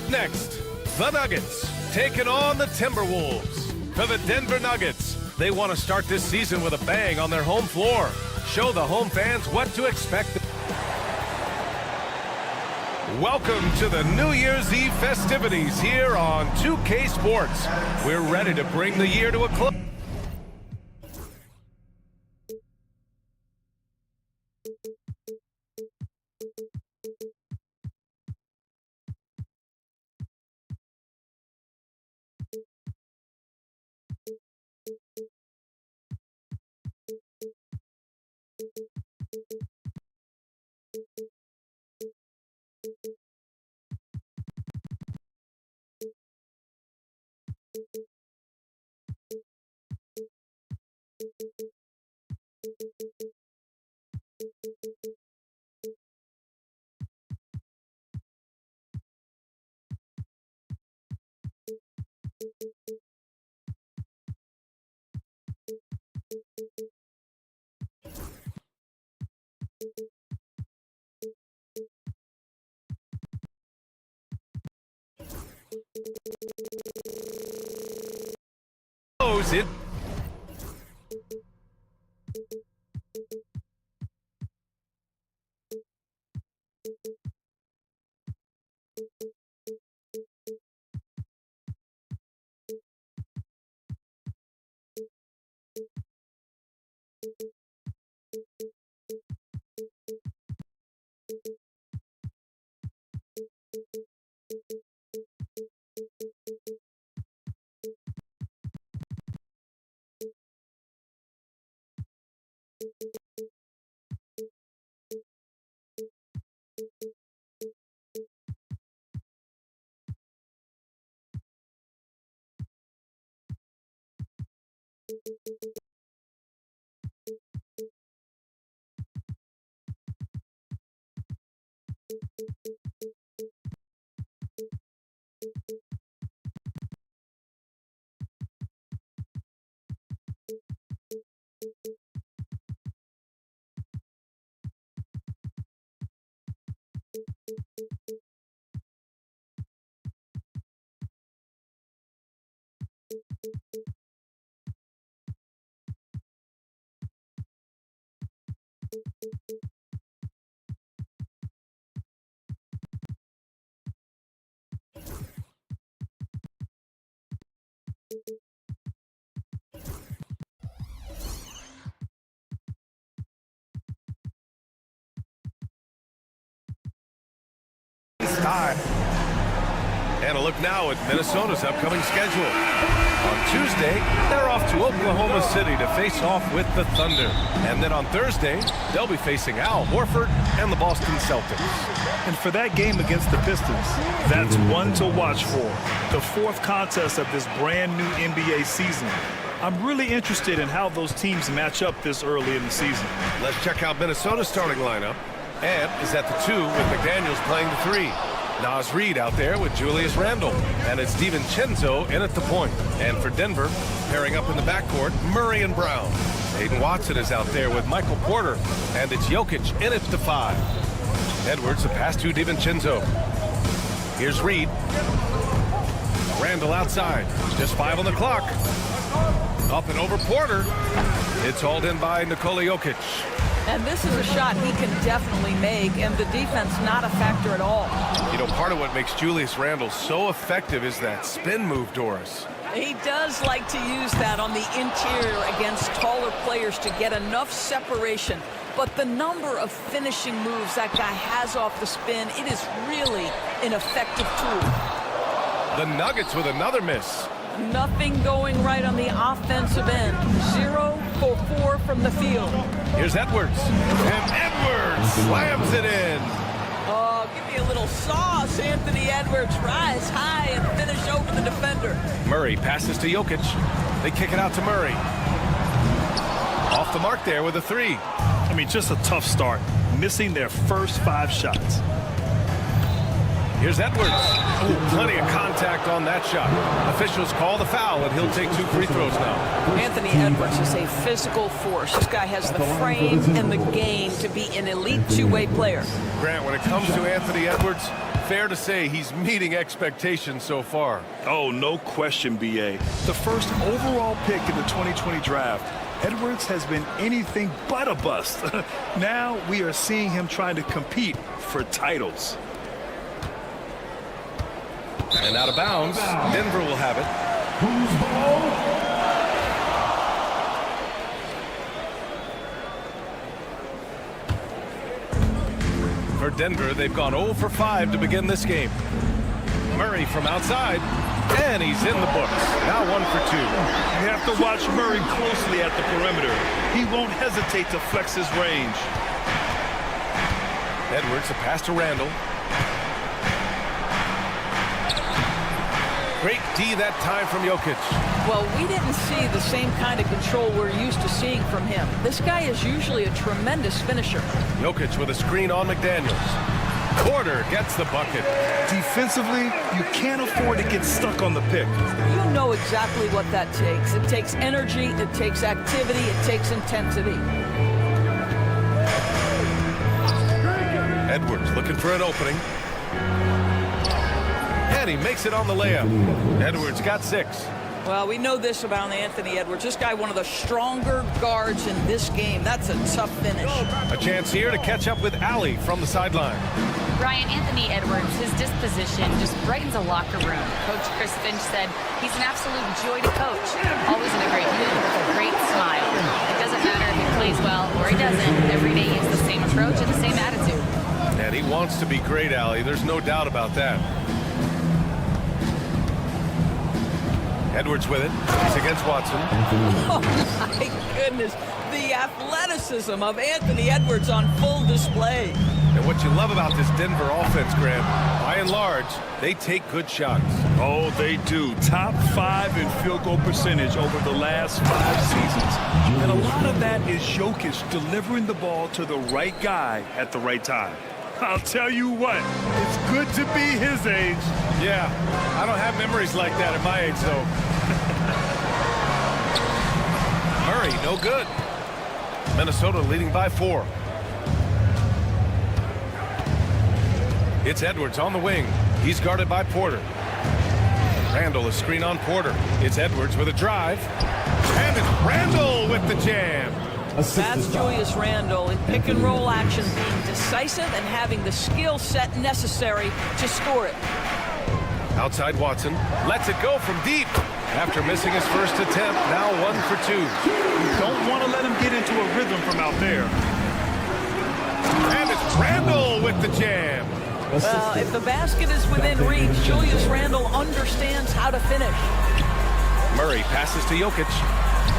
Up next, the Nuggets taking on the Timberwolves. For the Denver Nuggets, they want to start this season with a bang on their home floor. Show the home fans what to expect. Welcome to the New Year's Eve festivities here on 2K Sports. We're ready to bring the year to a close. It. Time. And a look now at Minnesota's upcoming schedule. On Tuesday, they're off to Oklahoma City to face off with the Thunder. And then on Thursday, they'll be facing Al Horford and the Boston Celtics. And for that game against the Pistons, that's one to watch for. The fourth contest of this brand new NBA season. I'm really interested in how those teams match up this early in the season. Let's check out Minnesota's starting lineup. Ant is at the 2 with McDaniels playing the 3. Naz Reid out there with Julius Randle. And it's DiVincenzo in at the point. And for Denver, pairing up in the backcourt, Murray and Brown. Aiden Watson is out there with Michael Porter. And it's Jokic in at the 5. Edwards a pass to DiVincenzo. Here's Reid. Randle outside. Just 5 on the clock. Up and over Porter. It's hauled in by Nikola Jokic. And this is a shot he can definitely make, and the defense not a factor at all. You know, part of what makes Julius Randle so effective is that spin move, Doris. He does like to use that on the interior against taller players to get enough separation. But the number of finishing moves that guy has off the spin, it is really an effective tool. The Nuggets with another miss. Nothing going right on the offensive end. 0 for 4 from the field. Here's Edwards. And Edwards slams it in. Oh, give me a little sauce, Anthony Edwards. Rise high and finish over the defender. Murray passes to Jokic. They kick it out to Murray. Off the mark there with a 3. I mean, just a tough start. Missing their first 5 shots. Here's Edwards. Ooh, plenty of contact on that shot. Officials call the foul, and he'll take 2 free throws now. Anthony Edwards is a physical force. This guy has the frame and the game to be an elite two-way player. Grant, when it comes to Anthony Edwards, fair to say he's meeting expectations so far. Oh, no question, B.A. The first overall pick in the 2020 draft, Edwards has been anything but a bust. Now we are seeing him trying to compete for titles. And out of bounds, Denver will have it. For Denver, they've gone 0 for 5 to begin this game. Murray from outside, and he's in the books. Now 1 for 2. You have to watch Murray closely at the perimeter. He won't hesitate to flex his range. Edwards, a pass to Randall. Great D that time from Jokic. Well, we didn't see the same kind of control we're used to seeing from him. This guy is usually a tremendous finisher. Jokic with a screen on McDaniels. Porter gets the bucket. Defensively, you can't afford to get stuck on the pick. You know exactly what that takes. It takes energy, it takes activity, it takes intensity. Edwards looking for an opening. And he makes it on the layup. Edwards got 6. Well, we know this about Anthony Edwards. This guy, one of the stronger guards in this game. That's a tough finish. A chance here to catch up with Allie from the sideline. Ryan, Anthony Edwards, his disposition just brightens a locker room. Coach Chris Finch said he's an absolute joy to coach. Always in a great mood with a great smile. It doesn't matter if he plays well or he doesn't. Every day he has the same approach and the same attitude. And he wants to be great, Allie. There's no doubt about that. Edwards with it. He's against Watson. Oh, my goodness. The athleticism of Anthony Edwards on full display. And what you love about this Denver offense, Grant, by and large, they take good shots. Oh, they do. Top 5 in field goal percentage over the last 5 seasons. And a lot of that is Jokic delivering the ball to the right guy at the right time. I'll tell you what, it's good to be his age. Yeah, I don't have memories like that at my age, though. Murray, no good. Minnesota leading by 4. It's Edwards on the wing. He's guarded by Porter. Randall, a screen on Porter. It's Edwards with a drive. And it's Randall with the jam. That's Julius Randle in pick and roll action, being decisive and having the skill set necessary to score it. Outside Watson lets it go from deep. After missing his first attempt, now 1 for 2. You don't want to let him get into a rhythm from out there. And it's Randall with the jam. Well, if the basket is within reach, Julius Randle understands how to finish. Murray passes to Jokic.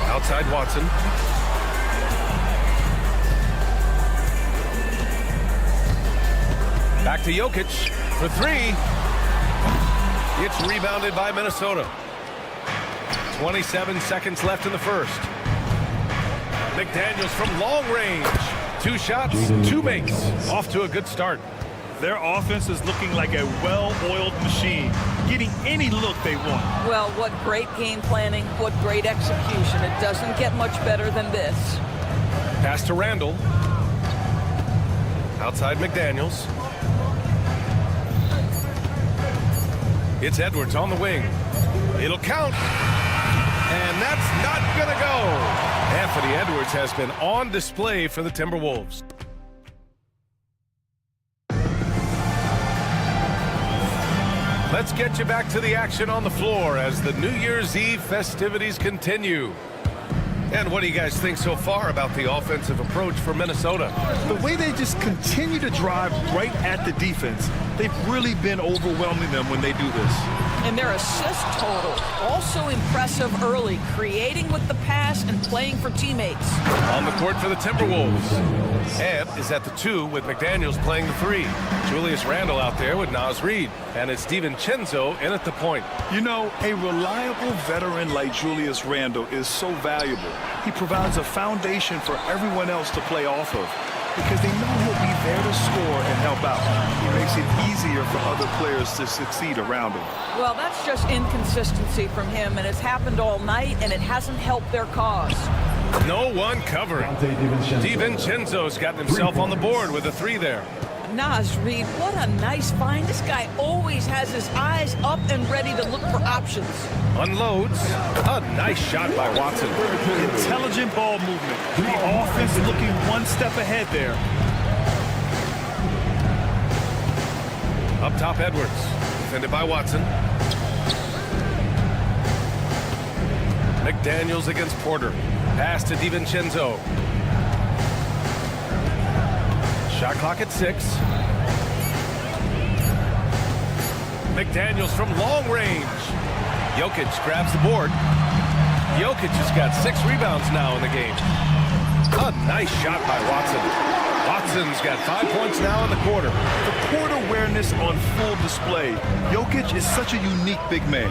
Outside Watson. Back to Jokic for 3. It's rebounded by Minnesota. 27 seconds left in the first. McDaniels from long range. 2 shots, 2 makes. Off to a good start. Their offense is looking like a well-oiled machine, getting any look they want. Well, what great game planning, what great execution. It doesn't get much better than this. Pass to Randall. Outside McDaniels. It's Edwards on the wing. It'll count. And that's not going to go. Anthony Edwards has been on display for the Timberwolves. Let's get you back to the action on the floor as the New Year's Eve festivities continue. And what do you guys think so far about the offensive approach for Minnesota? The way they just continue to drive right at the defense, they've really been overwhelming them when they do this. And their assist total, also impressive early, creating with the pass and playing for teammates. On the court for the Timberwolves. Ebb is at the 2 with McDaniels playing the 3. Julius Randle out there with Naz Reid. And it's DiVincenzo in at the point. You know, a reliable veteran like Julius Randle is so valuable. He provides a foundation for everyone else to play off of because they know he'll be there to score and help out. He makes it easier for other players to succeed around him. Well, that's just inconsistency from him, and it's happened all night, and it hasn't helped their cause. No one covering. DiVincenzo's gotten himself on the board with a 3 there. Naz Reid, what a nice find. This guy always has his eyes up and ready to look for options. Unloads. A nice shot by Watson. Intelligent ball movement. The offense looking one step ahead there. Up top, Edwards. Defended by Watson. McDaniels against Porter. Pass to DiVincenzo. Shot clock at 6. McDaniels from long range. Jokic grabs the board. Jokic has got 6 rebounds now in the game. A nice shot by Watson. Watson's got 5 points now in the quarter. The court awareness on full display. Jokic is such a unique big man.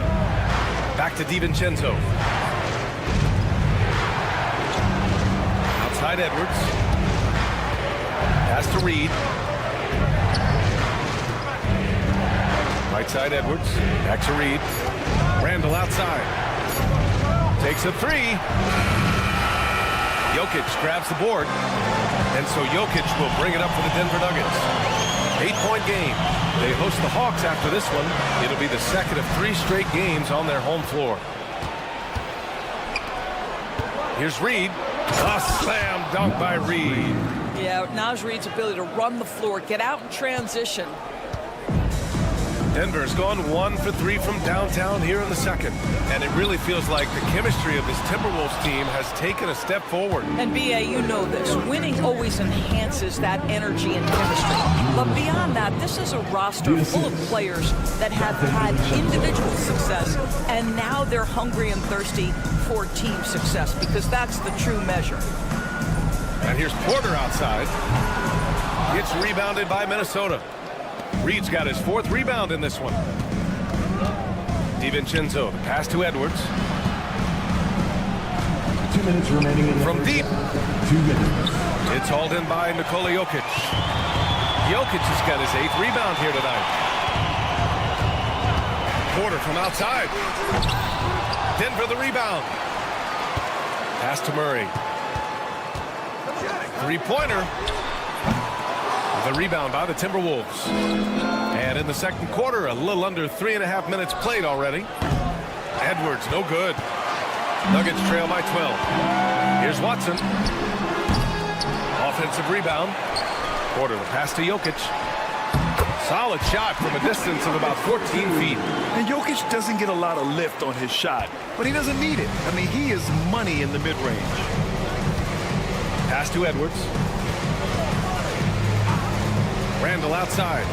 Back to DiVincenzo. Outside Edwards. Pass to Reid. Right side Edwards. Back to Reid. Randall outside. Takes a 3. Jokic grabs the board. And so Jokic will bring it up for the Denver Nuggets. 8-point game. They host the Hawks after this one. It'll be the second of 3 straight games on their home floor. Here's Reid. A slam dunk by Reid. Yeah, Naz Reid's ability to run the floor, get out in transition. Denver's gone 1 for 3 from downtown here in the second. And it really feels like the chemistry of this Timberwolves team has taken a step forward. And B.A., you know this. Winning always enhances that energy and chemistry. But beyond that, this is a roster full of players that have had individual success, and now they're hungry and thirsty for team success, because that's the true measure. And here's Porter outside. Gets rebounded by Minnesota. Reid's got his 4th rebound in this one. DiVincenzo, the pass to Edwards. 2 minutes remaining in the From deep. 2 minutes. It's hauled in by Nikola Jokic. Jokic has got his 8th rebound here tonight. Porter from outside. Denver the rebound. Pass to Murray. 3-pointer. The rebound by the Timberwolves. And in the second quarter, a little under 3.5 minutes played already. Edwards, no good. Nuggets trail by 12. Here's Watson. Offensive rebound. Porter, the pass to Jokic. Solid shot from a distance of about 14 feet. And Jokic doesn't get a lot of lift on his shot, but he doesn't need it. I mean, he is money in the mid-range. Pass to Edwards. Randall outside.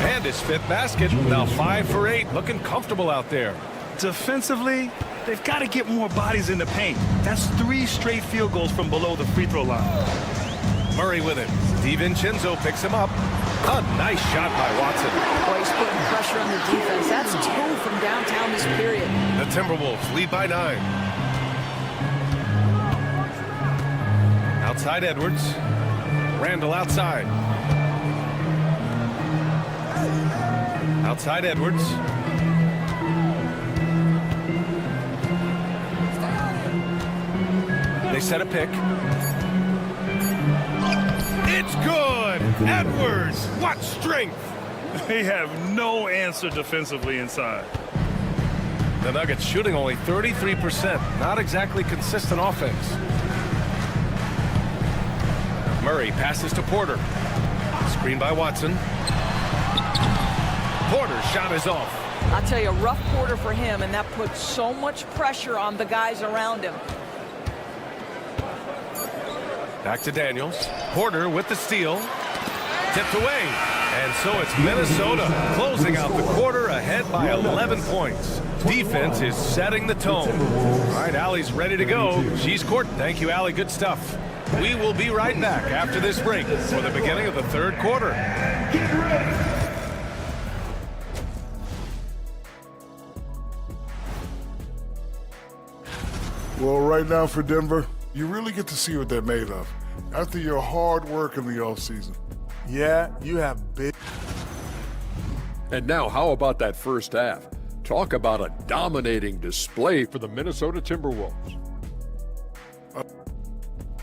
And his 5th basket. Now 5 for 8. Looking comfortable out there. Defensively, they've got to get more bodies in the paint. That's 3 straight field goals from below the free throw line. Murray with it. DiVincenzo picks him up. A nice shot by Watson. Boy, he's putting pressure on the defense. That's 2 from downtown this period. The Timberwolves lead by 9. Outside Edwards. Randall outside. Outside Edwards. They set a pick. It's good! Edwards! What strength! They have no answer defensively inside. The Nuggets shooting only 33%. Not exactly consistent offense. Murray passes to Porter. Screen by Watson. Porter's shot is off. I'll tell you, a rough quarter for him, and that puts so much pressure on the guys around him. Back to Daniels. Porter with the steal. Tipped away. And so it's Minnesota closing out the quarter ahead by 11 points. Defense is setting the tone. All right, Allie's ready to go. She's court. Thank you, Allie. Good stuff. We will be right back after this break for the beginning of the 3rd quarter. Well, right now for Denver, you really get to see what they're made of after your hard work in the offseason. Yeah, you have big. And now, how about that first half? Talk about a dominating display for the Minnesota Timberwolves.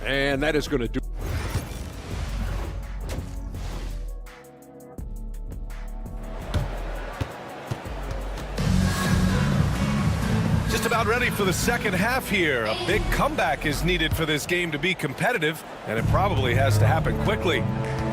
And that is going to do. Just about ready for the second half here. A big comeback is needed for this game to be competitive, and it probably has to happen quickly.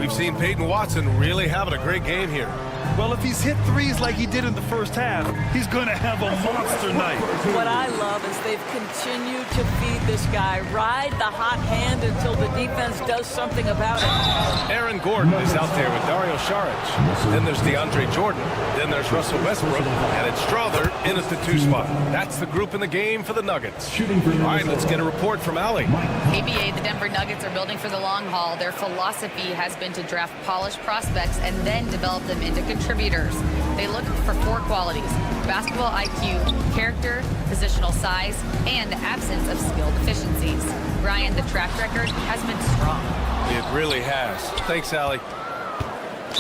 We've seen Peyton Watson really having a great game here. Well, if he's hit threes like he did in the first half, he's going to have a monster night. What I love is they've continued to feed this guy, ride the hot hand until the defense does something about it. Aaron Gordon is out there with Dario Saric. Then there's DeAndre Jordan. Then there's Russell Westbrook. And it's Strother in at the 2 spot. That's the group in the game for the Nuggets. All right, let's get a report from Allie. ABA, the Denver Nuggets are building for the long haul. Their philosophy has been to draft polished prospects and then develop them into contributors. They look for 4 qualities: basketball IQ, character, positional size, and absence of skill deficiencies. Ryan, the track record has been strong. It really has. Thanks, Allie.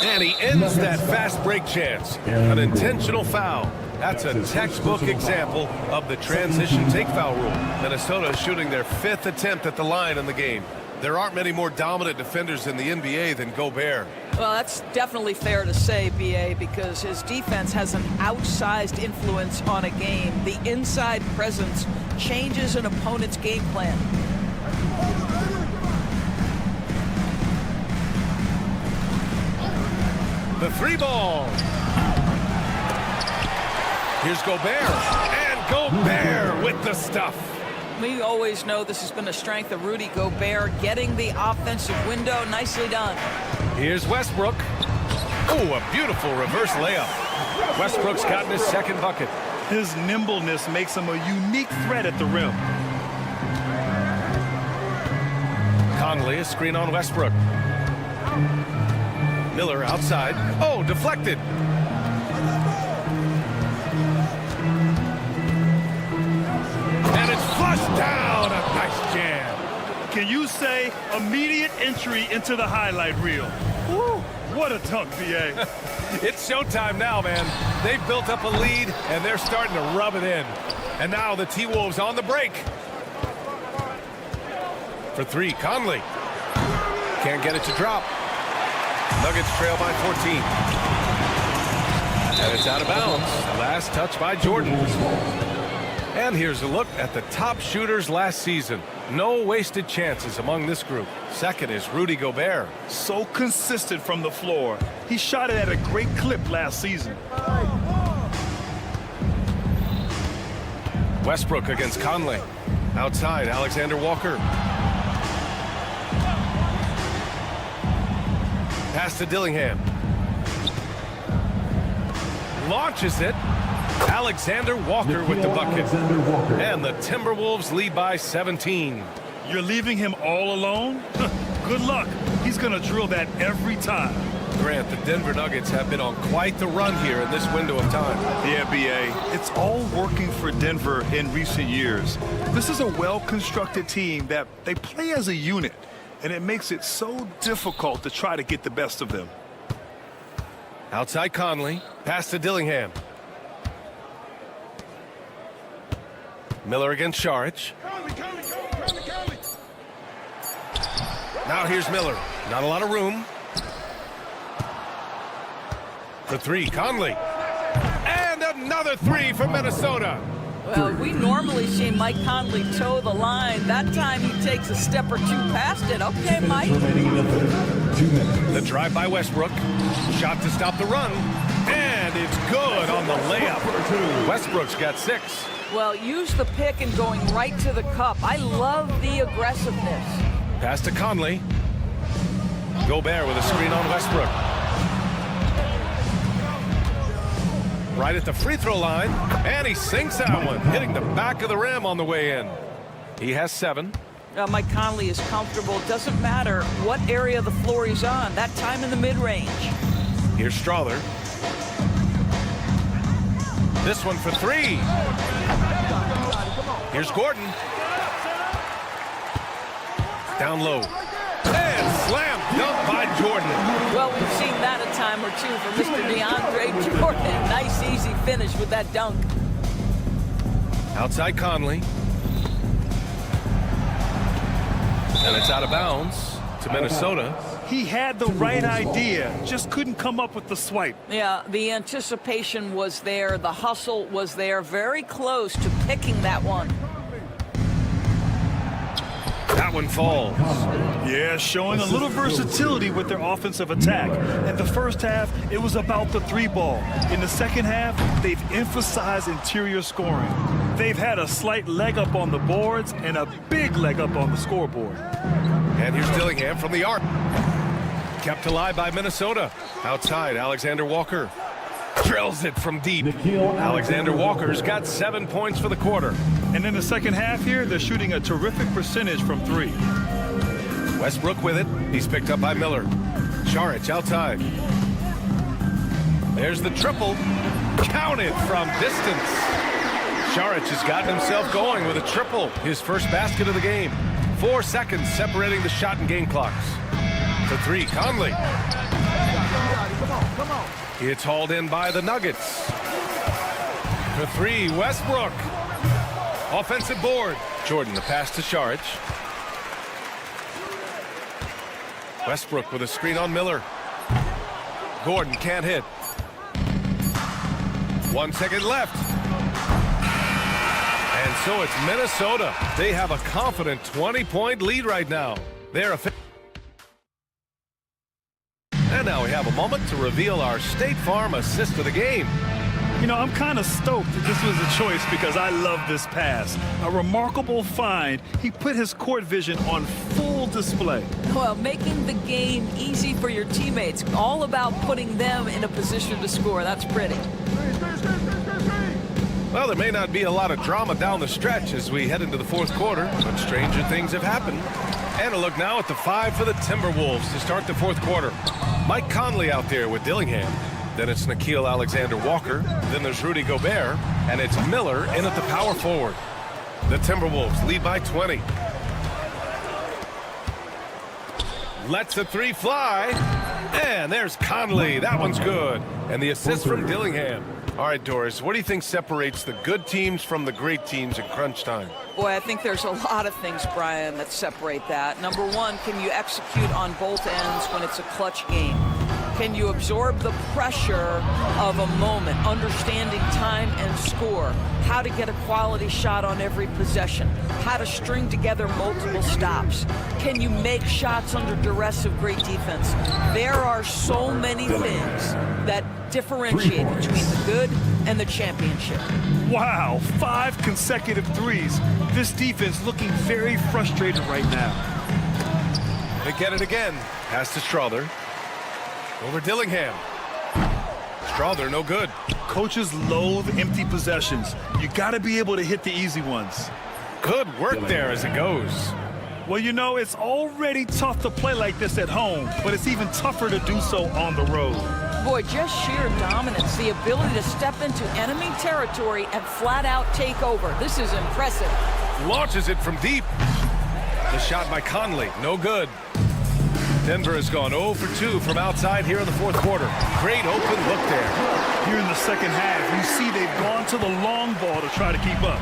And he ends that fast break chance. An intentional foul. That's a textbook example of the transition take foul rule. Minnesota is shooting their 5th attempt at the line in the game. There aren't many more dominant defenders in the NBA than Gobert. Well, that's definitely fair to say, B.A., because his defense has an outsized influence on a game. The inside presence changes an opponent's game plan. The 3 ball. Here's Gobert. And Gobert with the stuff. We always know this has been a strength of Rudy Gobert, getting the offensive window. Nicely done. Here's Westbrook. Oh, a beautiful reverse layup. Westbrook's gotten his 2nd bucket. His nimbleness makes him a unique threat at the rim. Conley, a screen on Westbrook. Miller outside. Oh, deflected. And it's flushed down. A nice jam. Can you say immediate entry into the highlight reel? Woo, what a dunk, B.A. It's showtime now, man. They've built up a lead, and they're starting to rub it in. And now the T-Wolves on the break. For 3, Conley. Can't get it to drop. Nuggets trail by 14. And it's out of bounds. Last touch by Jordan. And here's a look at the top shooters last season. No wasted chances among this group. Second is Rudy Gobert. So consistent from the floor. He shot it at a great clip last season. Westbrook against Conley. Outside, Alexander Walker. Pass to Dillingham. Launches it. Alexander Walker with the bucket. And the Timberwolves lead by 17. You're leaving him all alone? Good luck. He's going to drill that every time. Grant, the Denver Nuggets have been on quite the run here in this window of time. The NBA, it's all working for Denver in recent years. This is a well-constructed team that they play as a unit, and it makes it so difficult to try to get the best of them. Outside Conley. Pass to Dillingham. Miller against Saric. Now here's Miller. Not a lot of room. For 3, Conley. And another 3 for Minnesota. Well, we normally see Mike Conley toe the line. That time he takes a step or 2 past it. Okay, Mike. The drive by Westbrook. Shot to stop the run. And it's good on the layup. Westbrook's got 6. Well, use the pick and going right to the cup. I love the aggressiveness. Pass to Conley. Gobert with a screen on Westbrook. Right at the free throw line. And he sinks that one, hitting the back of the rim on the way in. He has 7. Mike Conley is comfortable. Doesn't matter what area of the floor he's on. That time in the mid-range. Here's Strother. This one for 3. Here's Gordon. Down low. And slam dunk by Jordan. Well, we've seen that a time or 2 from Mr. DeAndre Jordan. Nice, easy finish with that dunk. Outside Conley. And it's out of bounds to Minnesota. He had the right idea, just couldn't come up with the swipe. Yeah, the anticipation was there. The hustle was there. Very close to picking that one. That one falls. Yeah, showing a little versatility with their offensive attack. In the first half, it was about the three ball. In the second half, they've emphasized interior scoring. They've had a slight leg up on the boards and a big leg up on the scoreboard. And here's Dillingham from the arc. Kept alive by Minnesota. Outside, Alexander Walker drills it from deep. Alexander Walker's got 7 points for the quarter. And in the second half here, they're shooting a terrific percentage from three. Westbrook with it. He's picked up by Miller. Saric outside. There's the triple. Counted from distance. Saric has gotten himself going with a triple. His first basket of the game. 4 seconds separating the shot and game clocks. For three, Conley. It's hauled in by the Nuggets. For three, Westbrook. Offensive board. Jordan, the pass to Saric. Westbrook with a screen on Miller. Gordon can't hit. 1 second left. And so it's Minnesota. They have a confident 20-point lead right now. And now we have a moment to reveal our State Farm assist of the game. You know, I'm kind of stoked that this was a choice because I love this pass. A remarkable find. He put his court vision on full display. Well, making the game easy for your teammates. All about putting them in a position to score. That's pretty. Well, there may not be a lot of drama down the stretch as we head into the fourth quarter, but stranger things have happened. And a look now at the 5 for the Timberwolves to start the fourth quarter. Mike Conley out there with Dillingham. Then it's Nickeil Alexander-Walker. Then there's Rudy Gobert. And it's Miller in at the power forward. The Timberwolves lead by 20. Lets the three fly. And there's Conley. That one's good. And the assist from Dillingham. All right, Doris, what do you think separates the good teams from the great teams in crunch time? Boy, I think there's a lot of things, Brian, that separate that. Number one, can you execute on both ends when it's a clutch game? Can you absorb the pressure of a moment, understanding time and score, how to get a quality shot on every possession, how to string together multiple stops? Can you make shots under duress of great defense? There are so many things that differentiate between the good and the championship. Wow, 5 consecutive threes. This defense looking very frustrated right now. They get it again. Pass to Strother. Over Dillingham. Strother, no good. Coaches loathe empty possessions. You got to be able to hit the easy ones. Good work there as it goes. Well, you know, it's already tough to play like this at home, but it's even tougher to do so on the road. Boy, just sheer dominance, the ability to step into enemy territory and flat out take over. This is impressive. Launches it from deep. The shot by Conley, no good. Denver has gone 0 for 2 from outside here in the fourth quarter. Great open look there. Here in the second half, you see they've gone to the long ball to try to keep up.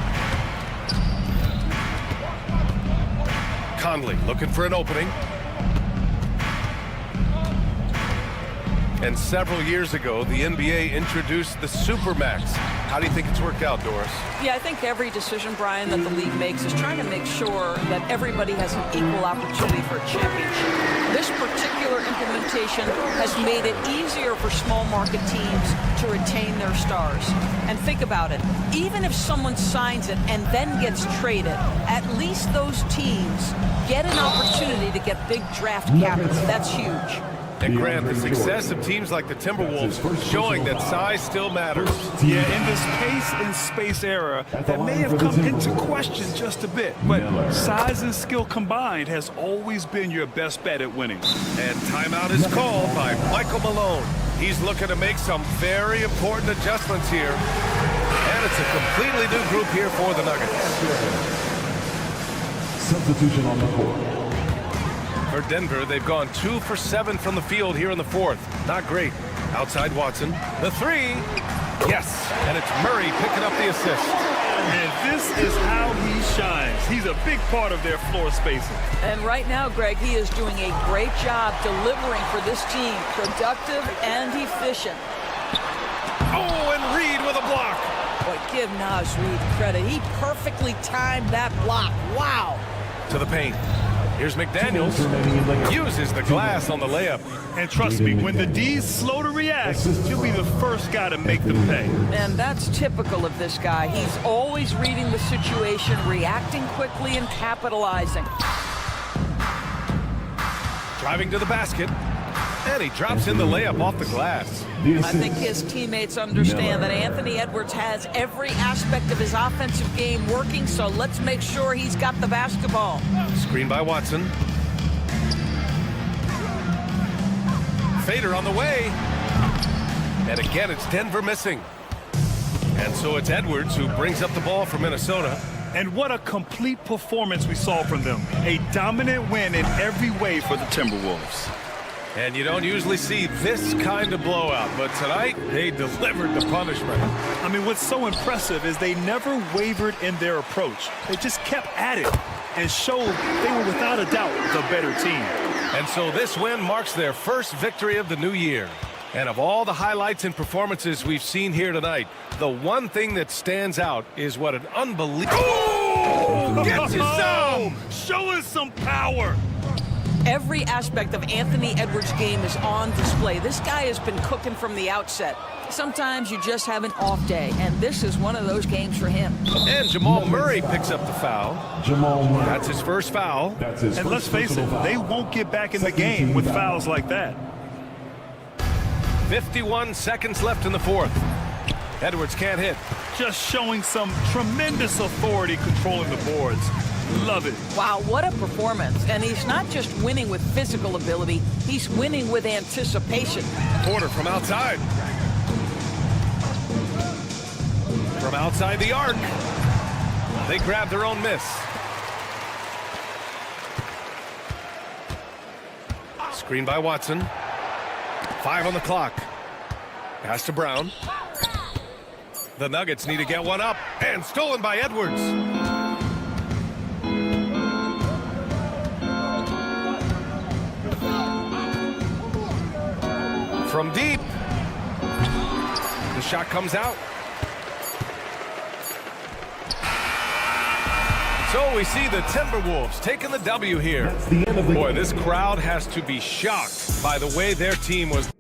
Conley looking for an opening. And several years ago, the NBA introduced the Supermax. How do you think it's worked out, Doris? Yeah, I think every decision, Brian, that the league makes is trying to make sure that everybody has an equal opportunity for a championship. This particular implementation has made it easier for small market teams to retain their stars. And think about it. Even if someone signs it and then gets traded, at least those teams get an opportunity to get big draft capital. That's huge. And Grant, the success of teams like the Timberwolves showing that size still matters. Yeah, in this pace and space era, that may have come into question just a bit, but size and skill combined has always been your best bet at winning. And timeout is called by Michael Malone. He's looking to make some very important adjustments here. And it's a completely new group here for the Nuggets. Substitution on the court. For Denver, they've gone 2 for 7 from the field here in the fourth. Not great. Outside Watson. The three. Yes. And it's Murray picking up the assist. And this is how he shines. He's a big part of their floor spacing. And right now, Greg, he is doing a great job delivering for this team. Productive and efficient. Oh, and Reed with a block. Boy, give Naz Reed credit. He perfectly timed that block. Wow. To the paint. Here's McDaniels. Uses the glass on the layup. And trust me, when the D's slow to react, he'll be the first guy to make them pay. And that's typical of this guy. He's always reading the situation, reacting quickly, and capitalizing. Driving to the basket. And he drops in the layup off the glass. I think his teammates understand that Anthony Edwards has every aspect of his offensive game working, so let's make sure he's got the basketball. Screen by Watson. Fader on the way. And again, it's Denver missing. And so it's Edwards who brings up the ball for Minnesota. And what a complete performance we saw from them. A dominant win in every way for the Timberwolves. And you don't usually see this kind of blowout, but tonight they delivered the punishment. I mean, what's so impressive is they never wavered in their approach. They just kept at it and showed they were without a doubt the better team. And so this win marks their first victory of the new year. And of all the highlights and performances we've seen here tonight, the one thing that stands out is what an unbelievable... Oh! Gets you some! Show us some power! Every aspect of Anthony Edwards' game is on display. This guy has been cooking from the outset. Sometimes you just have an off day, and this is one of those games for him. And Jamal Murray picks up the foul. Jamal Murray. That's his first foul. That's his And let's first face it, personal they foul. won't get back in the Second game team with foul. fouls like that. 51 seconds left in the fourth. Edwards can't hit. Just showing some tremendous authority controlling the boards. Love it. Wow, what a performance. And he's not just winning with physical ability, he's winning with anticipation. Porter from outside. From outside the arc. They grab their own miss. Screen by Watson. 5 on the clock. Pass to Brown. The Nuggets need to get one up. And stolen by Edwards. From deep. The shot comes out. So we see the Timberwolves taking the W here. That's the end of the Boy, game. this crowd has to be shocked by the way their team was.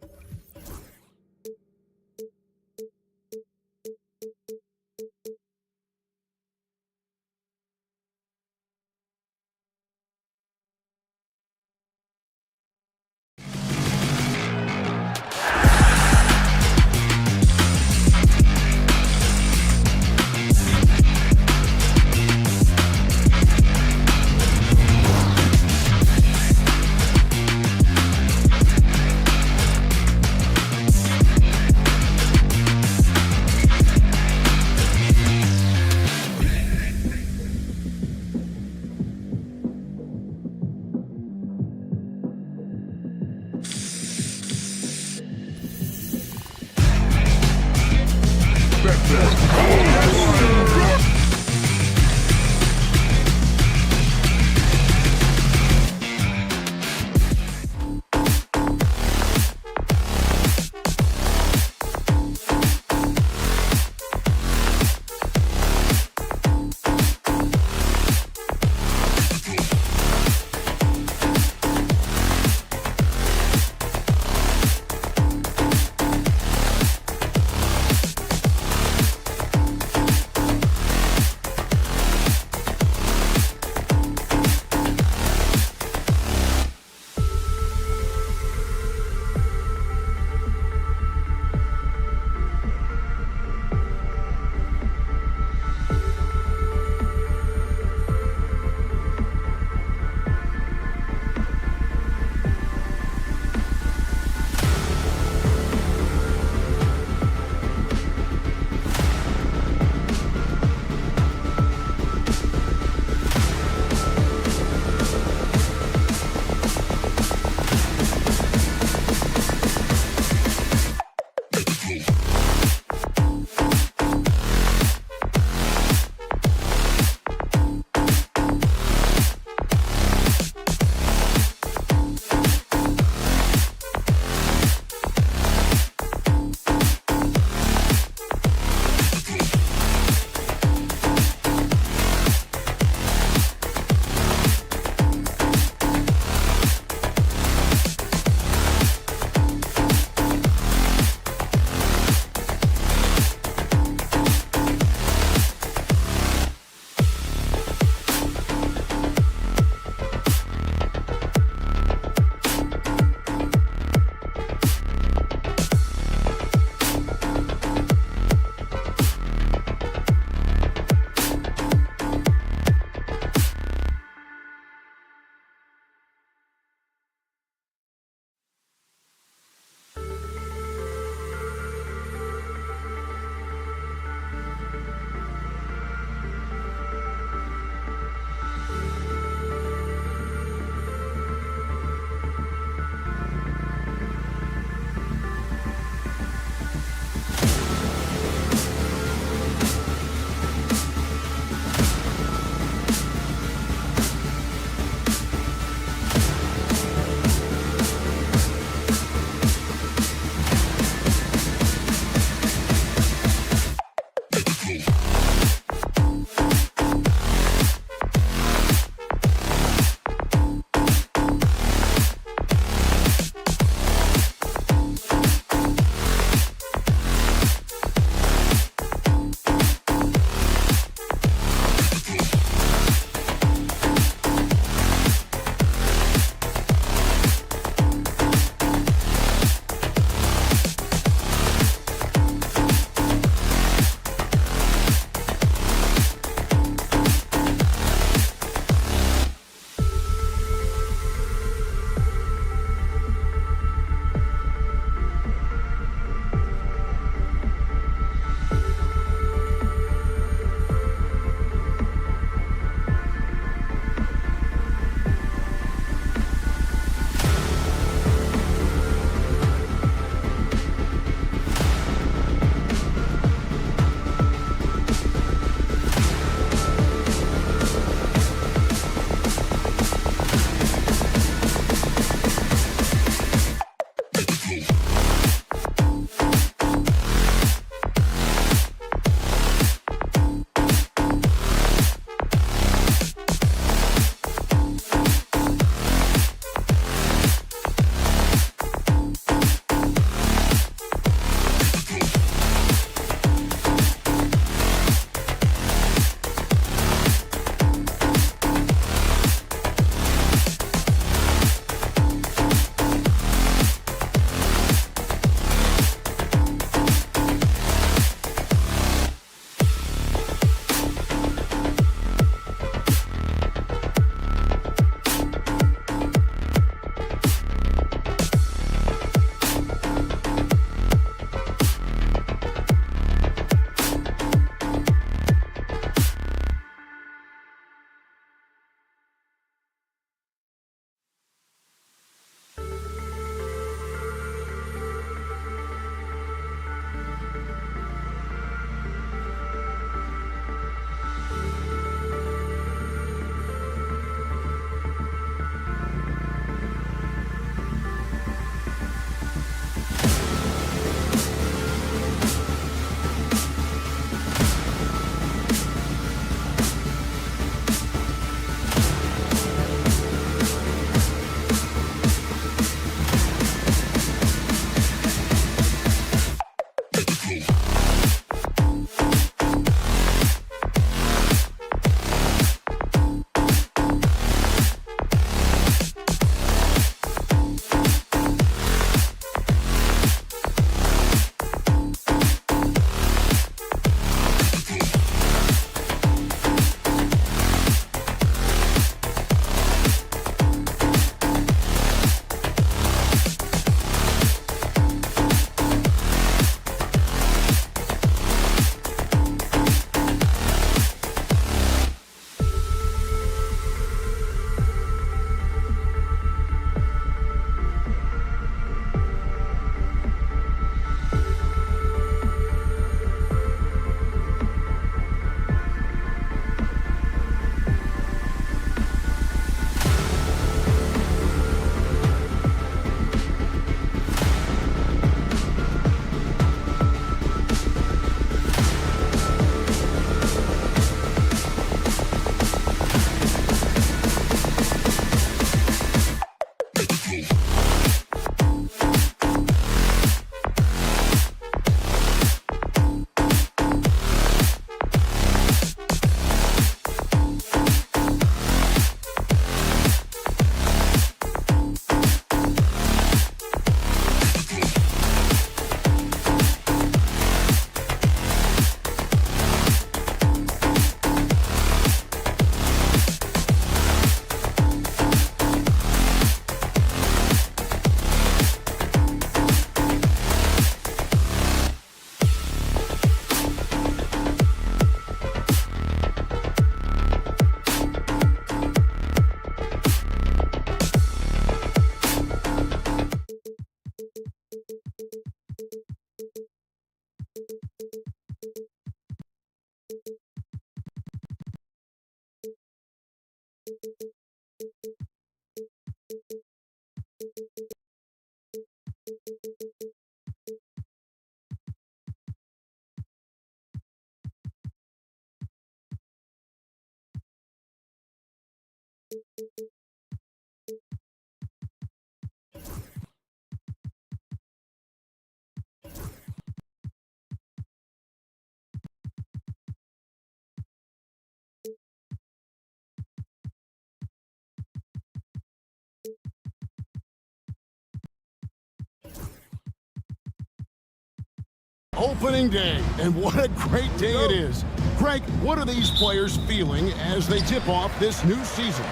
Opening day, and what a great day it is. Greg, what are these players feeling as they tip off this new season?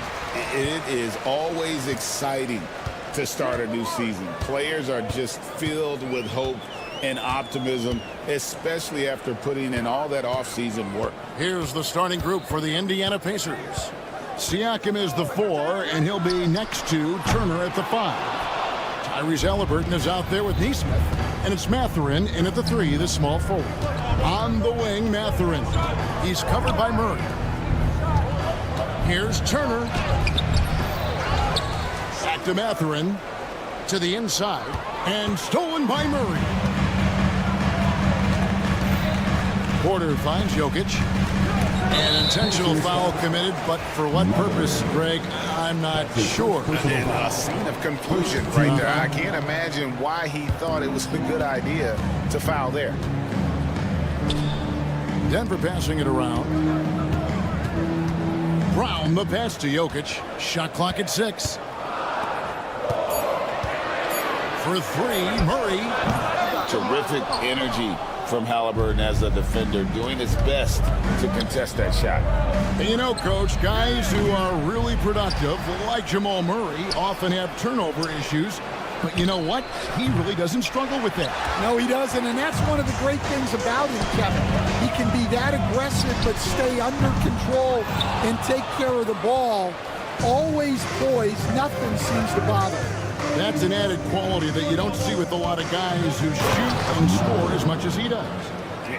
It is always exciting to start a new season. Players are just filled with hope and optimism, especially after putting in all that offseason work. Here's the starting group for the Indiana Pacers. Siakam is the 4, and he'll be next to Turner at the 5. Tyrese Halliburton is out there with Neesmith, and it's Mathurin in at the 3, the small forward. On the wing, Mathurin. He's covered by Murray. Here's Turner. Back to Mathurin. To the inside, and stolen by Murray. Porter finds Jokic. An intentional foul committed, but for what purpose, Greg, I'm not sure. And a scene of confusion right there. I can't imagine why he thought it was a good idea to foul there. Denver passing it around. Brown, the pass to Jokic. Shot clock at 6. For 3, Murray. Terrific energy from Halliburton as a defender, doing his best to contest that shot. And you know, Coach, guys who are really productive, like Jamal Murray, often have turnover issues. But you know what? He really doesn't struggle with that. No, he doesn't, and that's one of the great things about him, Kevin. He can be that aggressive but stay under control and take care of the ball. Always poised, nothing seems to bother him. That's an added quality that you don't see with a lot of guys who shoot and score as much as he does.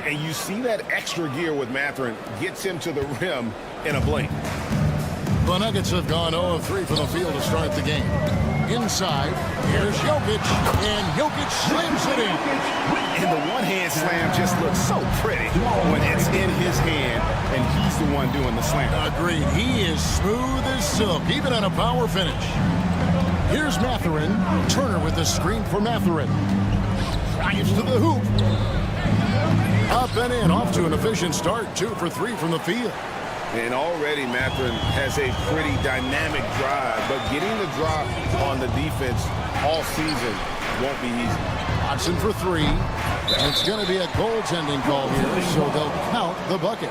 And you see that extra gear with Mathurin, gets him to the rim in a blink. The Nuggets have gone 0 of 3 for the field to start the game. Inside, here's Jokic, and Jokic slams it in. And the one-hand slam just looks so pretty when it's in his hand, and he's the one doing the slam. Agreed. He is smooth as silk, even on a power finish. Here's Mathurin. Turner with the screen for Mathurin. Drives to the hoop. Up and in, off to an efficient start. 2 for 3 from the field. And already Mathurin has a pretty dynamic drive, but getting the drop on the defense all season won't be easy. Watson for 3. It's going to be a goaltending call here, so they'll count the bucket.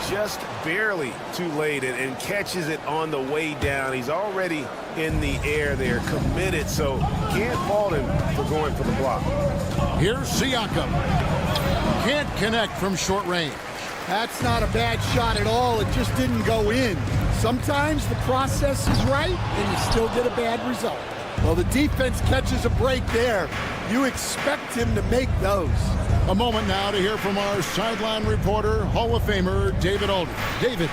Just barely too late and catches it on the way down. He's already in the air there, committed, so can't fault him for going for the block. Here's Siakam. Can't connect from short range. That's not a bad shot at all. It just didn't go in. Sometimes the process is right, and you still get a bad result. Well, the defense catches a break there. You expect him to make those. A moment now to hear from our sideline reporter, Hall of Famer David Aldridge. David.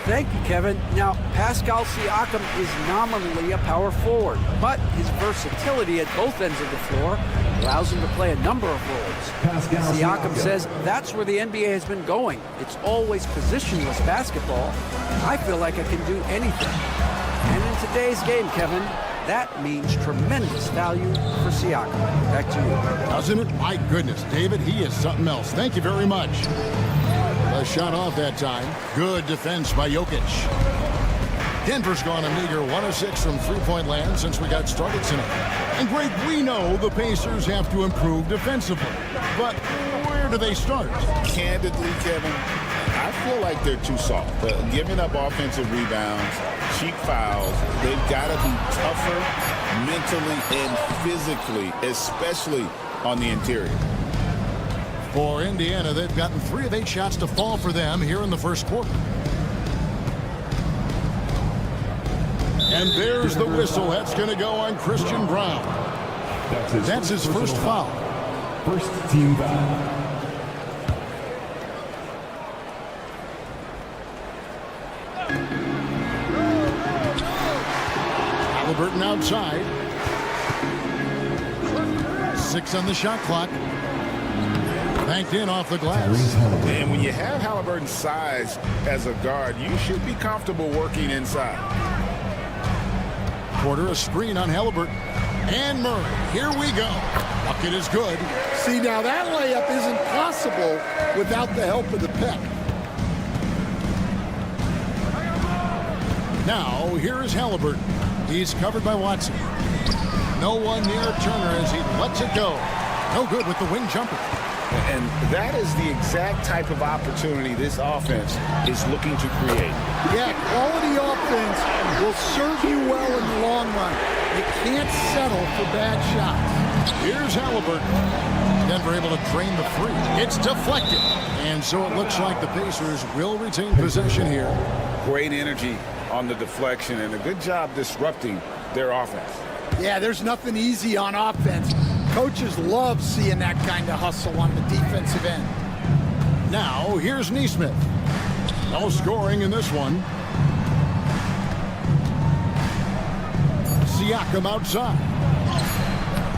Thank you, Kevin. Now, Pascal Siakam is nominally a power forward, but his versatility at both ends of the floor allows him to play a number of roles. Siakam says that's where the NBA has been going. It's always positionless basketball. I feel like I can do anything. And in today's game, Kevin, that means tremendous value for Siakam. Back to you. Doesn't it? My goodness, David, he is something else. Thank you very much. A shot off that time. Good defense by Jokic. Denver's gone a meager 1 of 6 from three-point land since we got started tonight. And Greg, we know the Pacers have to improve defensively. But where do they start? Candidly, Kevin, I feel like they're too soft. Giving up offensive rebounds, cheap fouls, they've got to be tougher mentally and physically, especially on the interior. For Indiana, they've gotten 3 of 8 shots to fall for them here in the first quarter. And there's the whistle. That's going to go on Christian Brown. That's his first foul. First team foul. Halliburton outside. 6 on the shot clock. Banked in off the glass. And when you have Halliburton's size as a guard, you should be comfortable working inside. Porter a screen on Halliburton. And Murray. Here we go. Bucket is good. See, now that layup isn't possible without the help of the pick. Now, here is Halliburton. He's covered by Watson. No one near Turner as he lets it go. No good with the wing jumper. And that is the exact type of opportunity this offense is looking to create. Yeah, quality offense will serve you well in the long run. You can't settle for bad shots. Here's Halliburton. Denver able to drain the three. It's deflected. And so it looks like the Pacers will retain possession here. Great energy on the deflection and a good job disrupting their offense. Yeah, there's nothing easy on offense. Coaches love seeing that kind of hustle on the defensive end. Now, here's Nesmith. No scoring in this one. Siakam outside.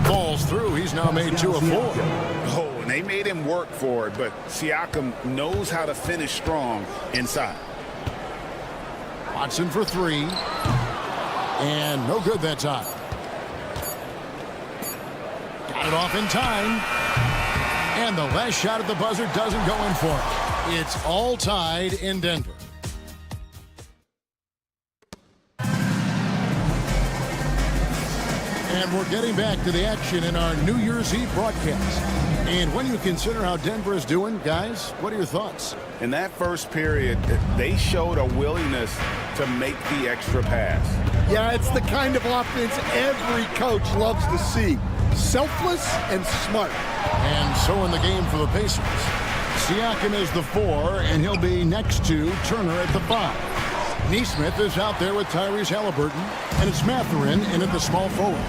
Falls through. He's now made 2 of 4. Oh, and they made him work for it, but Siakam knows how to finish strong inside. Watson for 3. And no good that time. Got it off in time. And the last shot at the buzzer doesn't go in for it. It's all tied in Denver. And we're getting back to the action in our New Year's Eve broadcast. And when you consider how Denver is doing, guys, what are your thoughts? In that first period, they showed a willingness to make the extra pass. Yeah, it's the kind of offense every coach loves to see. Selfless and smart. And so in the game for the Pacers, Siakam is the 4, and he'll be next to Turner at the 5. Nesmith is out there with Tyrese Halliburton, and it's Mathurin in at the small forward.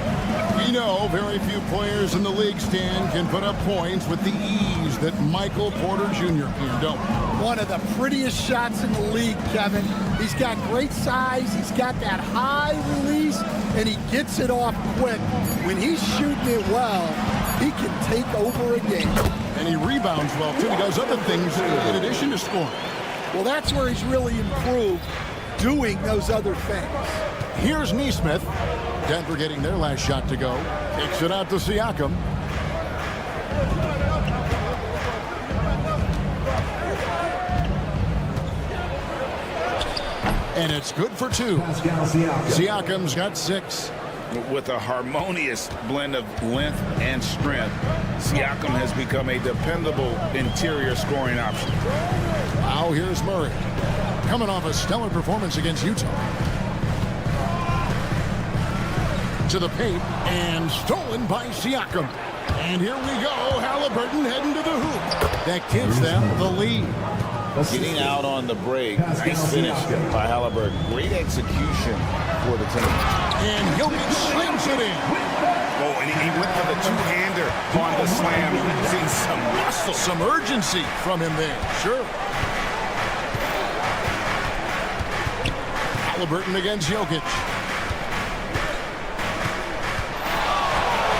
We know very few players in the league, Stan, can put up points with the ease that Michael Porter Jr. can, don't we? One of the prettiest shots in the league, Kevin. He's got great size, he's got that high release, and he gets it off quick. When he's shooting it well, he can take over a game. And he rebounds well, too. He does other things in addition to scoring. Well, that's where he's really improved, doing those other things. Here's Nesmith. Denver getting their last shot to go. Takes it out to Siakam. And it's good for 2. Siakam's got 6. With a harmonious blend of length and strength, Siakam has become a dependable interior scoring option. Now here's Murray. Coming off a stellar performance against Utah. To the paint, and stolen by Siakam. And here we go, Halliburton heading to the hoop. That gives them the lead. Getting out on the break, nice finish by Halliburton. Great execution for the team. And Jokic slings it in. Oh, and he went for the two-hander on the slam. Seeing some muscle. Some urgency from him there, sure. Halliburton against Jokic.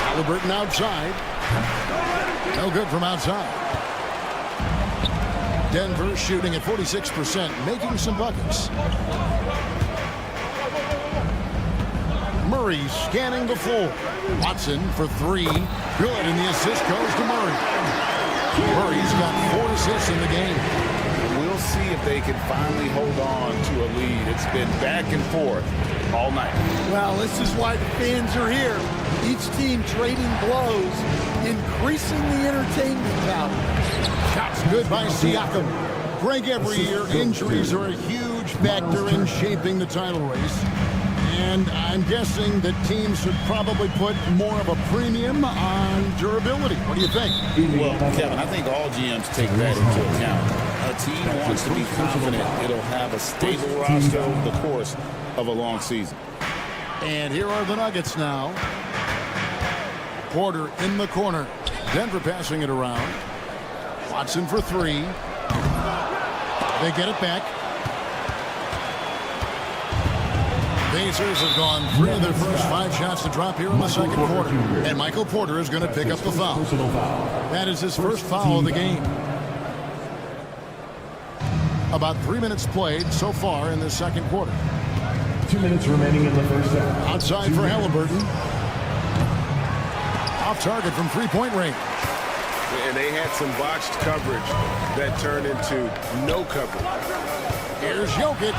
Halliburton outside. No good from outside. Denver shooting at 46%, making some buckets. Murray scanning the floor. Watson for 3. Good, and the assist goes to Murray. Murray's got 4 assists in the game. We'll see if they can finally hold on to a lead. It's been back and forth all night. Well, this is why the fans are here. Each team trading blows, increasing the entertainment value. Shots good by Siakam. Greg, every year, injuries are a huge factor in shaping the title race. And I'm guessing that teams should probably put more of a premium on durability. What do you think? Well, Kevin, I think all GMs take that into account. A team wants to be confident it'll have a stable roster over the course of a long season. And here are the Nuggets now. Porter in the corner. Denver passing it around. Watson for 3. They get it back. Pacers have gone 3 of their first 5 shots to drop here in the second quarter. And Michael Porter is going to pick up the foul. That is his first foul of the game. About 3 minutes played so far in the second quarter. 2 minutes remaining in the first half. Outside for Halliburton. Off target from 3-point range. And they had some botched coverage that turned into no coverage. Here's Jokic.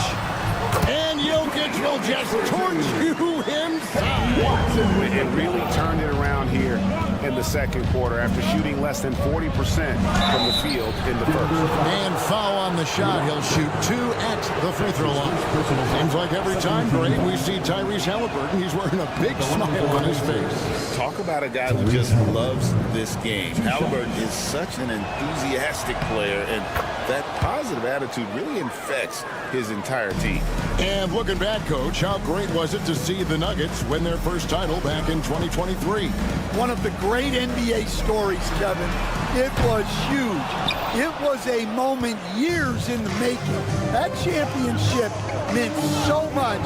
And Jokic will just torch you inside. and really turned it around here in the second quarter after shooting less than 40% from the field in the first. And foul on the shot. He'll shoot 2 at the free throw line. Seems like every time, Greg, we see Tyrese Halliburton, he's wearing a big smile on his face. Talk about a guy who just loves this game. Halliburton is such an enthusiastic player, and that positive attitude really infects his entire team. And looking back, Coach, how great was it to see the Nuggets win their first title back in 2023? One of the great NBA stories, Kevin. It was huge. It was a moment years in the making. That championship meant so much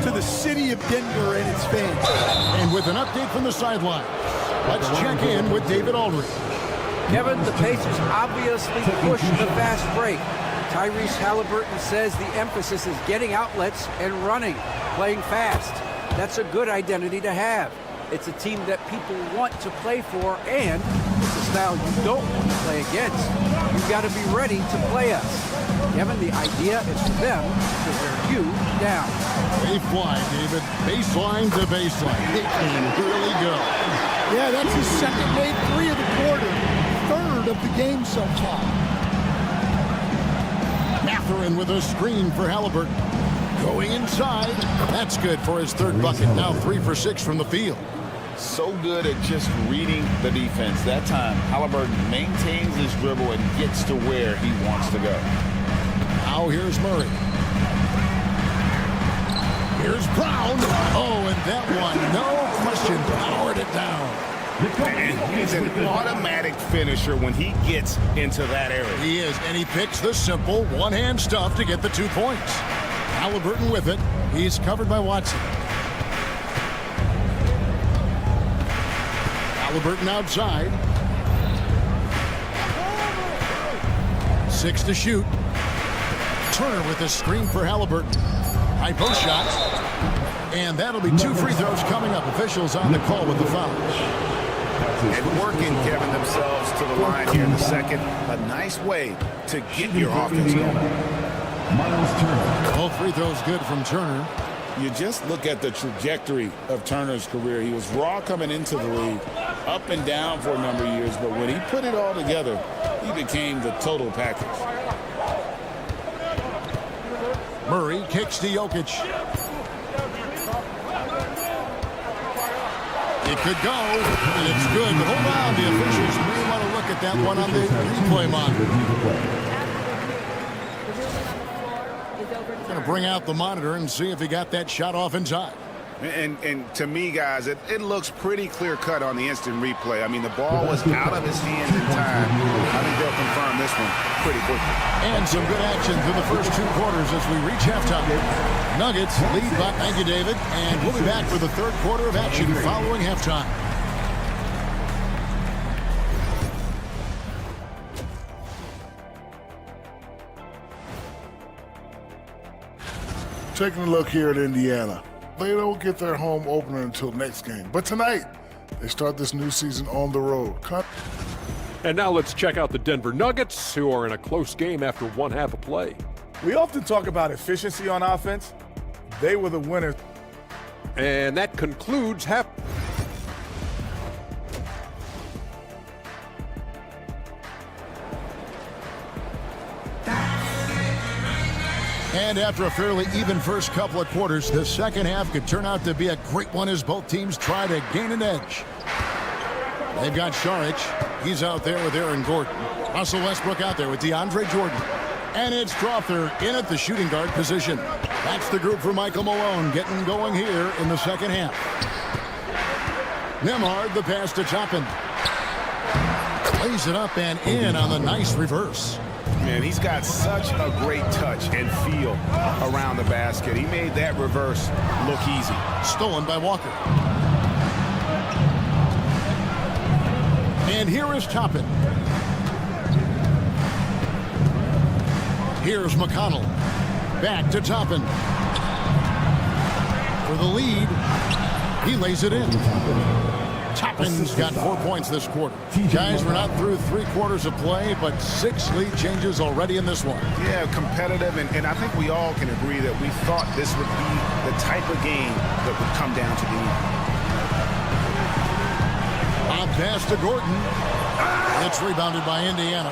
to the city of Denver and its fans. And with an update from the sideline, let's check in with David Aldridge. Kevin, the Pacers obviously pushed the fast break. Tyrese Halliburton says the emphasis is getting outlets and running, playing fast. That's a good identity to have. It's a team that people want to play for, and it's a style you don't want to play against. You've got to be ready to play us. Kevin, the idea is for them to wear you down. They fly, David. Baseline to baseline. It can really go. Yeah, that's his second made 3 of the quarter, third of the game so far. Mathurin with a screen for Halliburton. Going inside. That's good for his third bucket. Now 3 for 6 from the field. So good at just reading the defense. That time, Halliburton maintains his dribble and gets to where he wants to go. Now here's Murray. Here's Brown. Oh, and that one, no question, powered it down. And he's an automatic finisher when he gets into that area. He is, and he picks the simple one-hand stuff to get the 2 points. Halliburton with it. He's covered by Watson. Halliburton outside. 6 to shoot. Turner with a screen for Halliburton. High post shot. And that'll be 2 free throws coming up. Officials on the call with the foul. And working, Kevin, themselves to the line here in the second. A nice way to get your offense going. Both free throws good from Turner. You just look at the trajectory of Turner's career. He was raw coming into the league, up and down for a number of years, but when he put it all together, he became the total package. Murray kicks to Jokic. It could go, and it's good. Hold on, the officials may want to look at that one on the replay monitor. Going to bring out the monitor and see if he got that shot off in time. And to me, guys, it looks pretty clear-cut on the instant replay. I mean, the ball was out of his hands in time. I think they'll confirm this one pretty quickly. And some good action through the first 2 quarters as we reach halftime. Nuggets lead by, thank you, David. And we'll be back for the third quarter of action following halftime. Taking a look here at Indiana. They don't get their home opener until next game. But tonight, they start this new season on the road. And now let's check out the Denver Nuggets, who are in a close game after 1 half of play. We often talk about efficiency on offense. They were the winners. And that concludes half. And after a fairly even first couple of quarters, the second half could turn out to be a great one as both teams try to gain an edge. They've got Saric. He's out there with Aaron Gordon. Russell Westbrook out there with DeAndre Jordan. And it's Strawther in at the shooting guard position. That's the group for Michael Malone getting going here in the second half. Nembhard, the pass to Toppin. Plays it up and in on the nice reverse. Man, he's got such a great touch and feel around the basket. He made that reverse look easy. Stolen by Walker. And here is Toppin. Here's McConnell. Back to Toppin. For the lead. He lays it in. Toppin's got 4 points this quarter. Guys, we're not through 3 quarters of play, but 6 lead changes already in this one. Yeah, competitive, and I think we all can agree that we thought this would be the type of game that would come down to the end. Pass to Gordon. It's rebounded by Indiana.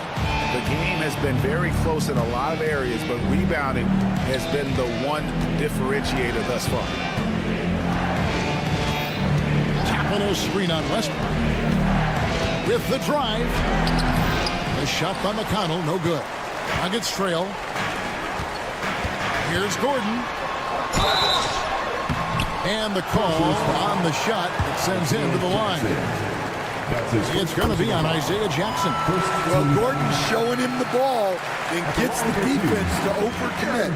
The game has been very close in a lot of areas, but rebounding has been the one differentiator thus far. Tapping a screen on Westbrook. With the drive. A shot by McConnell, no good. Nuggets trail. Here's Gordon. And the call on the shot that sends him to the line. It's going to be on Isaiah Jackson. Well, Gordon's showing him the ball and gets the defense to overcommit.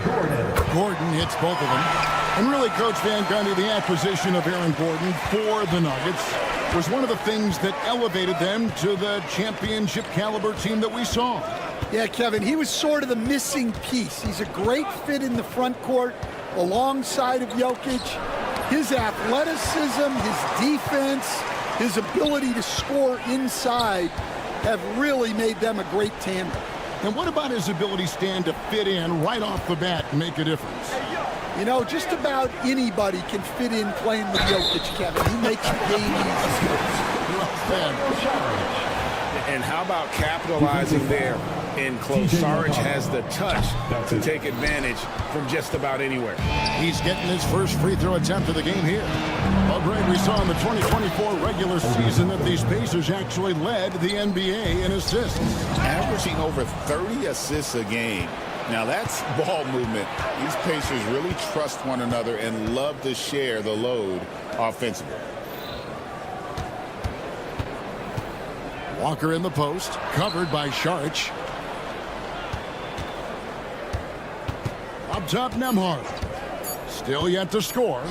Gordon hits both of them. And really, Coach Van Gundy, the acquisition of Aaron Gordon for the Nuggets was one of the things that elevated them to the championship caliber team that we saw. Yeah, Kevin, he was sort of the missing piece. He's a great fit in the front court alongside of Jokic. His athleticism, his defense, his ability to score inside have really made them a great tandem. And what about his ability, Stan, to fit in right off the bat and make a difference? You know, just about anybody can fit in playing with Jokic, Kevin. He makes the game easy. And how about capitalizing there in close? Saric has the touch to take advantage from just about anywhere. He's getting his first free throw attempt of the game here. Well, Greg, we saw in the 2024 regular season that these Pacers actually led the NBA in assists. Averaging over 30 assists a game. Now that's ball movement. These Pacers really trust one another and love to share the load offensively. Walker in the post, covered by Saric. Up top, Nembhard. Still yet to score.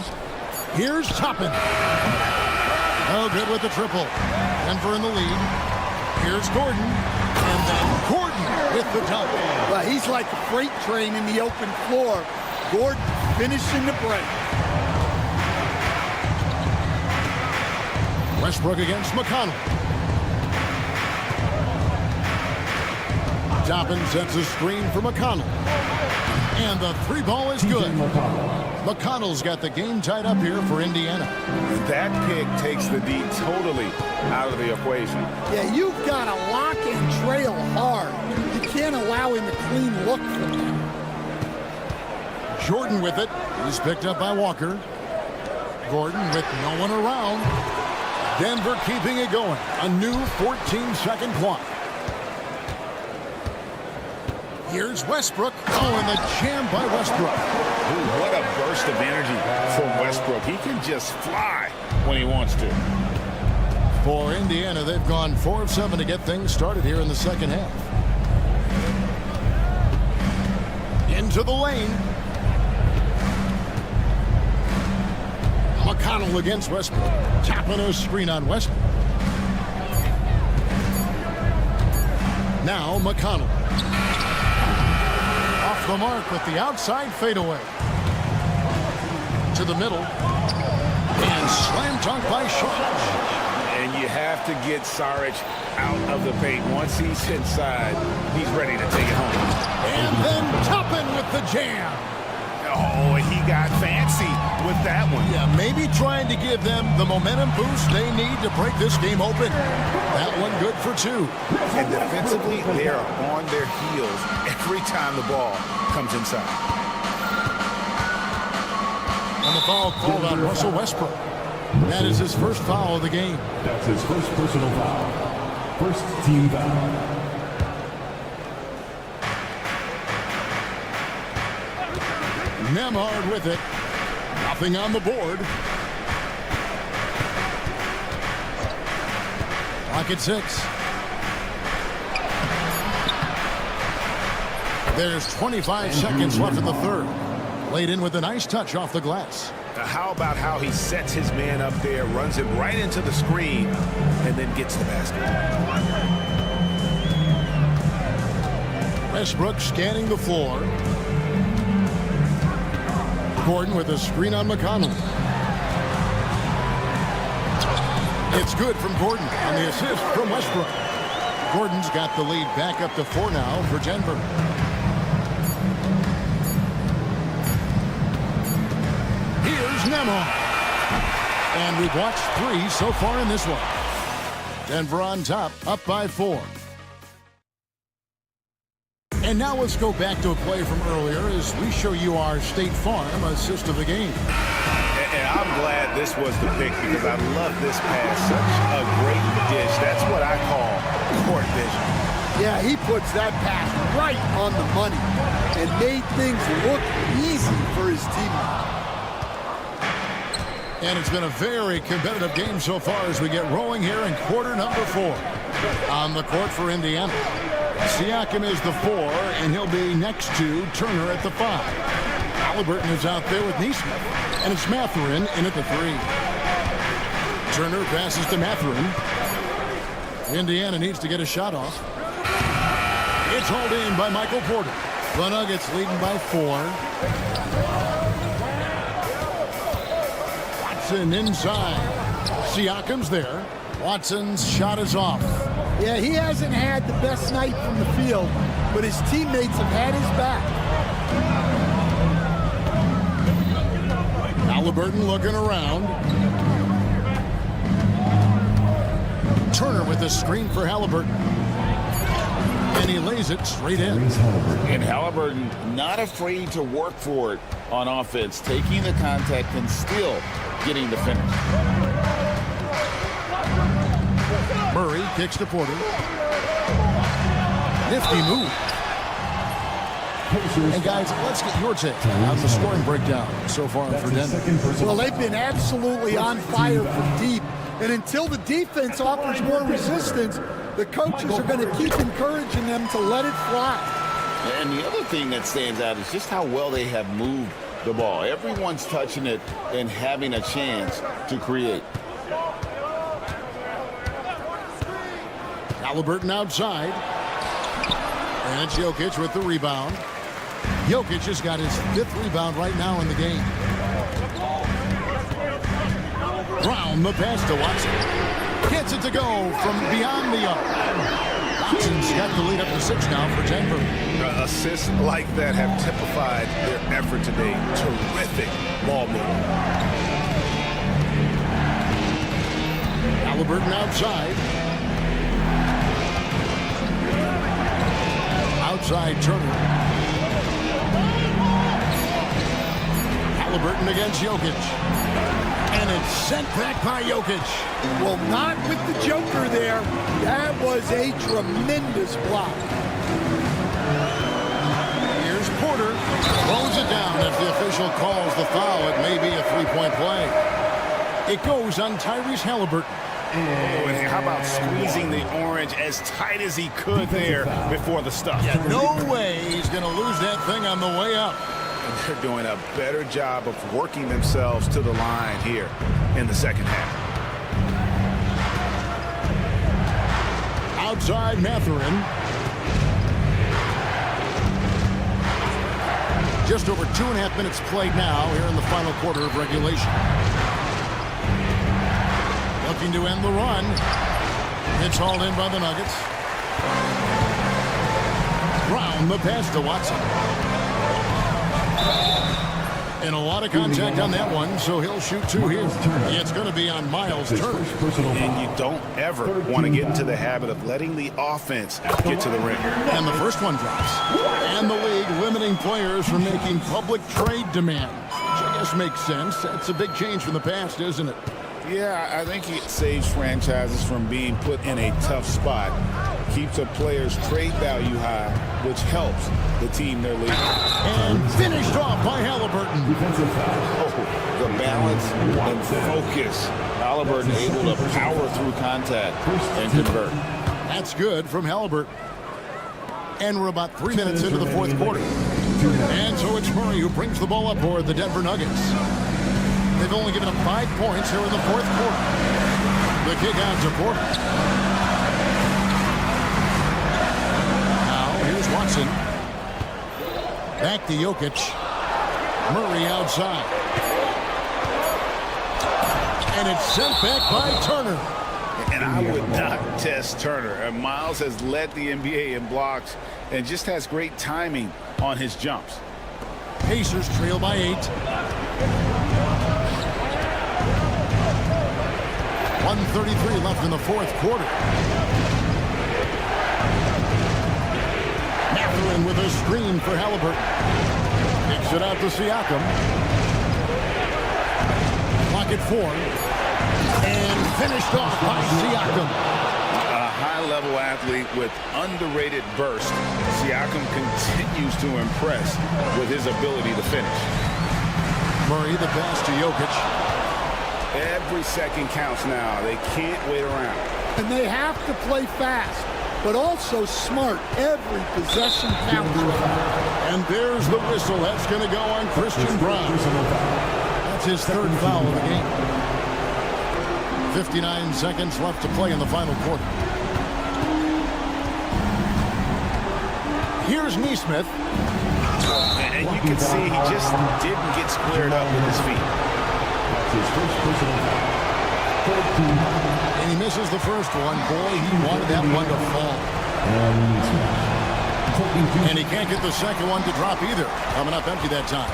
Here's Toppin. Oh, good with the triple. Denver in the lead. Here's Gordon. And then Gordon with the dunk. Well, he's like a freight train in the open floor. Gordon finishing the break. Westbrook against McConnell. Toppin sets a screen for McConnell. And the three ball is good. McConnell's got the game tied up here for Indiana. That pick takes the D totally out of the equation. Yeah, you've got to lock and trail hard. You can't allow him a clean look from him. Jordan with it. He's picked up by Walker. Gordon with no one around. Denver keeping it going. A new 14-second clock. Here's Westbrook. Oh, and the jam by Westbrook. Ooh, what a burst of energy from Westbrook. He can just fly when he wants to. For Indiana, they've gone 4 of 7 to get things started here in the second half. Into the lane. McConnell against Westbrook. Tapping a screen on Westbrook. Now McConnell. Off the mark with the outside fadeaway. To the middle. And slam dunk by Saric. And you have to get Saric out of the paint. Once he's inside, he's ready to take it home. And then Toppin with the jam. Oh, he got fancy with that one. Yeah, maybe trying to give them the momentum boost they need to break this game open. That one good for 2. And defensively, they are on their heels every time the ball comes inside. And the foul called on Russell Westbrook. That is his first foul of the game. That's his first personal foul. First team foul. Nembhard with it. Nothing on the board. Clock at 6. There's 25 seconds left in the third. Laid in with a nice touch off the glass. How about how he sets his man up there, runs it right into the screen, and then gets the basket. Westbrook scanning the floor. Gordon with a screen on McConnell. It's good from Gordon on the assist from Westbrook. Gordon's got the lead back up to 4 now for Denver. Here's Nembhard. And we've watched 3 so far in this one. Denver on top, up by 4. And now let's go back to a play from earlier as we show you our State Farm assist of the game. And I'm glad this was the pick because I love this pass. Such a great dish. That's what I call court vision. Yeah, he puts that pass right on the money and made things look easy for his teammate. And it's been a very competitive game so far as we get rolling here in quarter number 4. On the court for Indiana, Siakam is the 4, and he'll be next to Turner at the 5. Halliburton is out there with Neesmith, and it's Mathurin in at the 3. Turner passes to Mathurin. Indiana needs to get a shot off. It's hauled in by Michael Porter. The Nuggets leading by 4. Watson inside. Siakam's there. Watson's shot is off. Yeah, he hasn't had the best night from the field, but his teammates have had his back. Halliburton looking around. Turner with the screen for Halliburton. And he lays it straight in. And Halliburton not afraid to work for it on offense, taking the contact and still getting the finish. Murray kicks to Porter. Nifty move. And guys, let's get your take on the scoring breakdown so far for Denver. Well, they've been absolutely on fire from deep. And until the defense offers more resistance, the coaches are going to keep encouraging them to let it fly. And the other thing that stands out is just how well they have moved the ball. Everyone's touching it and having a chance to create. Halliburton outside. And it's Jokic with the rebound. Jokic has got his 5th rebound right now in the game. Brown, the pass to Watson. Gets it to go from beyond the arc. Watson's got the lead up to 6 now for Denver. Assists like that have typified their effort today. Terrific ball movement. Halliburton outside. Outside Turner. Halliburton against Jokic. And it's sent back by Jokic. Well, not with the Joker there. That was a tremendous block. Here's Porter. Throws it down. If the official calls the foul, it may be a 3-point play. It goes on Tyrese Halliburton. Oh, and how about squeezing the orange as tight as he could there before the stuff? Yeah, no way he's going to lose that thing on the way up. And they're doing a better job of working themselves to the line here in the second half. Outside Mathurin. Just over 2.5 minutes played now here in the final quarter of regulation. Looking to end the run. It's hauled in by the Nuggets. Brown, the pass to Watson. And a lot of contact on that one, so he'll shoot 2 here. It's going to be on Miles Turner. And you don't ever want to get into the habit of letting the offense get to the rim. And the first one drops. And the league limiting players from making public trade demands, which I guess makes sense. That's a big change from the past, isn't it? Yeah, I think it saves franchises from being put in a tough spot. Keeps a player's trade value high, which helps the team they're leading. And finished off by Halliburton. Oh, the balance and focus. Halliburton able to power through contact and convert. That's good from Halliburton. And we're about 3 minutes into the 4th quarter. And so it's Murray who brings the ball up for the Denver Nuggets. They've only given up 5 points here in the 4th quarter. The kick out to Porter. Now here's Watson. Back to Jokic. Murray outside. And it's sent back by Turner. And I would not test Turner. And Miles has led the NBA in blocks and just has great timing on his jumps. Pacers trail by 8. 1:33 left in the fourth quarter. Mathurin with a screen for Halliburton. Kicks it out to Siakam. Clock at 4. And finished off by Siakam. A high-level athlete with underrated burst. Siakam continues to impress with his ability to finish. Murray, the pass to Jokic. Every second counts now. They can't wait around. And they have to play fast, but also smart. Every possession counts. And there's the whistle. That's going to go on Christian Brown. That's his third foul of the game. 59 seconds left to play in the final quarter. Here's Neesmith. And you can see he just didn't get squared up with his feet. And he misses the first one. Boy, he wanted that one to fall. And he can't get the second one to drop either. Coming up empty that time.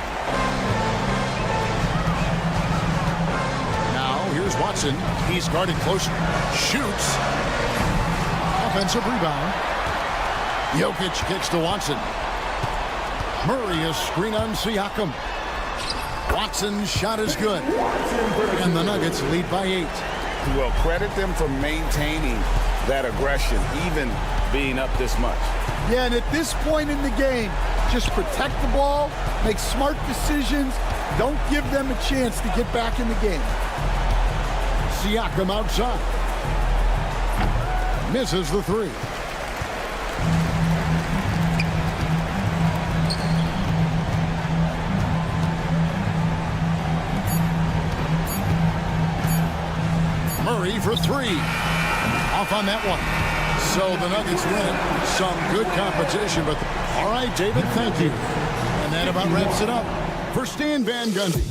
Now, here's Watson. He's guarded close. Shoots. Offensive rebound. Jokic kicks to Watson. Murray, a screen on Siakam. Watson's shot is good. And the Nuggets lead by 8. Well, credit them for maintaining that aggression, even being up this much. Yeah, and at this point in the game, just protect the ball, make smart decisions, don't give them a chance to get back in the game. Siakam outside. Misses the 3. Murray for 3. Off on that one. So the Nuggets win. Some good competition, but all right, David, thank you. And that about wraps it up for Stan Van Gundy.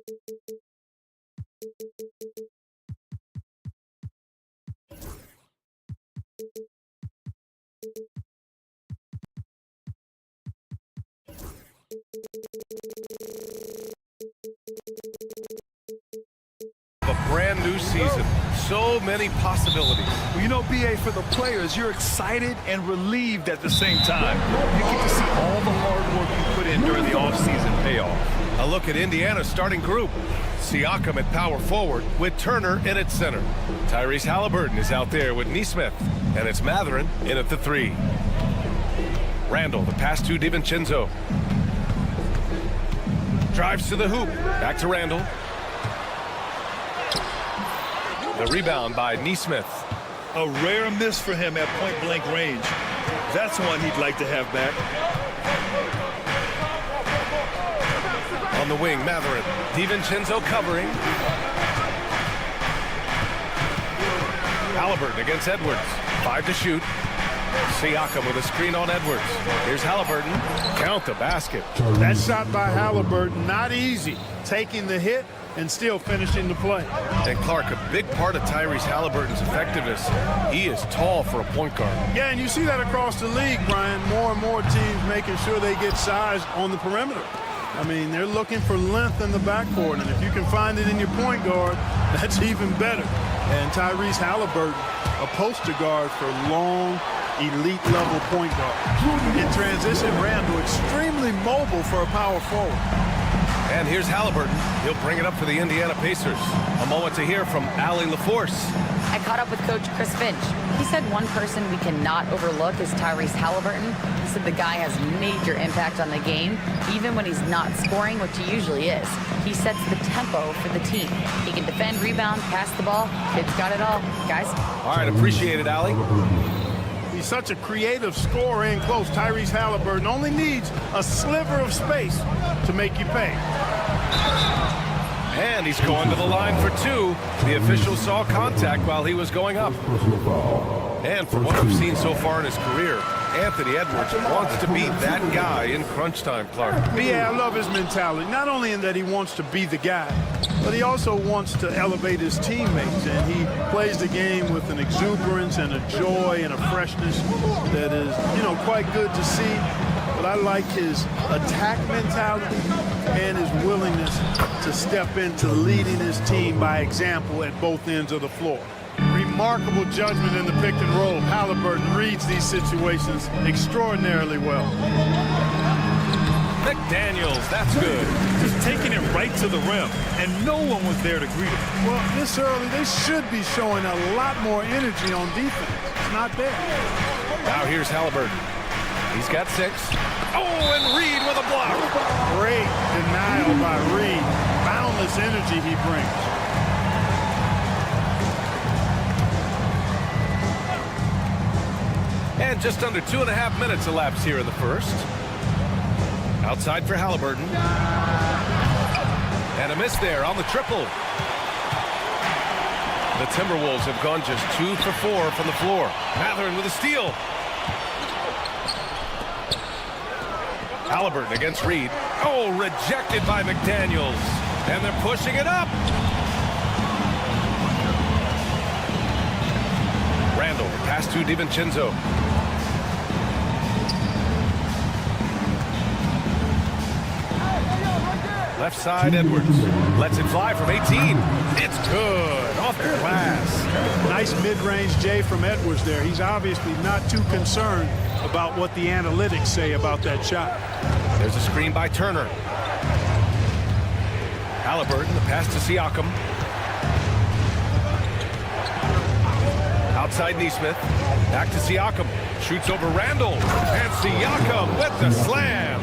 A brand new season. So many possibilities. Well, you know, BA, for the players, you're excited and relieved at the same time. You get to see all the hard work you put in during the offseason pay off. A look at Indiana's starting group. Siakam at power forward with Turner in at center. Tyrese Halliburton is out there with Nesmith. And it's Mathurin in at the 3. Randall, the pass to DiVincenzo. Drives to the hoop. Back to Randall. The rebound by Nesmith. A rare miss for him at point-blank range. That's one he'd like to have back. On the wing, Mathurin. DiVincenzo covering. Halliburton against Edwards. 5 to shoot. Siakam with a screen on Edwards. Here's Halliburton. Count the basket. That shot by Halliburton, not easy. Taking the hit and still finishing the play. And Clark, a big part of Tyrese Halliburton's effectiveness, he is tall for a point guard. Yeah, and you see that across the league, Brian. More and more teams making sure they get size on the perimeter. I mean, they're looking for length in the backcourt, and if you can find it in your point guard, that's even better. And Tyrese Halliburton, a poster guard for long, elite-level point guard. In transition, Randall extremely mobile for a power forward. And here's Halliburton. He'll bring it up for the Indiana Pacers. A moment to hear from Allie LaForce. I caught up with Coach Chris Finch. He said one person we cannot overlook is Tyrese Halliburton. He said the guy has major impact on the game, even when he's not scoring, which he usually is. He sets the tempo for the team. He can defend, rebound, pass the ball. Kid's got it all, guys. All right, appreciate it, Allie. He's such a creative scorer in close. Tyrese Halliburton only needs a sliver of space to make you pay. And he's going to the line for 2. The official saw contact while he was going up. And from what we've seen so far in his career, Anthony Edwards wants to be that guy in crunch time, Clark. Yeah, I love his mentality. Not only in that he wants to be the guy, but he also wants to elevate his teammates. And he plays the game with an exuberance and a joy and a freshness that is, quite good to see. But I like his attack mentality and his willingness to step into leading his team by example at both ends of the floor. Remarkable judgment in the pick and roll. Halliburton reads these situations extraordinarily well. McDaniels, that's good. Just taking it right to the rim, and no one was there to greet him. Well, this early, they should be showing a lot more energy on defense. It's not there. Now here's Halliburton. He's got 6. Oh, and Reed with a block. Great denial by Reed. Boundless energy he brings. And just under 2.5 minutes elapsed here in the first. Outside for Halliburton. And a miss there on the triple. The Timberwolves have gone just 2 for 4 from the floor. Mathurin with a steal. Halliburton against Reed. Oh, rejected by McDaniels. And they're pushing it up. Randall, pass to DiVincenzo. Left side, Edwards. Lets it fly from 18. It's good. Off the glass. Nice mid-range J from Edwards there. He's obviously not too concerned about what the analytics say about that shot. There's a screen by Turner. Halliburton, the pass to Siakam. Outside Nesmith. Back to Siakam. Shoots over Randall. And Siakam with the slam.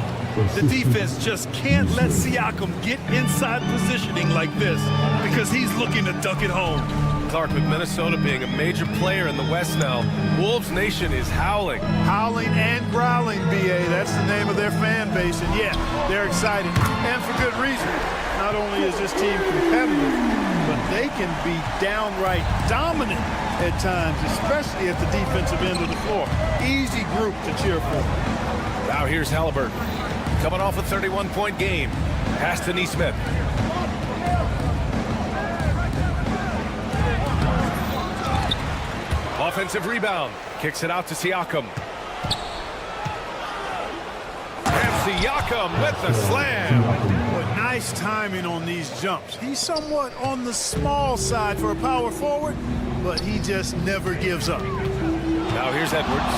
The defense just can't let Siakam get inside positioning like this because he's looking to dunk it home. Clark, with Minnesota being a major player in the West now, Wolves Nation is howling. Howling and growling, BA. That's the name of their fan base. And yeah, they're excited. And for good reason. Not only is this team competitive, but they can be downright dominant at times, especially at the defensive end of the floor. Easy group to cheer for. Now here's Halliburton. Coming off a 31-point game. Pass to Nesmith. Offensive rebound. Kicks it out to Siakam. And Siakam with the slam. But nice timing on these jumps. He's somewhat on the small side for a power forward, but he just never gives up. Now here's Edwards.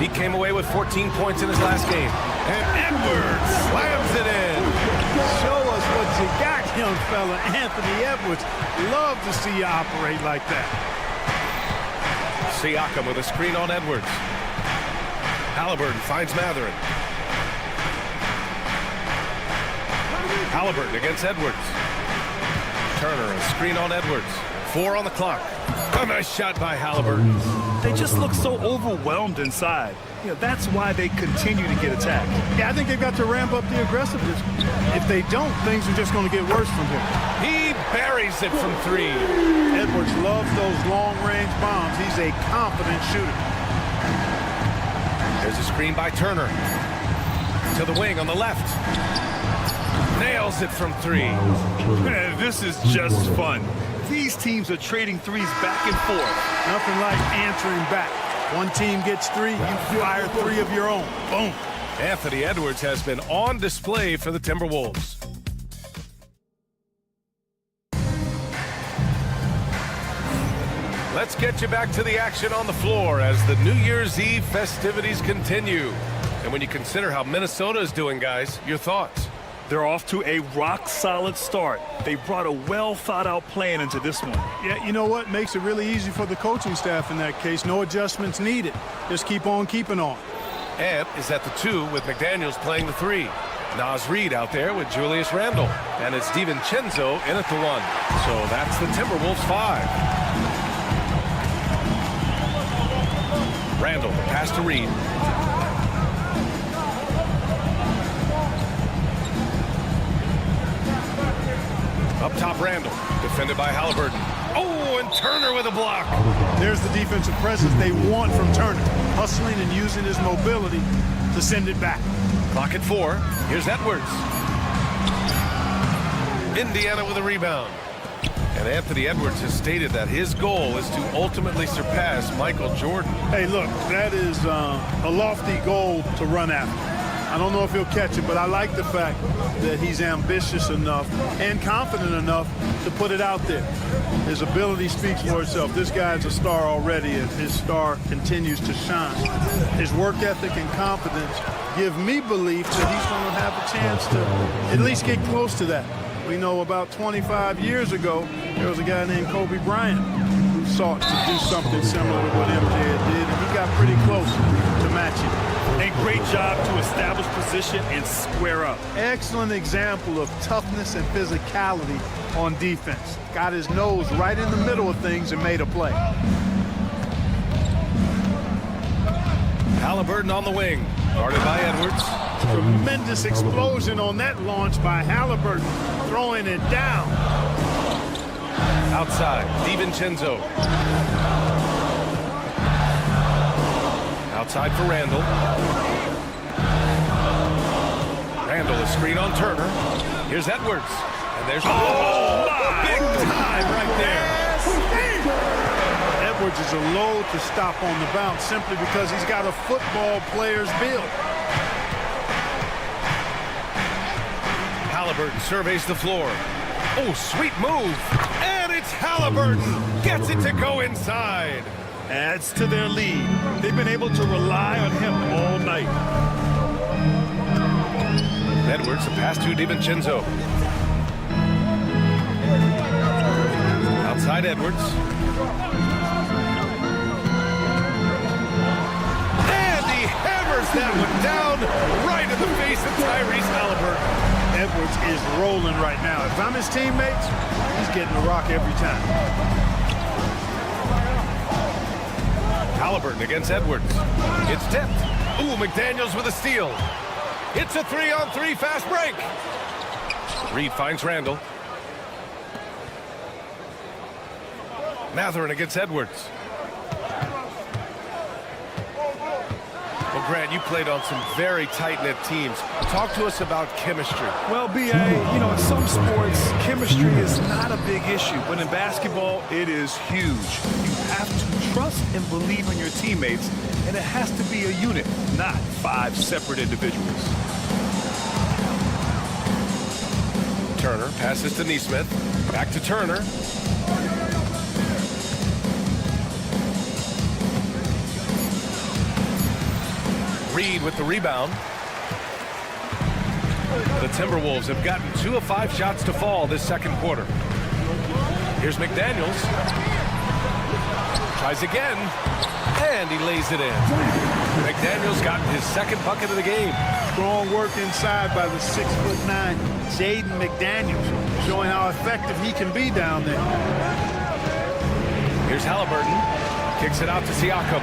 He came away with 14 points in his last game. And Edwards slams it in. Show us what you got, young fella. Anthony Edwards. Love to see you operate like that. Siakam with a screen on Edwards. Halliburton finds Mathurin. Halliburton against Edwards. Turner, a screen on Edwards. 4 on the clock. A nice shot by Halliburton. They just look so overwhelmed inside. You know, that's why they continue to get attacked. Yeah, I think they've got to ramp up the aggressiveness. If they don't, things are just going to get worse from here. He buries it from 3. Edwards loves those long-range bombs. He's a confident shooter. There's a screen by Turner. To the wing on the left. Nails it from 3. Man, this is just fun. These teams are trading threes back and forth. Nothing like answering back. One team gets 3, you fire 3 of your own. Boom. Anthony Edwards has been on display for the Timberwolves. Let's get you back to the action on the floor as the New Year's Eve festivities continue. And when you consider how Minnesota is doing, guys, your thoughts? They're off to a rock-solid start. They brought a well-thought-out plan into this one. Yeah, you know what? Makes it really easy for the coaching staff in that case. No adjustments needed. Just keep on keeping on. Ant is at the 2 with McDaniels playing the 3. Naz Reid out there with Julius Randle. And it's DiVincenzo in at the 1. So that's the Timberwolves 5. Randle, pass to Reid. Up top, Randle, defended by Halliburton. Oh, and Turner with a block. There's the defensive presence they want from Turner. Hustling and using his mobility to send it back. Clock at 4. Here's Edwards. Indiana with a rebound. And Anthony Edwards has stated that his goal is to ultimately surpass Michael Jordan. Hey, look, that is a lofty goal to run after. I don't know if he'll catch it, but I like the fact that he's ambitious enough and confident enough to put it out there. His ability speaks for itself. This guy's a star already, and his star continues to shine. His work ethic and confidence give me belief that he's going to have a chance to at least get close to that. We know about 25 years ago, there was a guy named Kobe Bryant who sought to do something similar to what MJ did, and he got pretty close to matching. And great job to establish position and square up. Excellent example of toughness and physicality on defense. Got his nose right in the middle of things and made a play. Halliburton on the wing, guarded by Edwards. Tremendous explosion on that launch by Halliburton, throwing it down. Outside, DiVincenzo. Outside for Randle. Randle, a screen on Turner. Here's Edwards. And there's big time right there. Edwards is a load to stop on the bounce simply because he's got a football player's build. Halliburton surveys the floor. Oh, sweet move. And it's Halliburton. Gets it to go inside. Adds to their lead. They've been able to rely on him all night. Edwards, a pass to DiVincenzo. Outside Edwards. And he hammers that one down right in the face of Tyrese Halliburton. Edwards is rolling right now. If I'm his teammates, he's getting the rock every time. Halliburton against Edwards. It's tipped. Ooh, McDaniels with a steal. It's a 3-on-3 fast break. Reid finds Randle. Mathurin against Edwards. Grant, you played on some very tight-knit teams. Talk to us about chemistry. Well, B.A., you know, in some sports, chemistry is not a big issue, but in basketball, it is huge. You have to trust and believe in your teammates, and it has to be a unit, not 5 separate individuals. Turner passes to Neesmith. Back to Turner. Reed with the rebound. The Timberwolves have gotten 2 of 5 shots to fall this second quarter. Here's McDaniels. Tries again, and he lays it in. McDaniels got his second bucket of the game. Strong work inside by the 6'9" Jaden McDaniels, showing how effective he can be down there. Here's Halliburton. Kicks it out to Siakam.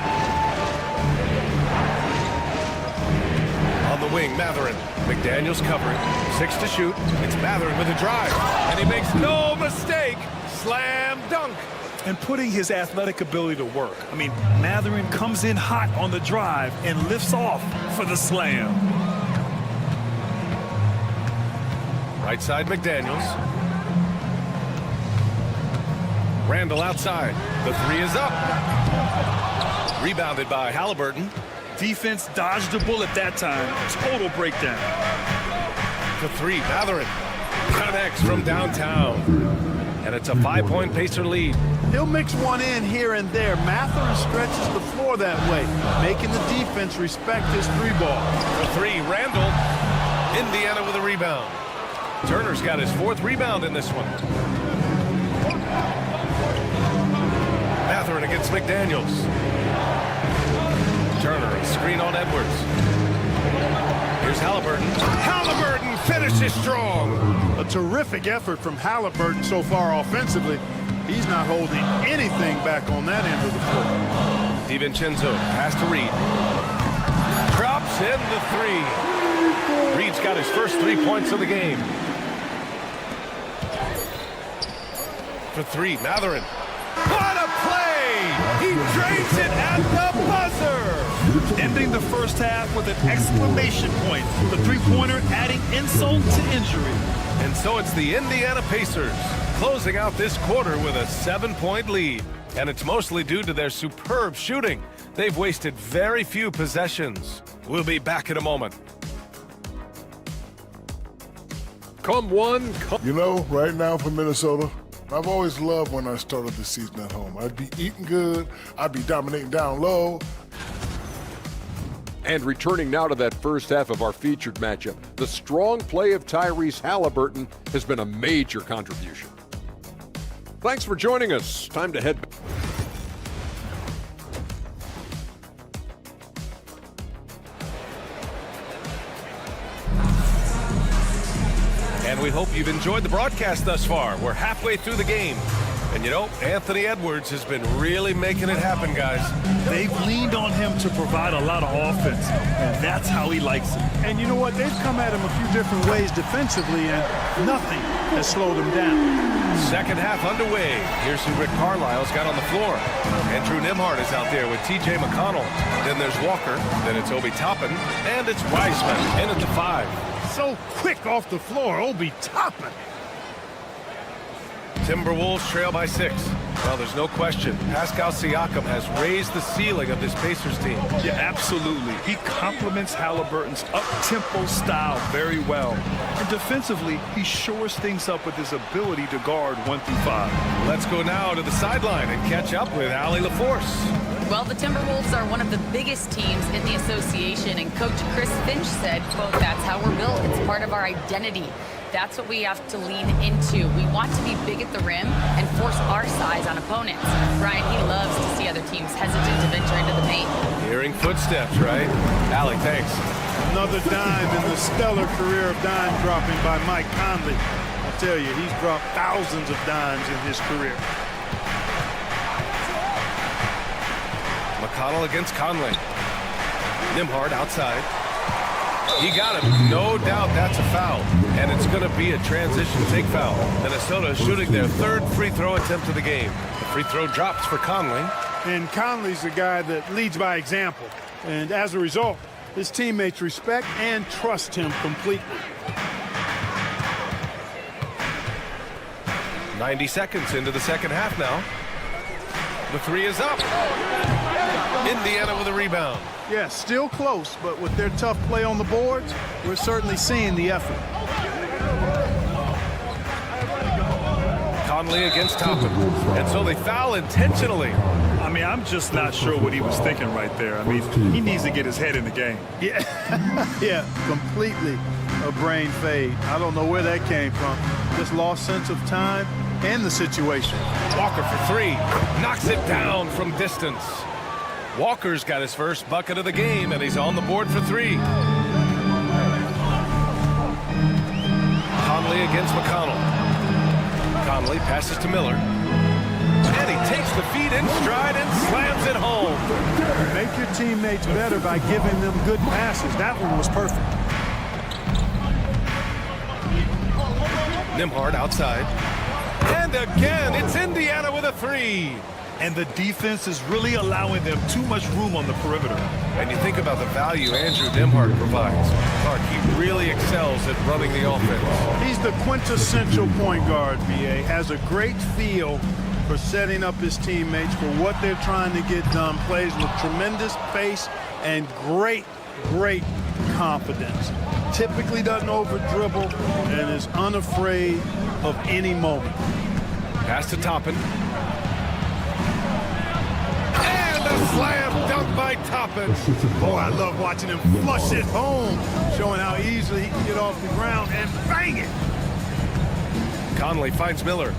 On the wing, Matherin. McDaniels covering. 6 to shoot. It's Matherin with a drive. And he makes no mistake. Slam dunk. And putting his athletic ability to work. I mean, Matherin comes in hot on the drive and lifts off for the slam. Right side, McDaniels. Randall outside. The 3 is up. Rebounded by Halliburton. Defense dodged the bullet that time. Total breakdown. The 3, Matherin. Connects from downtown. And it's a 5-point Pacer lead. He'll mix one in here and there. Matherin stretches the floor that way, making the defense respect his 3-ball. The 3, Randall. Indiana with a rebound. Turner's got his 4th rebound in this one. Matherin against McDaniels. Turner, a screen on Edwards. Here's Halliburton. Halliburton finishes strong. A terrific effort from Halliburton so far offensively. He's not holding anything back on that end of the floor. DiVincenzo pass to Reed. Drops in the 3. Reed's got his first 3 points of the game. For 3, Matherin. What a play! He drains it at the buzzer! Ending the first half with an exclamation point. The 3-pointer adding insult to injury. And so it's the Indiana Pacers closing out this quarter with a 7-point lead. And it's mostly due to their superb shooting. They've wasted very few possessions. We'll be back in a moment. Come one, come... You know, right now for Minnesota, I've always loved when I started the season at home. I'd be eating good, I'd be dominating down low. And returning now to that first half of our featured matchup, the strong play of Tyrese Halliburton has been a major contribution. Thanks for joining us. Time to head back. And we hope you've enjoyed the broadcast thus far. We're halfway through the game. And you know, Anthony Edwards has been really making it happen, guys. They've leaned on him to provide a lot of offense, and that's how he likes it. And you know what? They've come at him a few different ways defensively, and nothing has slowed him down. Second half underway. Here's who Rick Carlisle's got on the floor. Andrew Nembhard is out there with T.J. McConnell. Then there's Walker. Then it's Obi Toppin. And it's Wiseman in at the 5. So quick off the floor, Obi Toppin. Timberwolves trail by 6. Well, there's no question. Pascal Siakam has raised the ceiling of this Pacers team. Yeah, absolutely. He complements Halliburton's up-tempo style very well. And defensively, he shores things up with his ability to guard 1 through 5. Let's go now to the sideline and catch up with Allie LaForce. Well, the Timberwolves are one of the biggest teams in the association, and Coach Chris Finch said, quote, "That's how we're built. It's part of our identity. That's what we have to lean into. We want to be big at the rim and force our size on opponents." Brian, he loves to see other teams hesitant to venture into the paint. Hearing footsteps, right? Allie, thanks. Another dime in the stellar career of dime dropping by Mike Conley. I tell you, he's dropped thousands of dimes in his career. McConnell against Conley. Nembhard outside. He got him. No doubt that's a foul. And it's going to be a transition take foul. Minnesota shooting their 3rd free throw attempt of the game. The free throw drops for Conley. And Conley's the guy that leads by example. And as a result, His teammates respect and trust him completely. 90 seconds into the second half now. The three is up. Indiana with a rebound. Yeah, still close, but with their tough play on the boards, we're certainly seeing the effort. Conley against Toppin. And so they foul intentionally. I mean, I'm just not sure what he was thinking right there. I mean, he needs to get his head in the game. Yeah, yeah, completely a brain fade. I don't know where that came from. Just lost sense of time and the situation. Walker for three. Knocks it down from distance. Walker's got his first bucket of the game, and he's on the board for three. Conley against McConnell. Conley passes to Miller. And he takes the feed in stride and slams it home. Make your teammates better by giving them good passes. That one was perfect. Nembhard outside. And again, it's Indiana with a three. And the defense is really allowing them too much room on the perimeter. And you think about the value Andrew Nembhard provides. Clark, he really excels at running the offense. He's the quintessential point guard, BA. Has a great feel for setting up his teammates for what they're trying to get done. Plays with tremendous pace and great confidence. Typically doesn't over-dribble and is unafraid of any moment. Pass to Toppin. And a slam dunk by Toppin. Boy, I love watching him flush it home, showing how easily he can get off the ground and bang it. Conley finds Miller.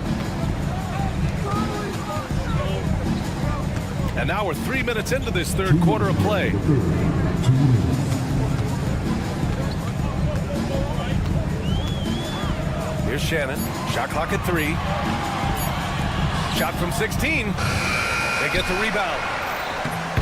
And now we're 3 minutes into this third quarter of play. Here's Shannon. Shot clock at 3. Shot from 16. They get the rebound.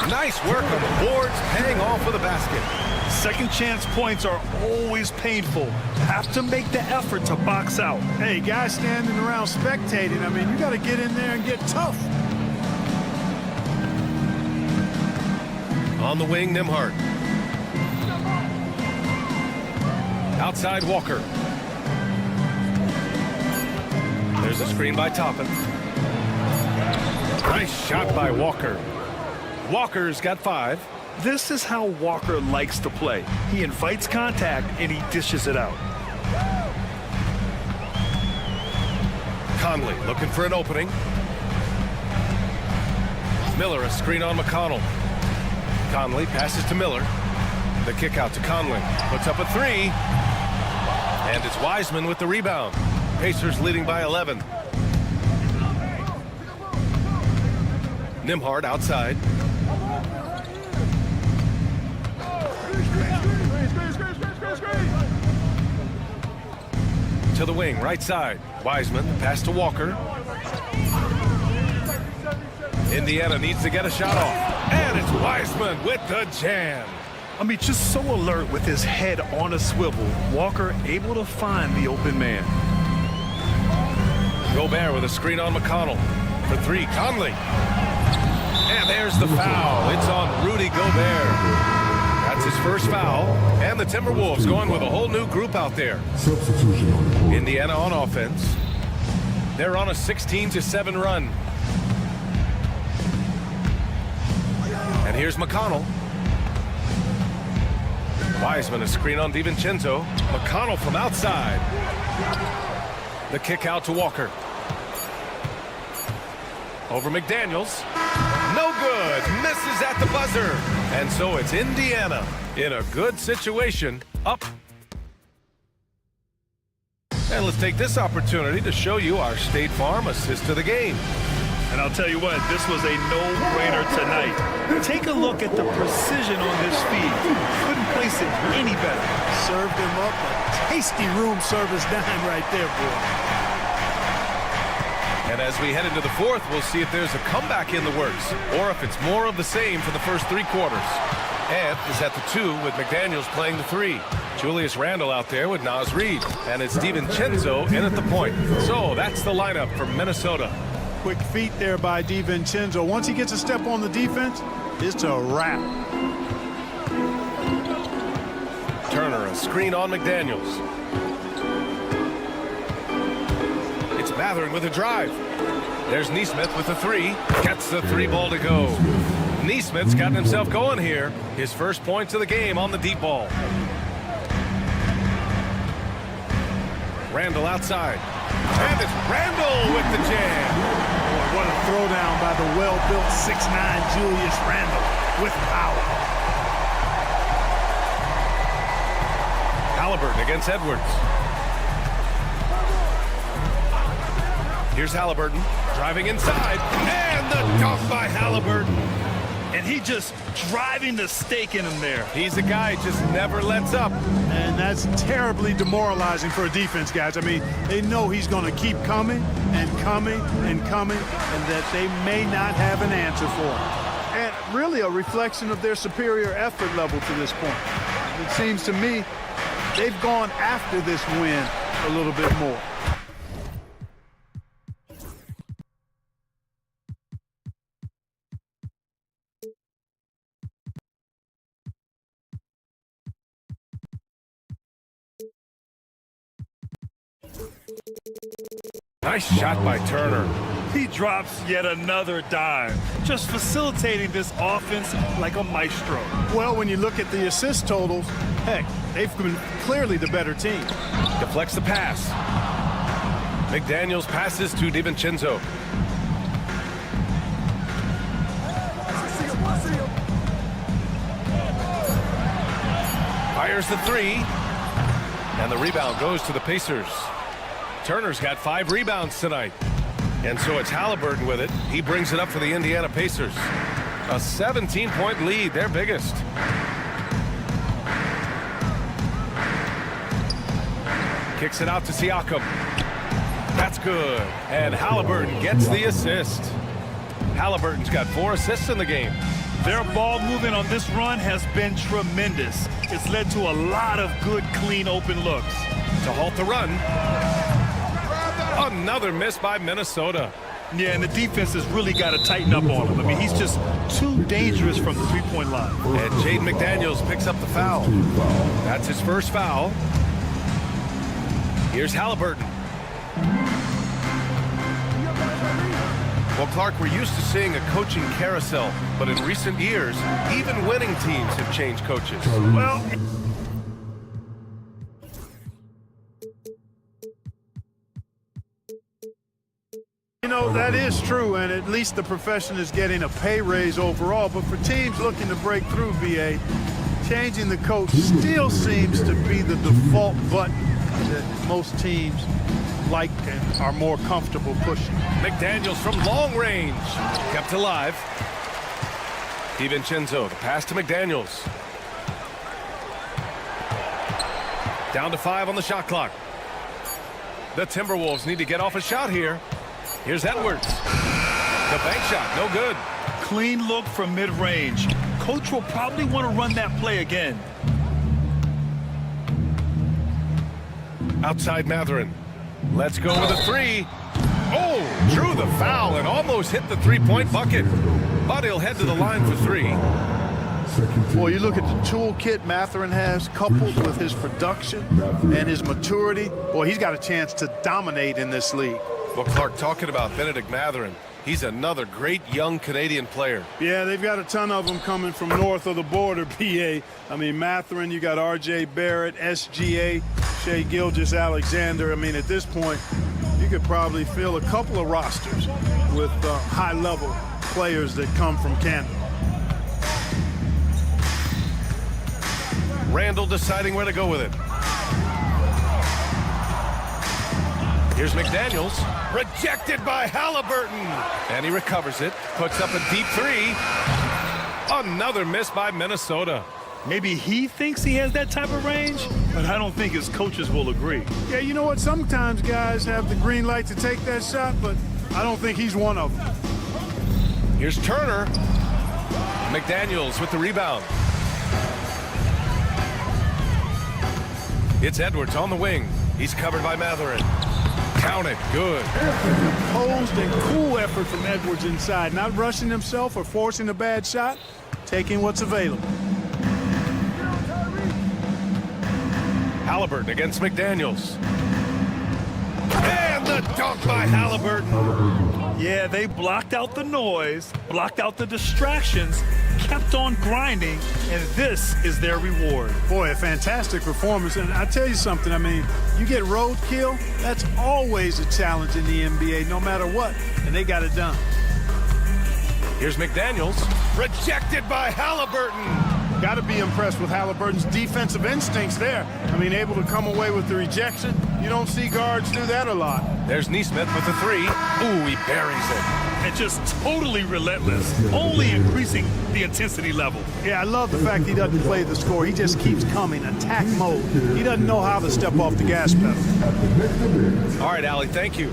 Nice work on the boards, paying off with a basket. Second chance points are always painful. Have to make the effort to box out. Hey, guys standing around spectating, I mean, you got to get in there and get tough. On the wing, Nembhard. Outside, Walker. There's a screen by Toppin. Nice shot by Walker. Walker's got 5. This is how Walker likes to play. He invites contact and he dishes it out. Conley looking for an opening. Miller, a screen on McConnell. Conley passes to Miller. The kick out to Conley. Puts up a 3. And it's Wiseman with the rebound. Pacers leading by 11. Nembhard outside. To the wing, right side. Wiseman, pass to Walker. Indiana needs to get a shot off. And it's Wiseman with the jam. I mean, just so alert with his head on a swivel. Walker able to find the open man. Gobert with a screen on McConnell. For 3, Conley. And there's the foul. It's on Rudy Gobert. That's his first foul. And the Timberwolves going with a whole new group out there. Substitution on the court. Indiana on offense. They're on a 16-7 run. And here's McConnell. Wiseman, a screen on DiVincenzo. McConnell from outside. The kick out to Walker. Over McDaniels. No good. Misses at the buzzer. And so it's Indiana in a good situation. Up. And let's take this opportunity to show you our State Farm assist to the game. And I'll tell you what, this was a no-brainer tonight. Take a look at the precision on this feed. Couldn't place it any better. Served him up a tasty room service dime right there, boy. And as we head into the fourth, we'll see if there's a comeback in the works, or if it's more of the same for the first 3 quarters. Ant is at the 2 with McDaniels playing the 3. Julius Randle out there with Naz Reid. And it's DiVincenzo in at the point. So that's the lineup for Minnesota. Quick feet there by DiVincenzo. Once he gets a step on the defense, it's a wrap. a screen on McDaniels. It's Mathurin with a drive. There's Neesmith with the three. Gets the three ball to go. Neesmith's gotten himself going here. His first points of the game on the deep ball. Randall outside. And it's Randall with the jam. Boy, what a throwdown by the well-built 6'9" Julius Randall with power. Halliburton against Edwards. Here's Halliburton driving inside. And the dunk by Halliburton. And he just driving the stake in him there. He's a guy who just never lets up. And that's terribly demoralizing for a defense, guys. I mean, they know he's going to keep coming and coming and coming, and that they may not have an answer for him. And really a reflection of their superior effort level to this point. It seems to me they've gone after this win a little bit more. Nice shot by Turner. He drops yet another dime, just facilitating this offense like a maestro. Well, when you look at the assist totals, heck, they've been clearly the better team. Deflects the pass. McDaniels passes to DiVincenzo. Fires the three. And the rebound goes to the Pacers. Turner's got 5 rebounds tonight. And so it's Halliburton with it. He brings it up for the Indiana Pacers. A 17-point lead, their biggest. Kicks it out to Siakam. That's good. And Halliburton gets the assist. Halliburton's got 4 assists in the game. Their ball movement on this run has been tremendous. It's led to a lot of good, clean, open looks. To halt the run. Another miss by Minnesota. Yeah, and the defense has really got to tighten up on him. I mean, he's just too dangerous from the three-point line. And Jaden McDaniels picks up the foul. That's his first foul. Here's Halliburton. Well, Clark, we're used to seeing a coaching carousel, but in recent years, even winning teams have changed coaches. Well, you know, that is true, and at least the profession is getting a pay raise overall. But for teams looking to break through, BA, changing the coach still seems to be the default button that most teams like and are more comfortable pushing. McDaniels from long range. Kept alive. DiVincenzo, the pass to McDaniels. Down to 5 on the shot clock. The Timberwolves need to get off a shot here. Here's Edwards. The bank shot, no good. Clean look from mid-range. Coach will probably want to run that play again. Outside Mathurin. Let's go with a 3. Oh, drew the foul and almost hit the three-point bucket. But he'll head to the line for 3. Well, you look at the toolkit Mathurin has, coupled with his production and his maturity. Boy, he's got a chance to dominate in this league. Well, Clark, talking about Benedict Mathurin, he's another great young Canadian player. Yeah, they've got a ton of them coming from north of the border, PA. I mean, Mathurin, you got R.J. Barrett, SGA, Shai Gilgeous-Alexander. I mean, at this point, you could probably fill a couple of rosters with high-level players that come from Canada. Randall deciding where to go with it. Here's McDaniels, rejected by Halliburton. And he recovers it, puts up a deep 3. Another miss by Minnesota. Maybe he thinks he has that type of range, but I don't think his coaches will agree. Yeah, you know what? Sometimes guys have the green light to take that shot, but I don't think he's one of them. Here's Turner. McDaniels with the rebound. It's Edwards on the wing. He's covered by Mathurin. Count it. Good. Composed and cool effort from Edwards inside. Not rushing himself or forcing a bad shot. Taking what's available. Halliburton against McDaniels. And the dunk by Halliburton. Yeah, they blocked out the noise, blocked out the distractions, kept on grinding, and this is their reward. Boy, a fantastic performance. And I tell you something, I mean, you get roadkill, that's always a challenge in the NBA, no matter what, and they got it done. Here's McDaniels, rejected by Halliburton. Got to be impressed with Halliburton's defensive instincts there. I mean, able to come away with the rejection. You don't see guards do that a lot. There's Neesmith with the three. Ooh, he buries it. And just totally relentless, only increasing the intensity level. Yeah, I love the fact he doesn't play the score. He just keeps coming, attack mode. He doesn't know how to step off the gas pedal. All right, Allie, thank you.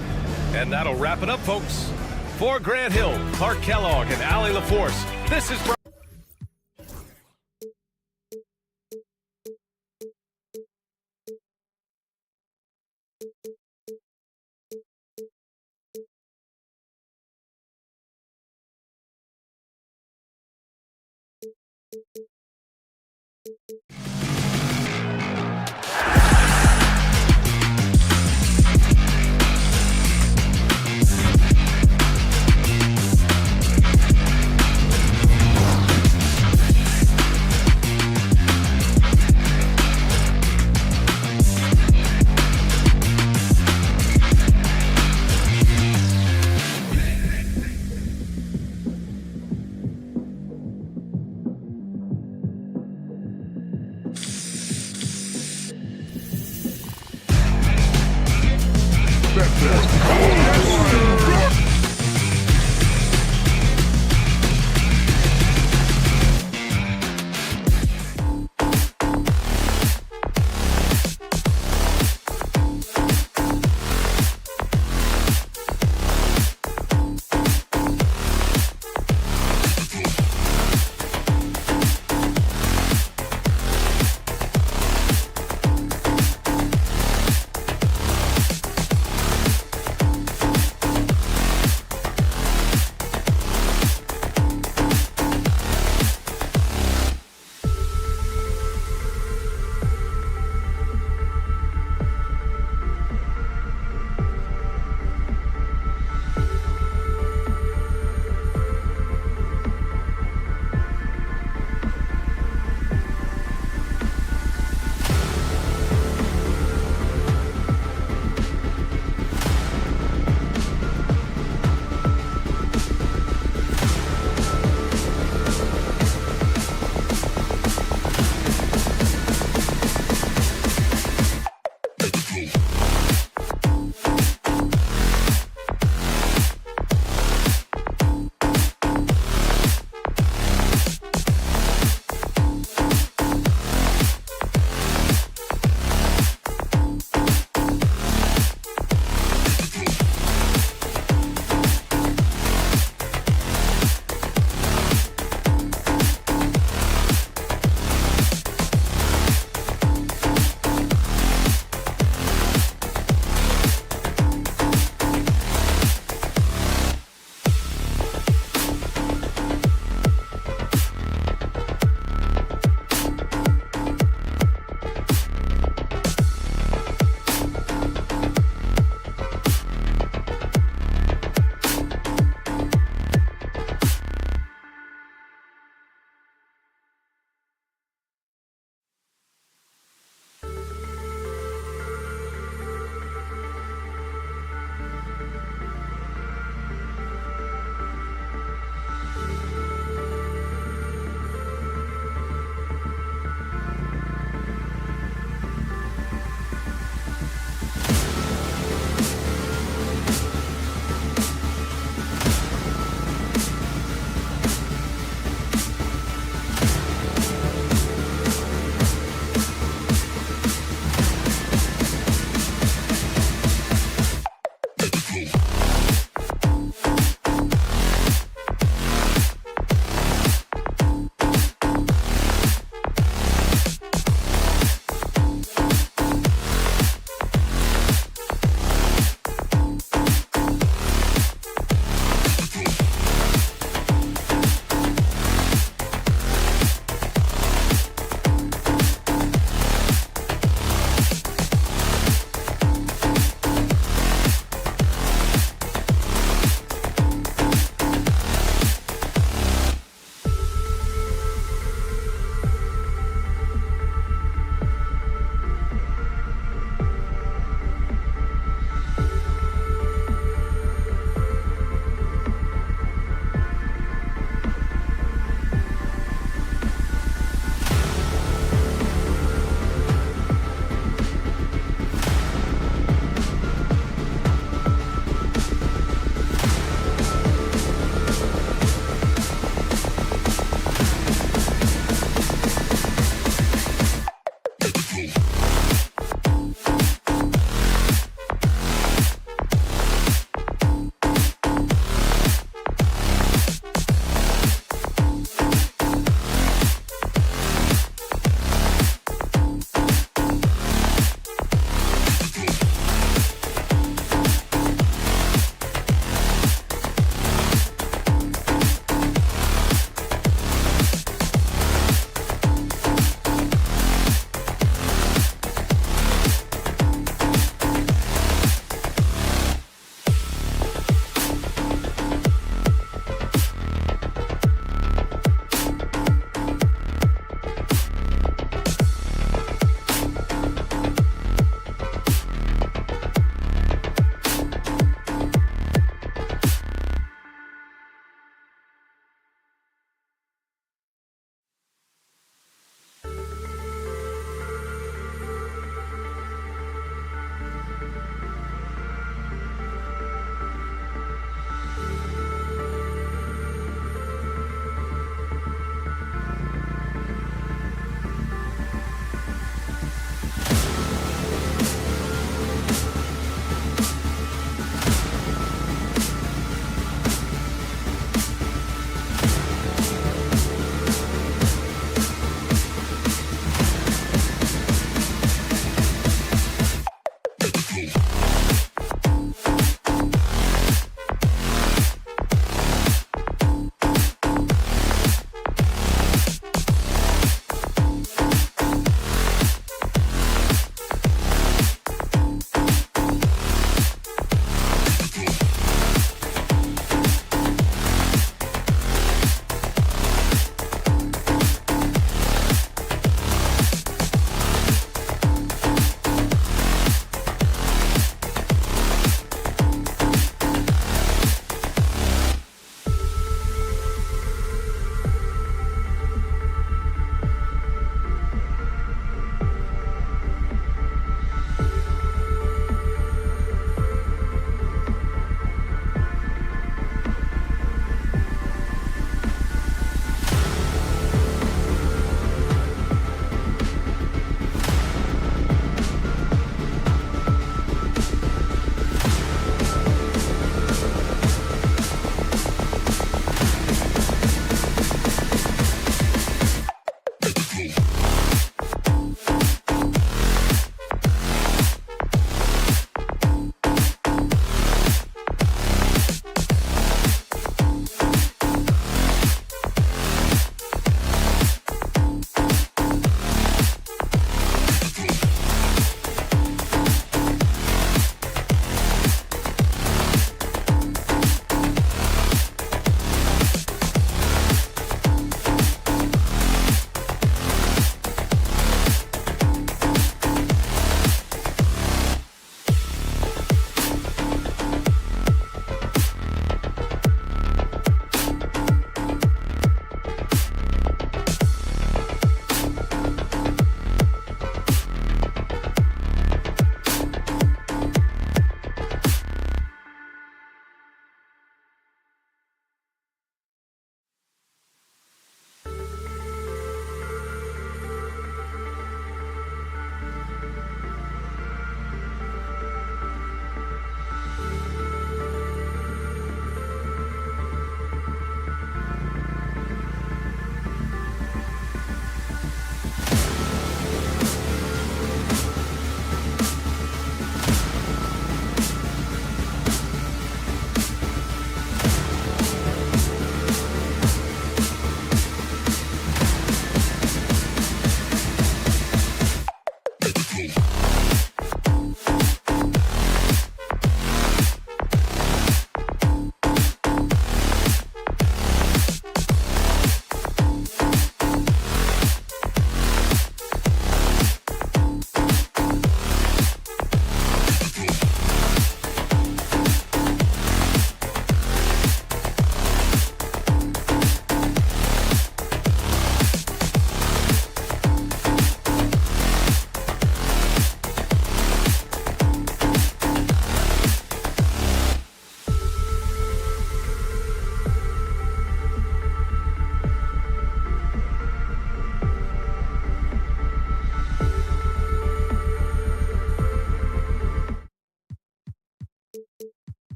And that'll wrap it up, folks. For Grant Hill, Clark Kellogg, and Allie LaForce, this is...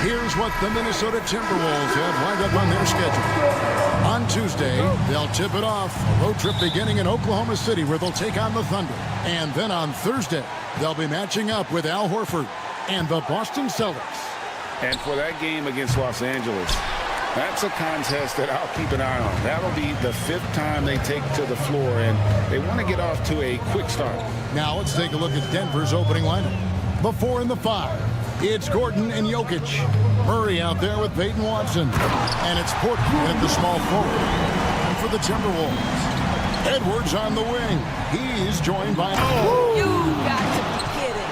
Here's what the Minnesota Timberwolves have lined up on their schedule. On Tuesday, they'll tip it off. A road trip beginning in Oklahoma City where they'll take on the Thunder. And then on Thursday, they'll be matching up with Al Horford and the Boston Celtics. And for that game against Los Angeles, that's a contest that I'll keep an eye on. That'll be the 5th time they take to the floor, and they want to get off to a quick start. Now let's take a look at Denver's opening lineup. The 4 and the 5. It's Gordon and Jokic. Murray out there with Peyton Watson. And it's Portman at the small forward. And for the Timberwolves, Edwards on the wing. He's joined by... You got to be kidding.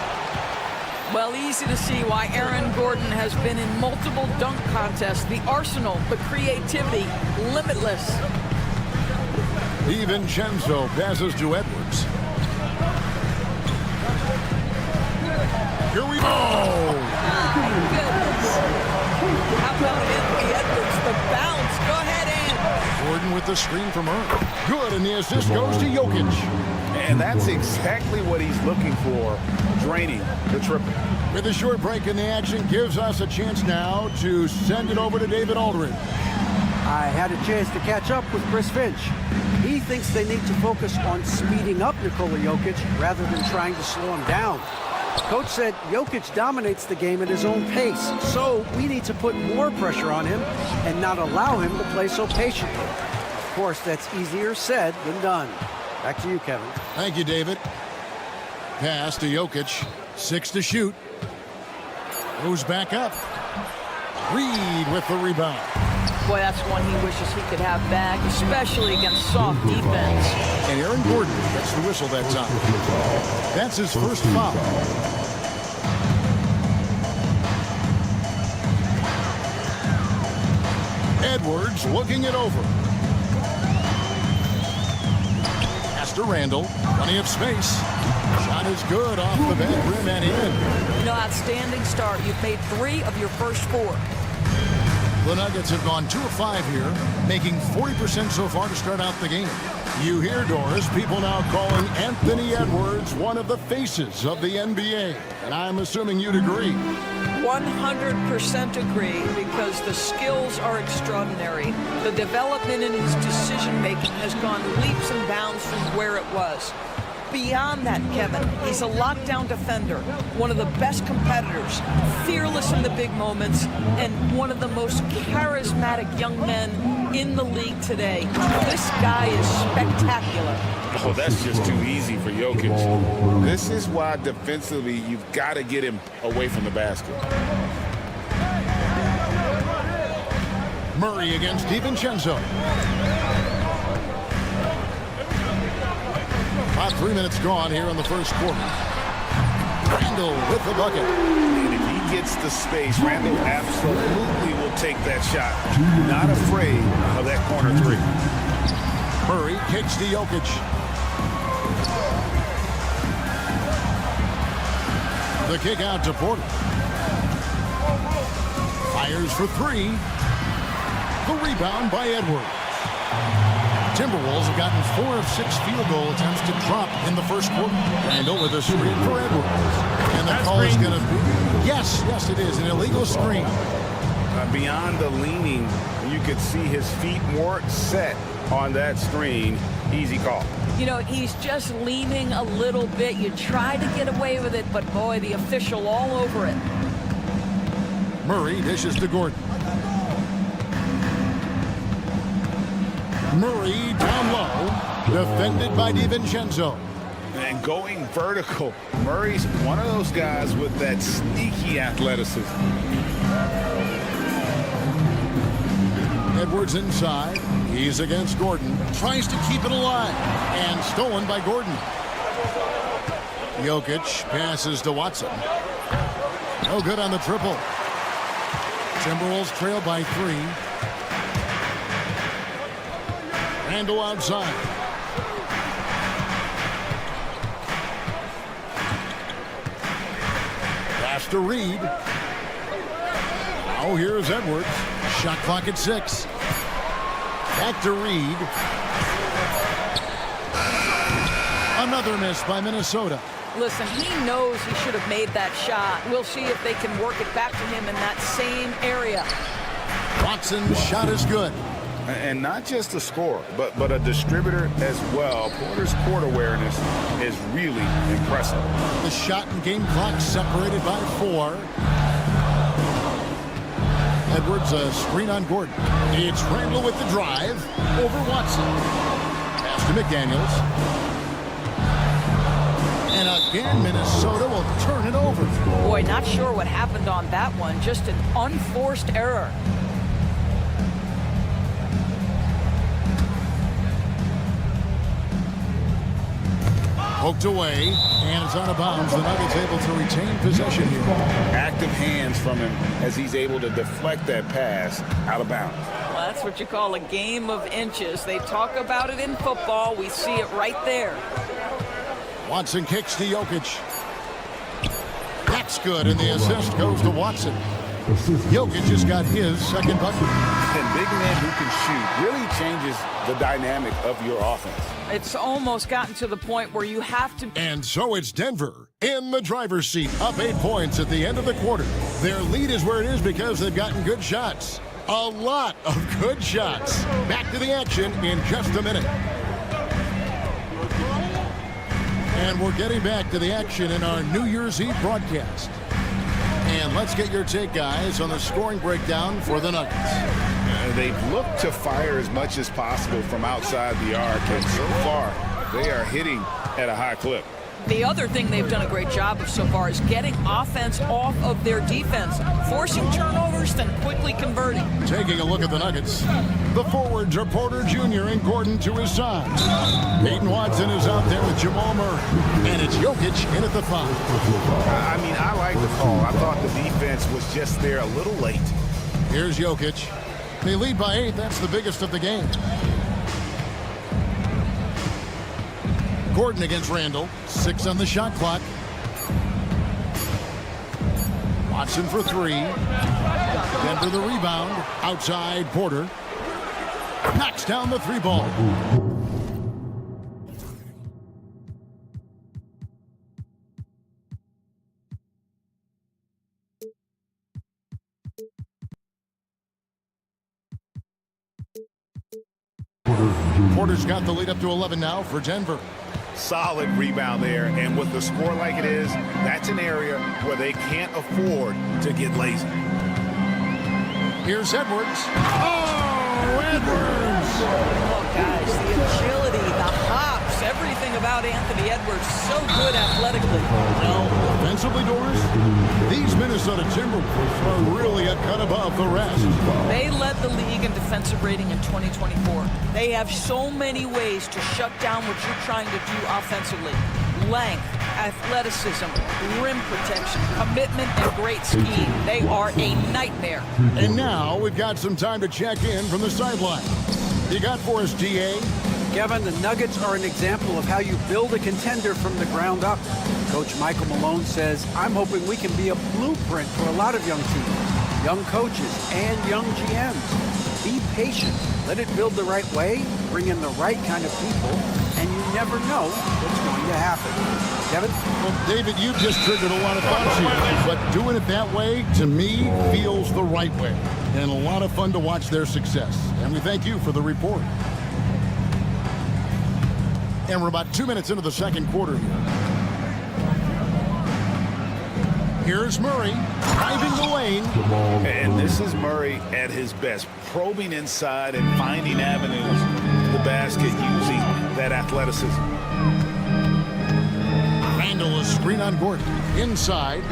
Well, easy to see why Aaron Gordon has been in multiple dunk contests. The arsenal, the creativity, limitless. DiVincenzo passes to Edwards. Here we go. My goodness. How about Anthony Edwards? The bounce. Go ahead, Ann. Gordon with the screen from Murray. Good, and the assist goes to Jokic. And that's exactly what he's looking for, draining the triple. With a short break in the action, gives us a chance now to send it over to David Aldridge. I had a chance to catch up with Chris Finch. He thinks they need to focus on speeding up Nikola Jokic rather than trying to slow him down. Coach said Jokic dominates the game at his own pace, so we need to put more pressure on him and not allow him to play so patiently. Of course, that's easier said than done. Back to you, Kevin. Thank you, David. Pass to Jokic. 6 to shoot. Goes back up. Reed with the rebound. Boy, that's one he wishes he could have back, especially against soft defense. And Aaron Gordon gets the whistle that time. That's his first foul. Edwards looking it over. Pass to Randall. Plenty of space. Shot is good off the back rim and in. You know, outstanding start. You've made 3 of your first 4. The Nuggets have gone 2 of 5 here, making 40% so far to start out the game. You hear, Doris, people now calling Anthony Edwards one of the faces of the NBA. And I'm assuming you'd agree. 100% agree, because the skills are extraordinary. The development in his decision-making has gone leaps and bounds from where it was. Beyond that, Kevin, he's a lockdown defender, one of the best competitors, fearless in the big moments, and one of the most charismatic young men in the league today. This guy is spectacular. Oh, that's just too easy for Jokic. This is why defensively you've got to get him away from the basket. Murray against DiVincenzo. About 3 minutes gone here in the first quarter. Randall with the bucket. And if he gets the space, Randall absolutely will take that shot. Not afraid of that corner 3. Murray kicks to Jokic. The kick out to Porter. Fires for 3. The rebound by Edwards. Timberwolves have gotten 4 of 6 field goal attempts to drop in the first quarter. Randall with a screen for Edwards. And the call is going to be... Yes, it is. An illegal screen. Beyond the leaning, you could see his feet weren't set on that screen. Easy call. You know, he's just leaning a little bit. You try to get away with it, but boy, the official all over it. Murray dishes to Gordon. Murray down low, defended by DiVincenzo. And going vertical, Murray's one of those guys with that sneaky athleticism. Edwards inside. He's against Gordon. Tries to keep it alive. And stolen by Gordon. Jokic passes to Watson. No good on the triple. Timberwolves trail by 3. Randle outside. Pass to Reed. Now here's Edwards. Shot clock at 6. Back to Reed. Another miss by Minnesota. Listen, he knows he should have made that shot. We'll see if they can work it back to him in that same area. Watson's shot is good. And not just a scorer, but a distributor as well. Porter's court awareness is really impressive. The shot and game clock separated by 4. Edwards a screen on Gordon. It's Randle with the drive over Watson. Pass to McDaniels. And again, Minnesota will turn it over. Boy, not sure what happened on that one. Just an unforced error. Poked away, and it's out of bounds. The Nuggets able to retain possession here. Active hands from him as he's able to deflect that pass out of bounds. Well, that's what you call a game of inches. They talk about it in football. We see it right there. Watson kicks to Jokic. That's good, and the assist goes to Watson. Jokic just got his second bucket. And big men who can shoot really changes the dynamic of your offense. It's almost gotten to the point where you have to. And so it's Denver in the driver's seat, up 8 points at the end of the quarter. Their lead is where it is because they've gotten good shots. A lot of good shots. Back to the action in just a minute. And we're getting back to the action in our New Year's Eve broadcast. And let's get your take, guys, on the scoring breakdown for the Nuggets. They've looked to fire as much as possible from outside the arc, and so far, they are hitting at a high clip. The other thing they've done a great job of so far is getting offense off of their defense, forcing turnovers, then quickly converting. Taking a look at the Nuggets. The forwards are Porter Jr. and Gordon to his side. Peyton Watson is out there with Jamal Murray. And it's Jokic in at the 5. I mean, I like the call. I thought the defense was just there a little late. Here's Jokic. They lead by 8. That's the biggest of the game. Gordon against Randle. 6 on the shot clock. Watson for 3. Denver the rebound. Outside Porter. Knocks down the 3 ball. Porter's got the lead up to 11 now for Denver. Solid rebound there, and with the score like it is, that's an area where they can't afford to get lazy. Here's Edwards. Oh, Edwards! Oh, guys, the agility, the hops, everything about Anthony Edwards, so good athletically. Now, offensively, Doris, these Minnesota Timberwolves are really a cut above the rest. They led the league in defensive rating in 2024. They have so many ways to shut down what you're trying to do offensively. Length, athleticism, rim protection, commitment, and great scheme. They are a nightmare. And now we've got some time to check in from the sideline. You got for us, DA? Kevin, the Nuggets are an example of how you build a contender from the ground up. Coach Michael Malone says, I'm hoping we can be a blueprint for a lot of young teams, young coaches, and young GMs. Be patient. Let it build the right way, bring in the right kind of people, and you never know what's going to happen. Kevin? Well, David, you just triggered a lot of thoughts here, but doing it that way, to me, feels the right way. And a lot of fun to watch their success. And we thank you for the report. And we're about 2 minutes into the second quarter here. Here's Murray, driving the lane. And this is Murray at his best, probing inside and finding avenues to the basket using that athleticism. screen on Gordon. Inside.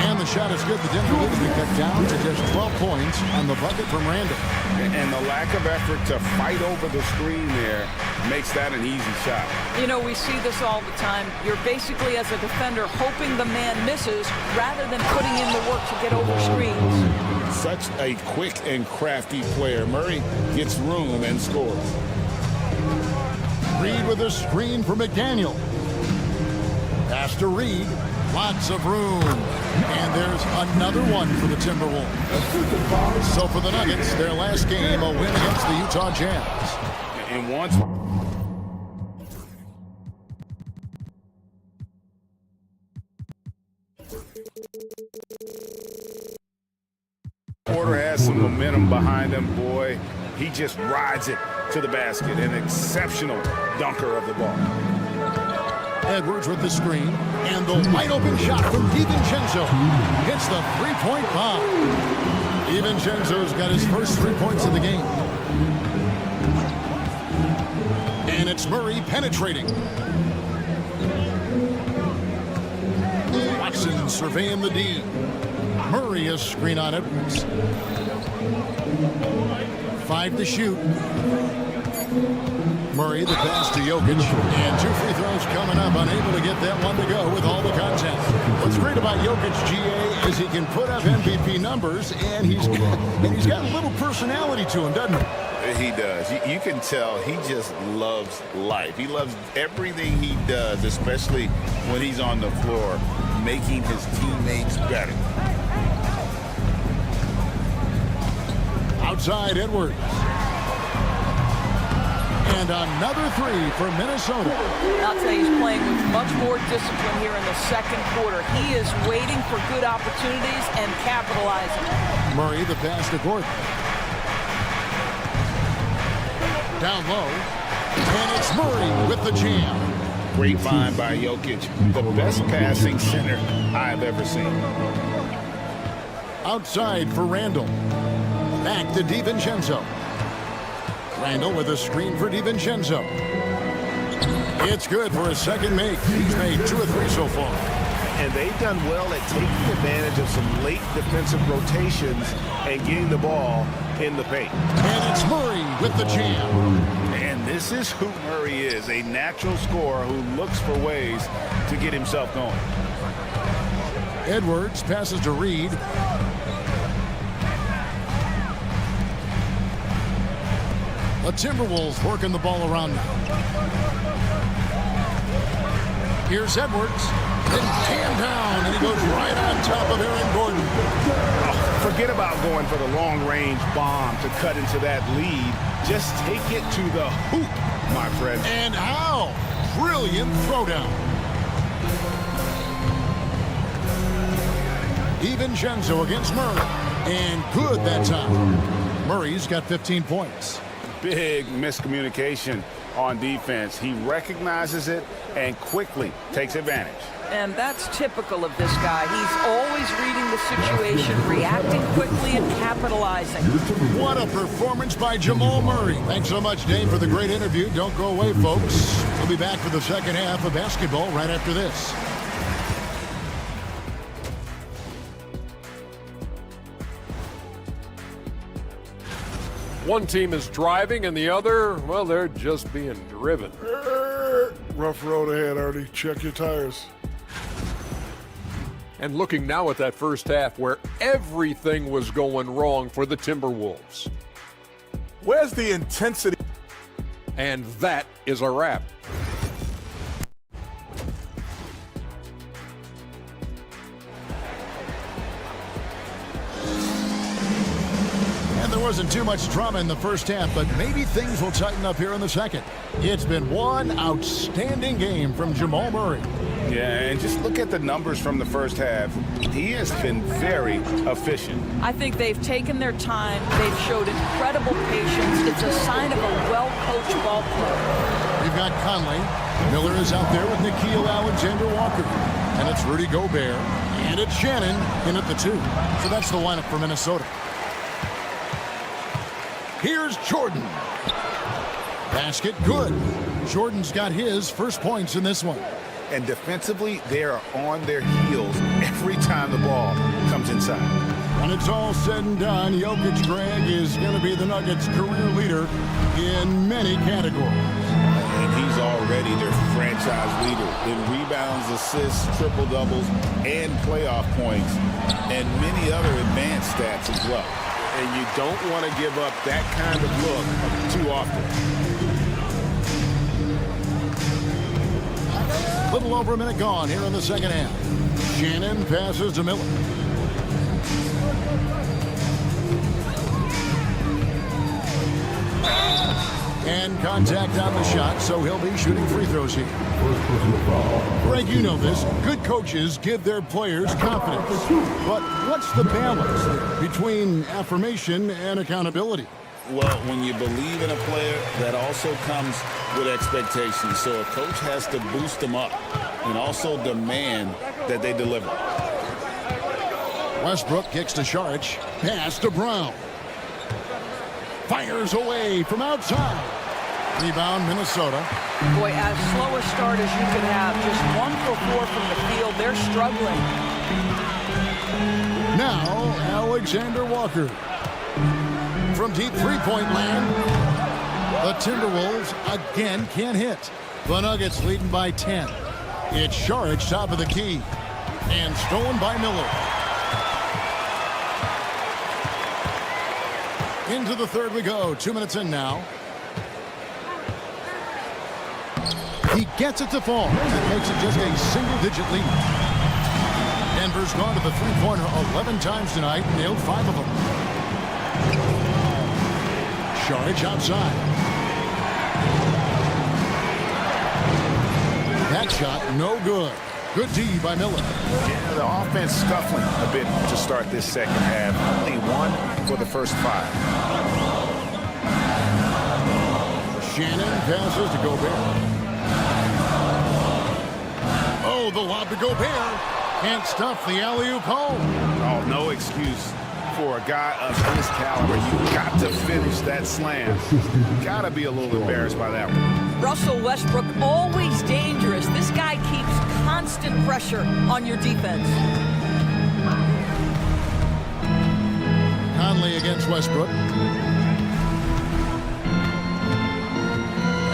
And the shot is good. The Denver lead has been cut down to just 12 points on the bucket from Randall. And the lack of effort to fight over the screen there makes that an easy shot. You know, we see this all the time. You're basically, as a defender, hoping the man misses rather than putting in the work to get over screens. Such a quick and crafty player. Murray gets room and scores. Reed with a screen for McDaniel. Pass to Reed. Lots of room. And there's another one for the Timberwolves. So for the Nuggets, their last game, a win against the Utah Jazz. And once Porter has some momentum behind him, boy. He just rides it to the basket. An exceptional dunker of the ball. Edwards with the screen, and the wide-open shot from DiVincenzo hits the three-point bomb. DiVincenzo's got his first 3 points of the game. And it's Murray penetrating. Watson surveying the D. Murray a screen on Edwards. 5 to shoot. Murray, the pass to Jokic, and 2 free throws coming up, unable to get that one to go with all the contact. What's great about Jokic, GA, is he can put up MVP numbers, and he's got a little personality to him, doesn't he? He does. You can tell he just loves life. He loves everything he does, especially when he's on the floor, making his teammates better. Outside Edwards. And another 3 for Minnesota. I'll tell you, he's playing with much more discipline here in the second quarter. He is waiting for good opportunities and capitalizing. Murray, the pass to Gordon. Down low. And it's Murray with the jam. Great find by Jokic. The best passing center I've ever seen. Outside for Randall. Back to DiVincenzo. Randall with a screen for DiVincenzo. It's good for a second make. He's made 2 of 3 so far. And they've done well at taking advantage of some late defensive rotations and getting the ball in the paint. And it's Murray with the jam. And this is who Murray is, a natural scorer who looks for ways to get himself going. Edwards passes to Reed. The Timberwolves working the ball around now. Here's Edwards. Then jammed down, and he goes right on top of Aaron Gordon. Oh, forget about going for the long-range bomb to cut into that lead. Just take it to the hoop, my friend. And how? Brilliant throwdown. DiVincenzo against Murray. And good that time. Murray's got 15 points. Big miscommunication on defense. He recognizes it and quickly takes advantage. And that's typical of this guy. He's always reading the situation, reacting quickly and capitalizing. What a performance by Jamal Murray. Thanks so much, Dave, for the great interview. Don't go away, folks. We'll be back for the second half of basketball right after this. One team is driving and the other, well, they're just being driven. Rough road ahead, Artie. Check your tires. And looking now at that first half where everything was going wrong for the Timberwolves. Where's the intensity? And that is a wrap. There wasn't too much drama in the first half, but maybe things will tighten up here in the second. It's been one outstanding game from Jamal Murray. Yeah, and just look at the numbers from the first half. He has been very efficient. I think they've taken their time. They've showed incredible patience. It's a sign of a well-coached ball player. We've got Conley. Miller is out there with Nickeil Alexander-Walker. And it's Rudy Gobert. And it's Shannon in at the 2. So that's the lineup for Minnesota. Here's Jordan. Basket good. Jordan's got his first points in this one. And defensively, they are on their heels every time the ball comes inside. When it's all said and done, Jokic, Greg, is going to be the Nuggets' career leader in many categories. And he's already their franchise leader in rebounds, assists, triple-doubles, and playoff points, and many other advanced stats as well. And you don't want to give up that kind of look too often. Little over a minute gone here in the second half. Shannon passes to Miller. And contact on the shot, so he'll be shooting free throws here. Greg, you know this. Good coaches give their players confidence. But what's the balance between affirmation and accountability? Well, when you believe in a player, that also comes with expectations. So a coach has to boost them up and also demand that they deliver. Westbrook kicks to Saric. Pass to Brown. Fires away from outside. Rebound, Minnesota. Boy, as slow a start as you can have. Just 1 for 4 from the field. They're struggling. Now, Alexander Walker. From deep three-point land, the Timberwolves again can't hit. The Nuggets leading by 10. It's Saric top of the key. And stolen by Miller. Into the third we go. 2 minutes in now. He gets it to fall. That makes it just a single-digit lead. Denver's gone to the three-pointer 11 times tonight. Nailed 5 of them. Saric outside. That shot no good. Good D by Miller. Yeah, the offense scuffling a bit to start this second half. Only 1 for the first 5. Shannon passes to Gobert. Oh, the lob to Gobert. Can't stuff the alley-oop home. Oh, no excuse for a guy of his caliber. You got to finish that slam. Got to be a little embarrassed by that one. Russell Westbrook, always dangerous. This guy keeps constant pressure on your defense. Conley against Westbrook.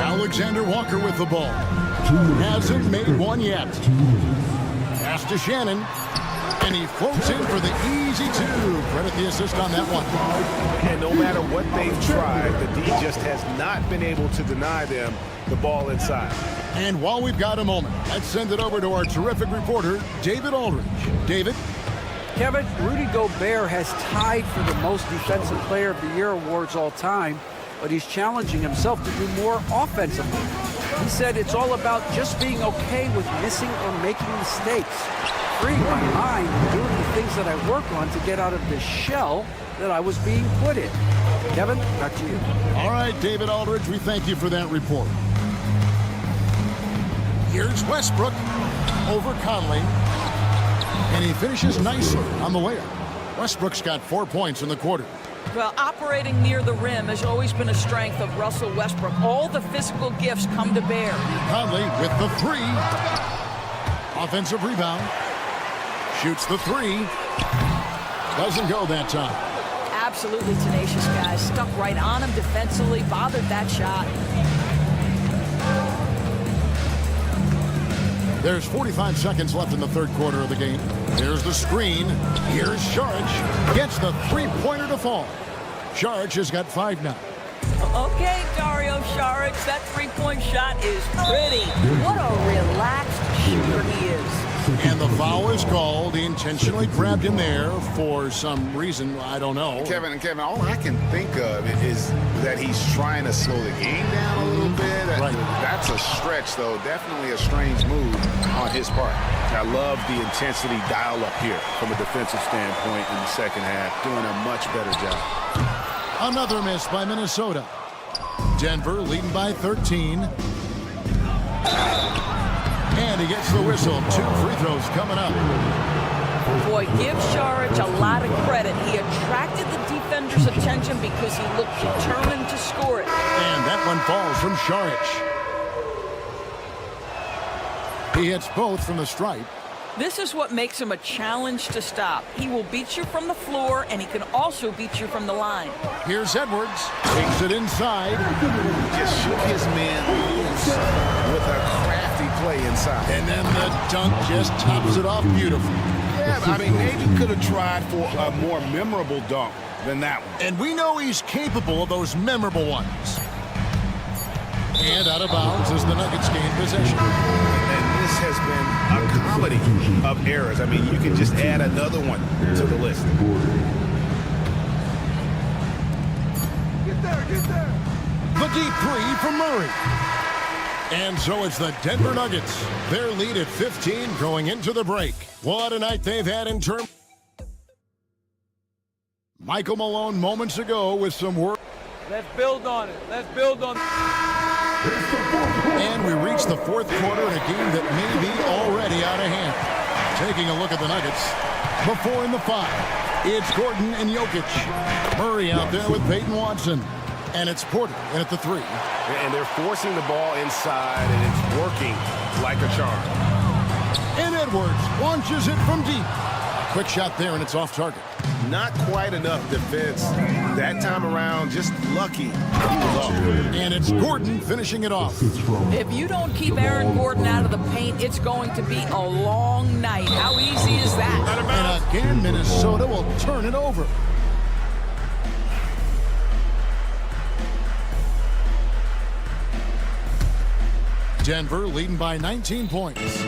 Alexander Walker with the ball. Hasn't made one yet. Pass to Shannon. And he floats in for the easy 2. Credit the assist on that one. And no matter what they've tried, the D just has not been able to deny them the ball inside. And while we've got a moment, let's send it over to our terrific reporter, David Aldridge. David? Kevin, Rudy Gobert has tied for the most Defensive Player of the Year awards all time, but he's challenging himself to do more offensively. He said it's all about just being okay with missing or making mistakes. Freeing my mind and doing the things that I work on to get out of this shell that I was being put in. Kevin, back to you. All right, David Aldridge, we thank you for that report. Here's Westbrook over Conley. And he finishes nicely on the layup. Westbrook's got 4 points in the quarter. Well, operating near the rim has always been a strength of Russell Westbrook. All the physical gifts come to bear. Conley with the 3. Offensive rebound. Shoots the 3. Doesn't go that time. Absolutely tenacious guys. Stuck right on him defensively. Bothered that shot. There's 45 seconds left in the third quarter of the game. There's the screen. Here's Saric. Gets the three-pointer to fall. Saric has got 5 now. Okay, Dario Saric, that three-point shot is pretty. What a relaxed shooter he is. And the foul is called. He intentionally grabbed him there for some reason. I don't know. Kevin, all I can think of is that he's trying to slow the game down a little bit. Right. That's a stretch, though. Definitely a strange move on his part. I love the intensity dial up here from a defensive standpoint in the second half. Doing a much better job. Another miss by Minnesota. Denver leading by 13. And he gets the whistle. 2 free throws coming up. Boy, give Saric a lot of credit. He attracted the defender's attention because he looked determined to score it. And that one falls from Saric. He hits both from the stripe. This is what makes him a challenge to stop. He will beat you from the floor, and he can also beat you from the line. Here's Edwards. Takes it inside. Just shook his man loose with a crafty play inside. And then the dunk just tops it off beautifully. Yeah, I mean, maybe could have tried for a more memorable dunk than that one. And we know he's capable of those memorable ones. And out of bounds as the Nuggets gain possession. And this has been a comedy of errors. I mean, you can just add another one to the list. Get there. The deep three from Murray. And so it's the Denver Nuggets. Their lead at 15 going into the break. What a night they've had in terms. Michael Malone moments ago with some work. Let's build on it. Let's build on it. And we reach the fourth quarter in a game that may be already out of hand. Taking a look at the Nuggets. Before in the 5, it's Gordon and Jokic. Murray out there with Peyton Watson. And it's Porter in at the 3. And they're forcing the ball inside, and it's working like a charm. And Edwards launches it from deep. Quick shot there, and it's off target. Not quite enough defense that time around. Just lucky he was off. And it's Gordon finishing it off. If you don't keep Aaron Gordon out of the paint, it's going to be a long night. How easy is that? And again, Minnesota will turn it over. Denver leading by 19 points.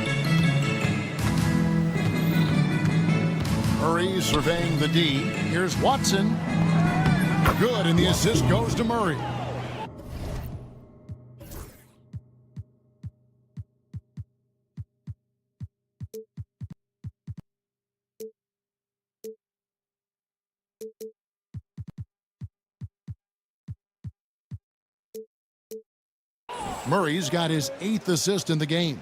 Murray surveying the D. Here's Watson. Good, and the assist goes to Murray. Murray's got his 8th assist in the game.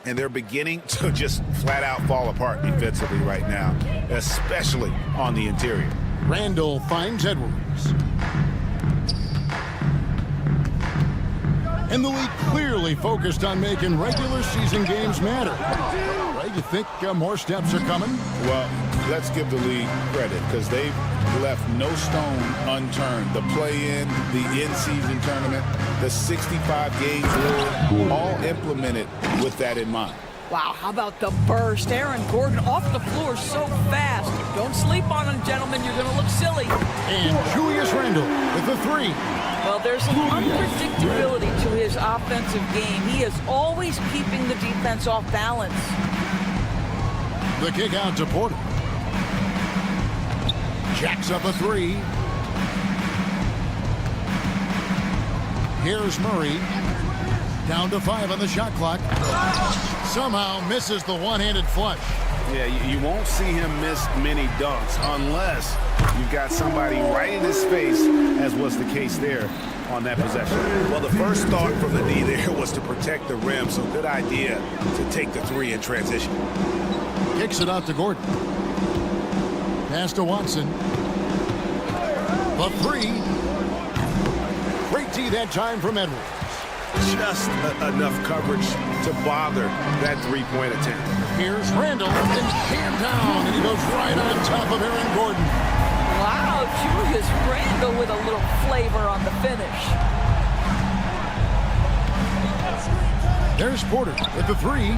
And they're beginning to just flat out fall apart defensively right now, especially on the interior. Randall finds Edwards. And the league clearly focused on making regular season games matter. Right, you think more steps are coming? Well, let's give the league credit because they've left no stone unturned. The play-in, the in-season tournament, the 65 games rule, all implemented with that in mind. Wow, how about the burst? Aaron Gordon off the floor so fast. Don't sleep on him, gentlemen. You're going to look silly. And Julius Randle with the 3. Well, there's an unpredictability to his offensive game. He is always keeping the defense off balance. The kick out to Porter. Jacks up a 3. Here's Murray. Down to 5 on the shot clock. Somehow misses the one-handed flush. Yeah, you won't see him miss many dunks unless you've got somebody right in his face, as was the case there on that possession. Well, the first thought from the D there was to protect the rim, so good idea to take the 3 in transition. Kicks it out to Gordon. Pass to Watson. The 3. Great D that time from Edwards. Just enough coverage to bother that 3-point attempt. Here's Randall, and jammed down, and he goes right on top of Aaron Gordon. Wow, Julius Randle with a little flavor on the finish. There's Porter with the 3.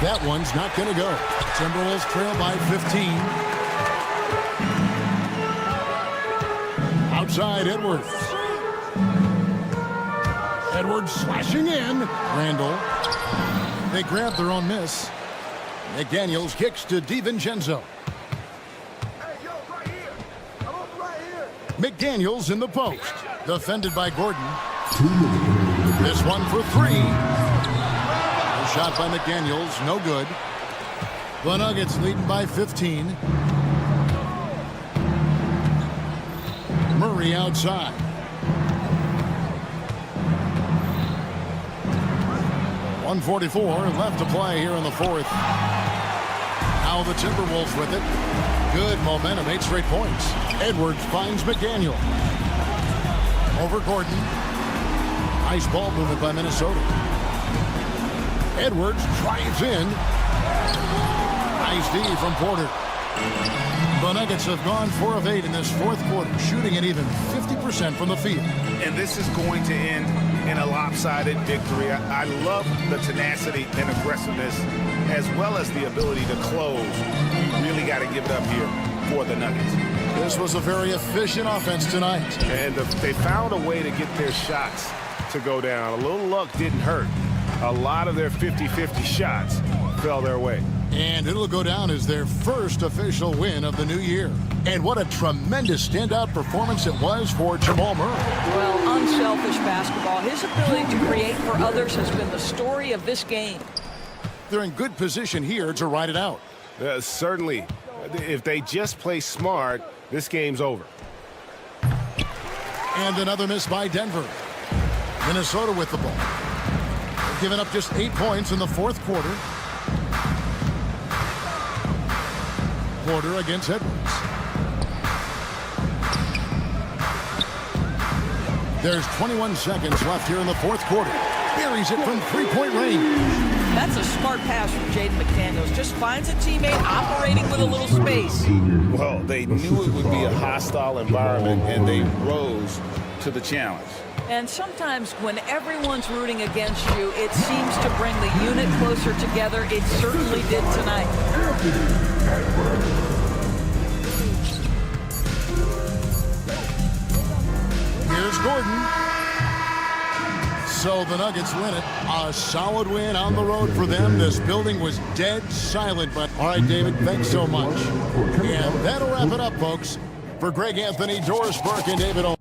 That one's not going to go. Timberwolves trail by 15. Outside Edwards. Edwards slashing in. Randall. They grab their own miss. McDaniels kicks to DiVincenzo. McDaniels in the post. Defended by Gordon. This one for 3. A shot by McDaniels. No good. The Nuggets leading by 15. Murray outside. .144 left to play here in the 4th. Now the Timberwolves with it. Good momentum, 8 straight points. Edwards finds McDaniel. Over Gordon. Nice ball movement by Minnesota. Edwards drives in. Nice D from Porter. The Nuggets have gone 4 of 8 in this fourth quarter, shooting at even 50% from the field. And this is going to end in a lopsided victory. I love the tenacity and aggressiveness as well as the ability to close. You really got to give it up here for the Nuggets. This was a very efficient offense tonight. And they found a way to get their shots to go down. A little luck didn't hurt. A lot of their 50-50 shots fell their way. And it'll go down as their first official win of the new year. And what a tremendous standout performance it was for Jamal Murray. Well, unselfish basketball. His ability to create for others has been the story of this game. They're in good position here to ride it out. Certainly. If they just play smart, this game's over. And another miss by Denver. Minnesota with the ball. They're giving up just 8 points in the fourth quarter. Porter against Edwards. There's 21 seconds left here in the fourth quarter. Buries it from three-point range. That's a smart pass from Jaden McDaniels. Just finds a teammate operating with a little space. Well, they knew it would be a hostile environment, and they rose to the challenge. And sometimes when everyone's rooting against you, it seems to bring the unit closer together. It certainly did tonight. Here's Gordon. So the Nuggets win it. A solid win on the road for them. This building was dead silent. But all right, David, thanks so much. And that'll wrap it up, folks. For Greg Anthony, Doris Burke, and David O.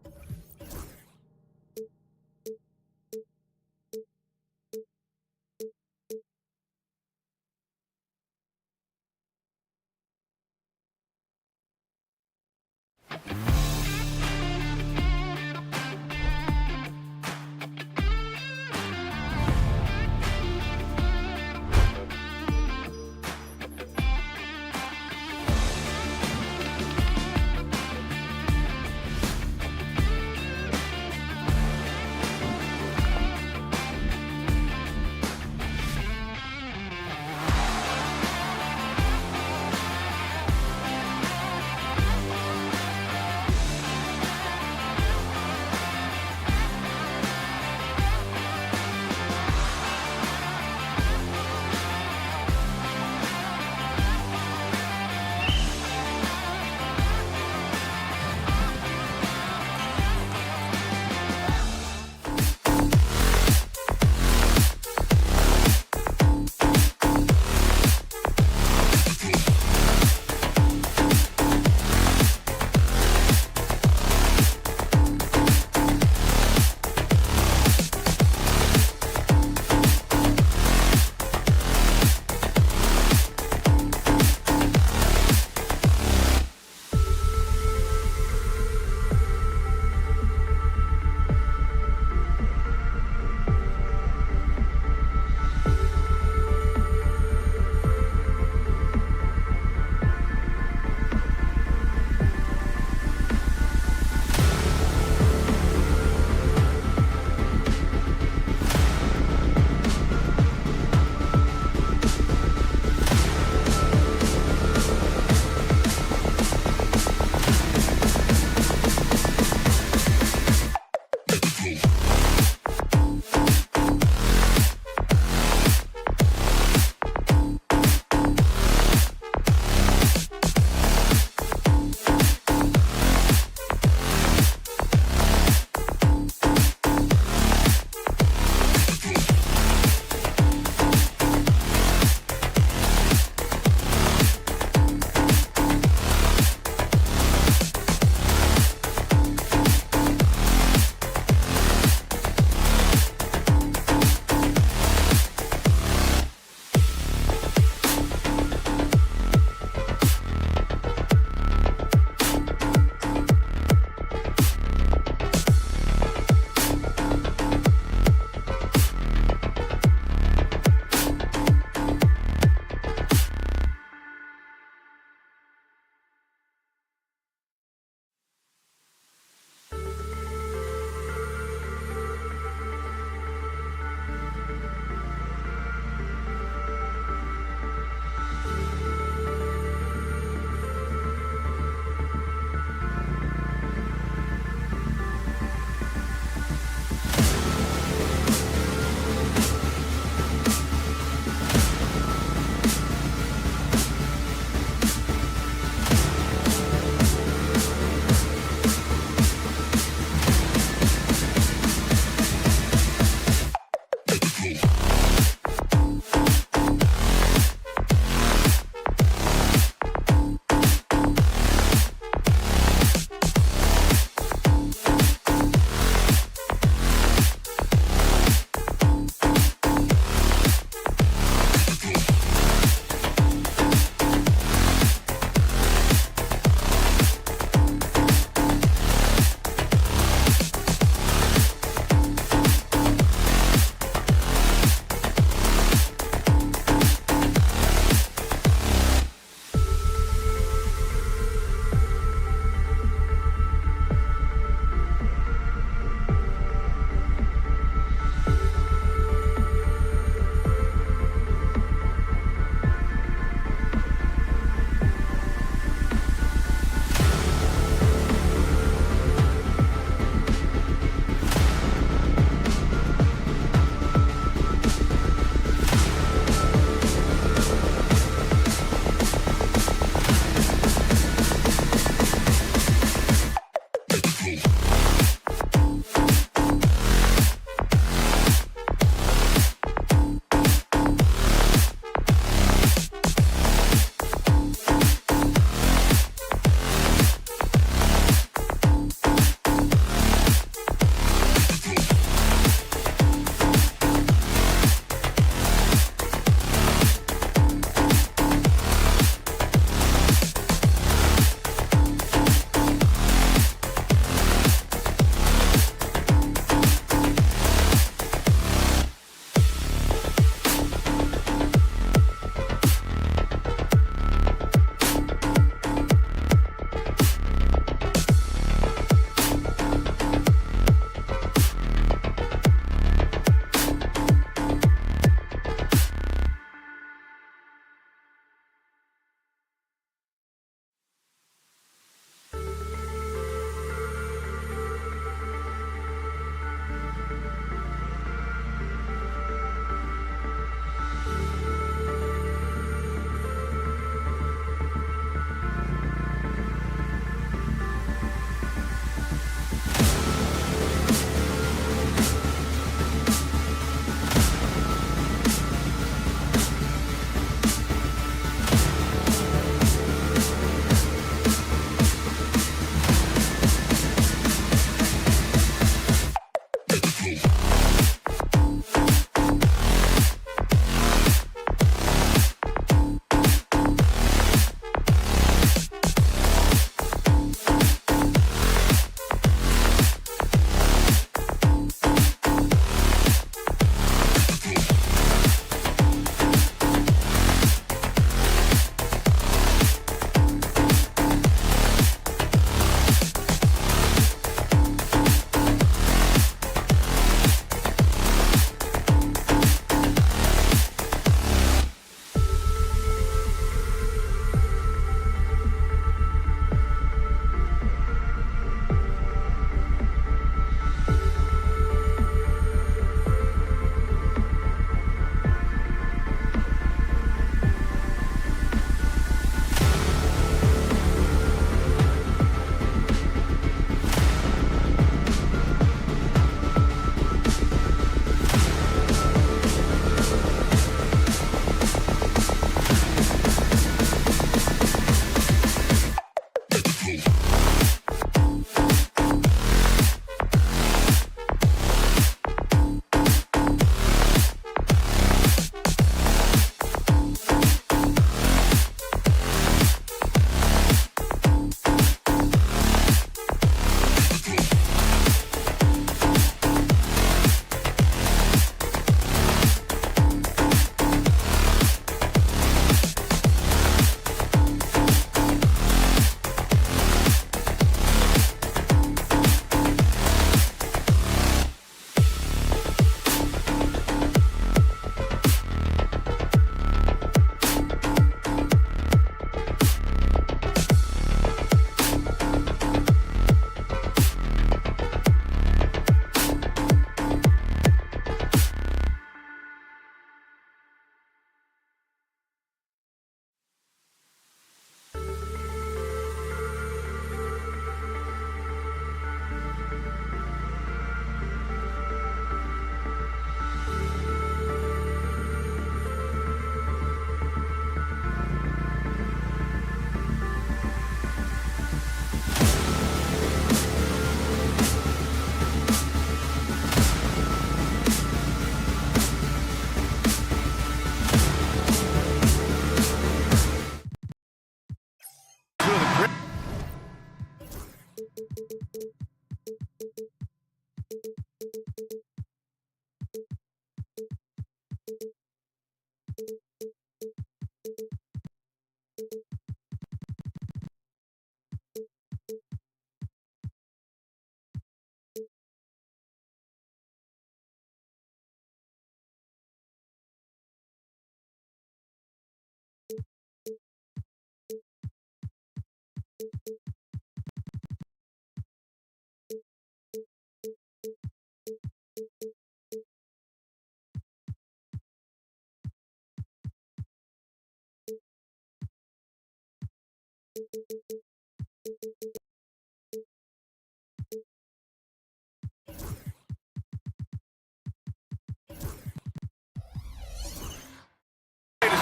Greatest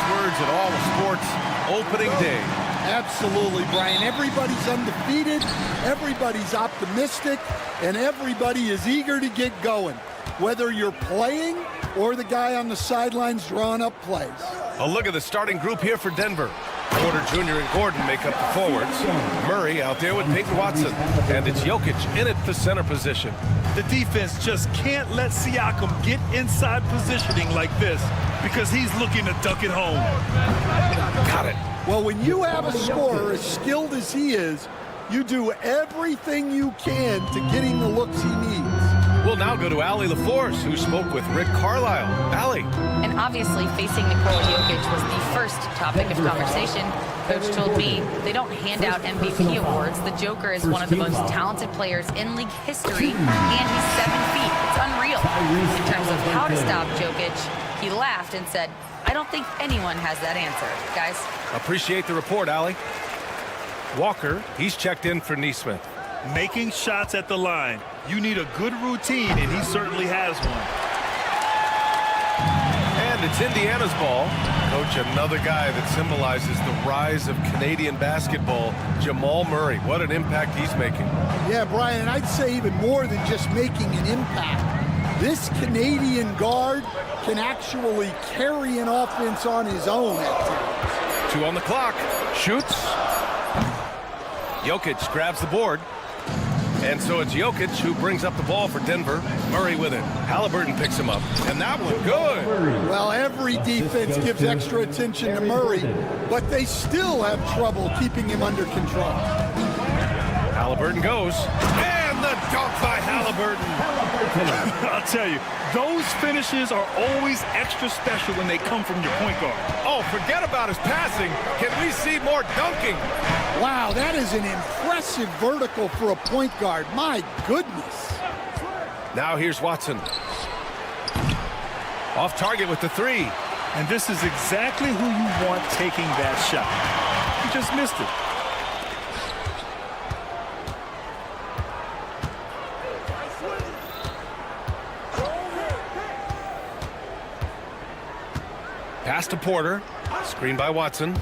words in all of sports, opening day. Absolutely, Brian. Everybody's undefeated, everybody's optimistic, and everybody is eager to get going, whether you're playing or the guy on the sidelines drawing up plays. A look at the starting group here for Denver. Porter Jr. and Gordon make up the forwards. Murray out there with Peyton Watson. And it's Jokic in at the center position. The defense just can't let Siakam get inside positioning like this because he's looking to duck it home. Got it. Well, when you have a scorer as skilled as he is, you do everything you can to get him the looks he needs. We'll now go to Allie LaForce, who spoke with Rick Carlisle. Allie. And obviously, facing Nikola Jokic was the first topic of conversation. Coach told me they don't hand out MVP awards. The Joker is one of the most talented players in league history, and he's 7 feet. It's unreal. In terms of how to stop Jokic, he laughed and said, I don't think anyone has that answer, guys. Appreciate the report, Allie. Walker, he's checked in for Neesmith. Making shots at the line. You need a good routine, and he certainly has one. And it's Indiana's ball. Coach, another guy that symbolizes the rise of Canadian basketball, Jamal Murray. What an impact he's making. Yeah, Brian, and I'd say even more than just making an impact. This Canadian guard can actually carry an offense on his own at times. 2 on the clock. Shoots. Jokic grabs the board. And so it's Jokic who brings up the ball for Denver. Murray with it. Halliburton picks him up. And that one good. Well, every defense gives extra attention to Murray, but they still have trouble keeping him under control. Halliburton goes. And the dunk by Halliburton. I'll tell you, those finishes are always extra special when they come from your point guard. Oh, forget about his passing. Can we see more dunking? Wow, that is an impressive vertical for a point guard. My goodness. Now here's Watson. Off target with the 3. And this is exactly who you want taking that shot. He just missed it. Pass to Porter. Screen by Watson.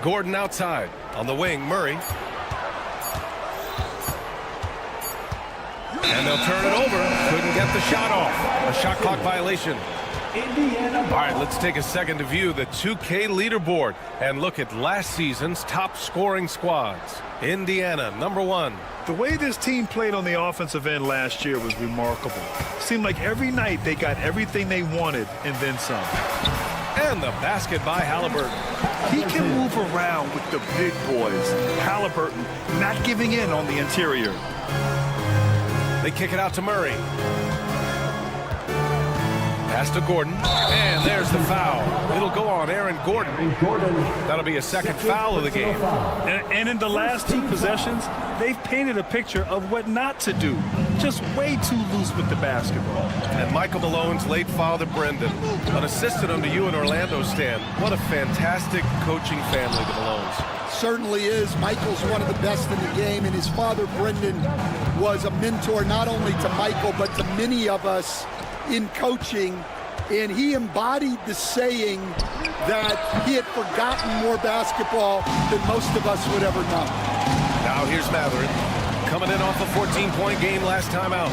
Gordon outside. On the wing, Murray. And they'll turn it over. Couldn't get the shot off. A shot clock violation. All right, let's take a second to view the 2K leaderboard and look at last season's top scoring squads. Indiana, number 1. The way this team played on the offensive end last year was remarkable. Seemed like every night they got everything they wanted and then some. And the basket by Halliburton. He can move around with the big boys. Halliburton not giving in on the interior. They kick it out to Murray. Pass to Gordon. And there's the foul. It'll go on Aaron Gordon. That'll be a second foul of the game. And in the last 2 possessions, they've painted a picture of what not to do. Just way too loose with the basketball. And Michael Malone's late father, Brendan, an assistant under you in Orlando, Stan. What a fantastic coaching family, the Malones. Certainly is. Michael's one of the best in the game, and his father, Brendan, was a mentor not only to Michael, but to many of us in coaching, and he embodied the saying that he had forgotten more basketball than most of us would ever know. Now here's Matherin, coming in off a 14-point game last time out.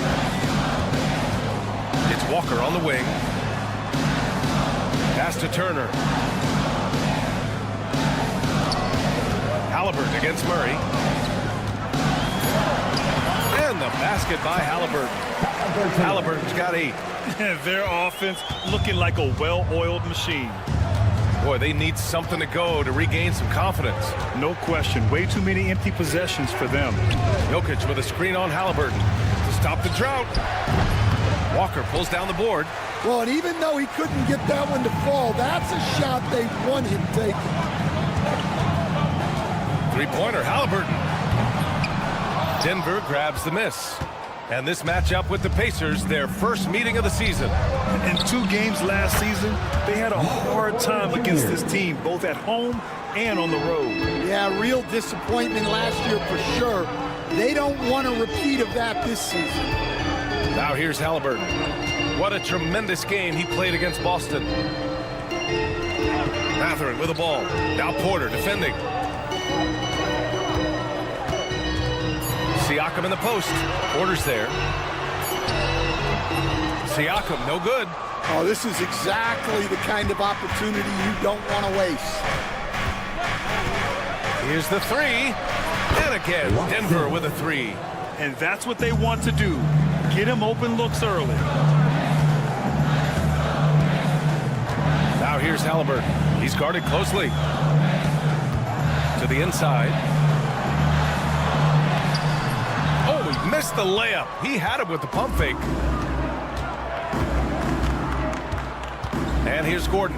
It's Walker on the wing. Pass to Turner. Halliburton against Murray. And the basket by Halliburton. Halliburton's got 8. Their offense looking like a well-oiled machine. Boy, they need something to go to regain some confidence. No question. Way too many empty possessions for them. Jokic with a screen on Halliburton to stop the drought. Walker pulls down the board. Well, and even though he couldn't get that one to fall, that's a shot they want him taking. 3-pointer, Halliburton. Denver grabs the miss. And this matchup with the Pacers, their first meeting of the season. In 2 games last season, they had a hard time against this team, both at home and on the road. Yeah, real disappointment last year for sure. They don't want a repeat of that this season. Now here's Halliburton. What a tremendous game he played against Boston. Mathurin with the ball. Now Porter defending. Siakam in the post. Porter's there. Siakam, no good. Oh, this is exactly the kind of opportunity you don't want to waste. Here's the 3. And again, Denver with a 3. And that's what they want to do. Get him open looks early. Now here's Halliburton. He's guarded closely. To the inside. Oh, he missed the layup. He had it with the pump fake. And here's Gordon.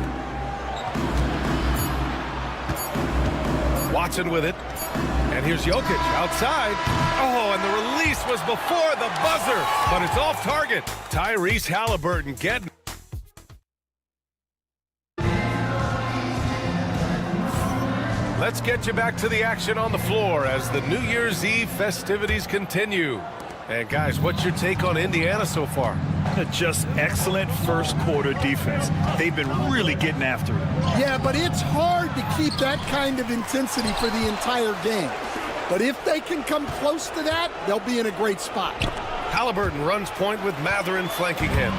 Watson with it. And here's Jokic outside. Oh, and the release was before the buzzer, but it's off target. Tyrese Halliburton getting. Let's get you back to the action on the floor as the New Year's Eve festivities continue. And guys, what's your take on Indiana so far? Just excellent first quarter defense. They've been really getting after it. Yeah, but it's hard to keep that kind of intensity for the entire game. But if they can come close to that, they'll be in a great spot. Halliburton runs point with Mathurin flanking him.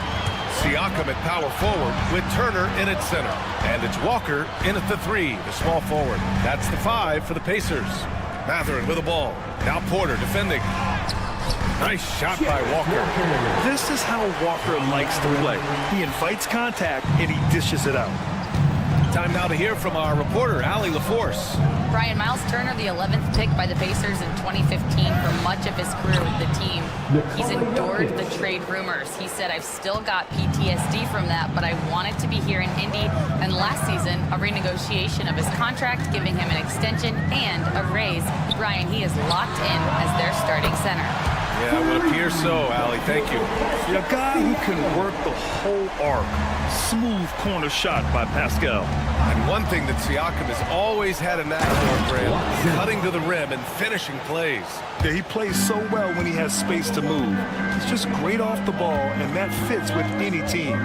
Siakam at power forward with Turner in at center. And it's Walker in at the 3, the small forward. That's the 5 for the Pacers. Mathurin with the ball. Now Porter defending. Nice shot by Walker. This is how Walker likes to play. He invites contact and he dishes it out. Time now to hear from our reporter, Allie LaForce. Brian, Miles Turner, the 11th pick by the Pacers in 2015 for much of his career with the team. He's endured the trade rumors. He said, I've still got PTSD from that, but I wanted to be here in Indy. And last season, a renegotiation of his contract, giving him an extension and a raise. Brian, he is locked in as their starting center. Yeah, it would appear so, Allie. Thank you. A guy who can work the whole arc. Smooth corner shot by Pascal. And one thing that Siakam has always had a knack for, Graham, cutting to the rim and finishing plays. Yeah, he plays so well when he has space to move. He's just great off the ball, and that fits with any team.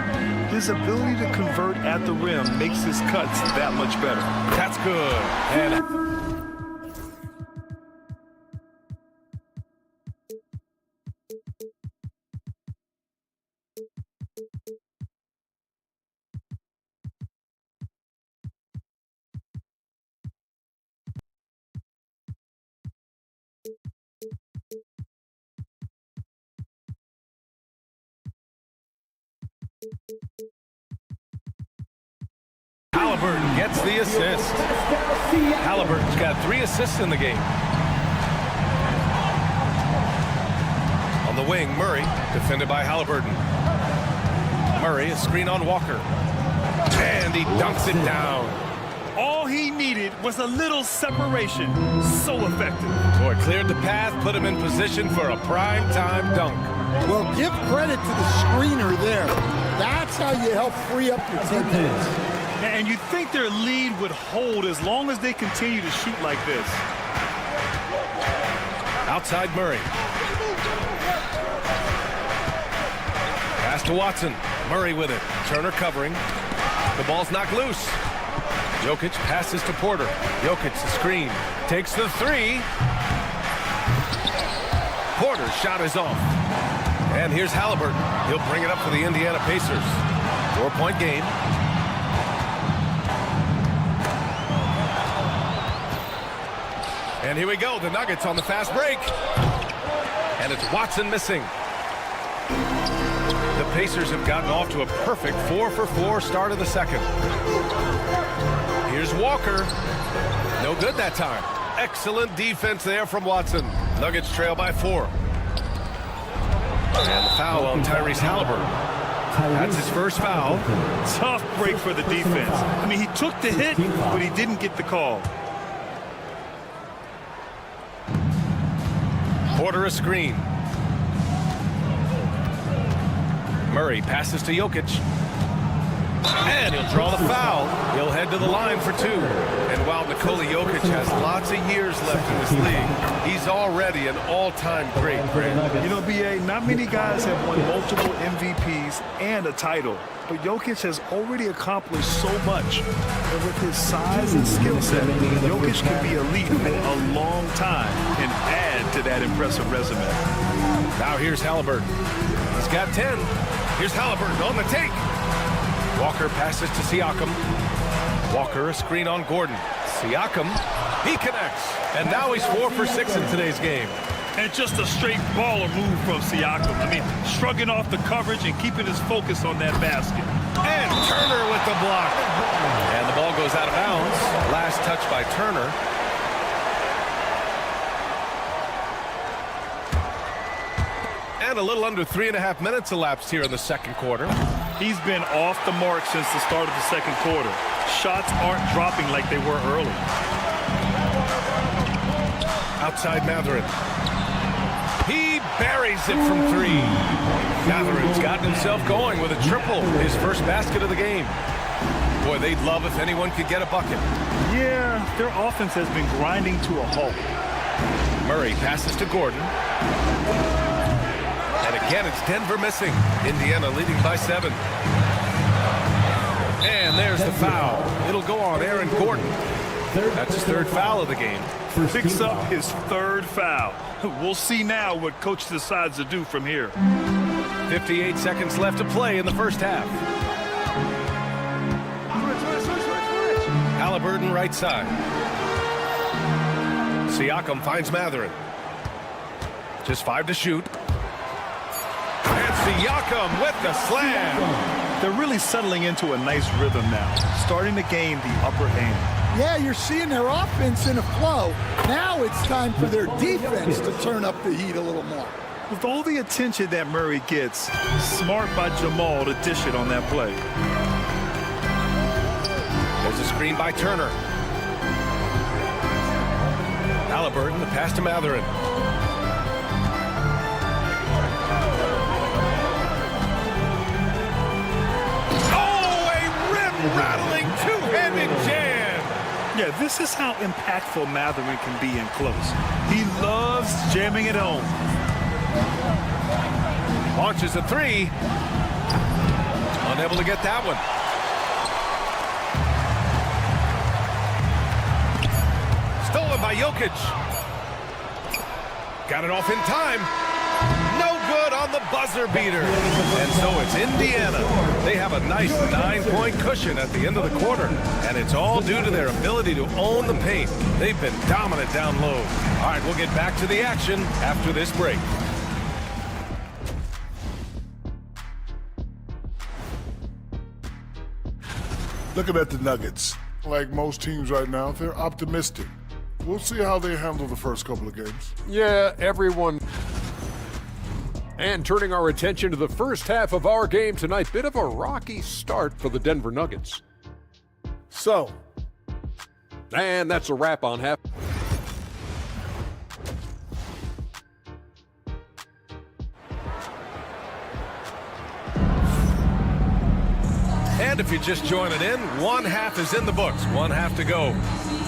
His ability to convert at the rim makes his cuts that much better. That's good. And Halliburton gets the assist. Halliburton's got 3 assists in the game. On the wing, Murray, defended by Halliburton. Murray, a screen on Walker. And he dunks it down. All he needed was a little separation. So effective. Boy, cleared the path, put him in position for a prime-time dunk. Well, give credit to the screener there. That's how you help free up your teammates. And you'd think their lead would hold as long as they continue to shoot like this. Outside Murray. Pass to Watson. Murray with it. Turner covering. The ball's knocked loose. Jokic passes to Porter. Jokic the screen. Takes the 3. Porter's shot is off. And here's Halliburton. He'll bring it up for the Indiana Pacers. 4-point game. And here we go, the Nuggets on the fast break. And it's Watson missing. The Pacers have gotten off to a perfect 4-for-4 start of the second. Here's Walker. No good that time. Excellent defense there from Watson. Nuggets trail by 4. And the foul on Tyrese Halliburton. That's his first foul. Tough break for the defense. I mean, he took the hit, but he didn't get the call. Porter a screen. Murray passes to Jokic. And he'll draw the foul. He'll head to the line for 2. And while Nikola Jokic has lots of years left in this league, he's already an all-time great. You know, B.A., not many guys have won multiple MVPs and a title. But Jokic has already accomplished so much. And with his size and skill set, Jokic can be elite for a long time and add to that impressive resume. Now here's Halliburton. He's got 10. Here's Halliburton on the take. Walker passes to Siakam. Walker, a screen on Gordon. Siakam, he connects. And now he's 4 for 6 in today's game. And just a straight baller move from Siakam. I mean, shrugging off the coverage and keeping his focus on that basket. And Turner with the block. And the ball goes out of bounds. Last touch by Turner. And a little under 3.5 minutes elapsed here in the second quarter. He's been off the mark since the start of the second quarter. Shots aren't dropping like they were early. Outside Mathurin. He buries it from 3. Mathurin's gotten himself going with a triple, his first basket of the game. Boy, they'd love if anyone could get a bucket. Yeah, their offense has been grinding to a halt. Murray passes to Gordon. And again, it's Denver missing. Indiana leading by 7. And there's the foul. It'll go on Aaron Gordon. That's his 3rd foul of the game. Picks up his 3rd foul. We'll see now what coach decides to do from here. 58 seconds left to play in the first half. Halliburton right side. Siakam finds Mathurin. Just 5 to shoot. And Siakam with the slam. They're really settling into a nice rhythm now, starting to gain the upper hand. Yeah, you're seeing their offense in a flow. Now it's time for their defense to turn up the heat a little more. With all the attention that Murray gets, smart by Jamal to dish it on that play. There's a screen by Turner. Halliburton, the pass to Mathurin. Oh, a rim-rattling two-handed jam. Yeah, this is how impactful Mathurin can be in close. He loves jamming it home. Launches a 3. Unable to get that one. Stolen by Jokic. Got it off in time. No good on the buzzer beater. And so it's Indiana. They have a nice 9-point cushion at the end of the quarter. And it's all due to their ability to own the paint. They've been dominant down low. All right, we'll get back to the action after this break. Looking at the Nuggets, like most teams right now, they're optimistic. We'll see how they handle the first couple of games. Yeah, everyone. And turning our attention to the first half of our game tonight, bit of a rocky start for the Denver Nuggets. So. And that's a wrap on half. And if you're just joining in, one half is in the books, one half to go.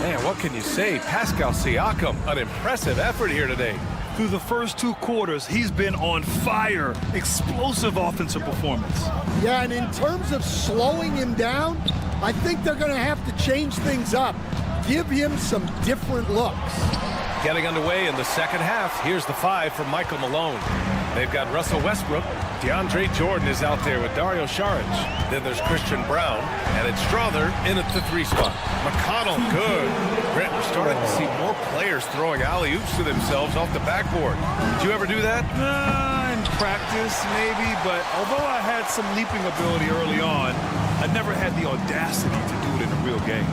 Man, what can you say? Pascal Siakam, an impressive effort here today. Through the first 2 quarters, he's been on fire. Explosive offensive performance. Yeah, and in terms of slowing him down, I think they're going to have to change things up. Give him some different looks. Getting underway in the second half, here's the 5 for Michael Malone. They've got Russell Westbrook. DeAndre Jordan is out there with Dario Saric. Then there's Christian Brown, and it's Strother in at the 3 spot. McConnell, good. Brent, we're starting to see more players throwing alley-oops to themselves off the backboard. Did you ever do that? In practice, maybe, but although I had some leaping ability early on, I never had the audacity to do it in a real game.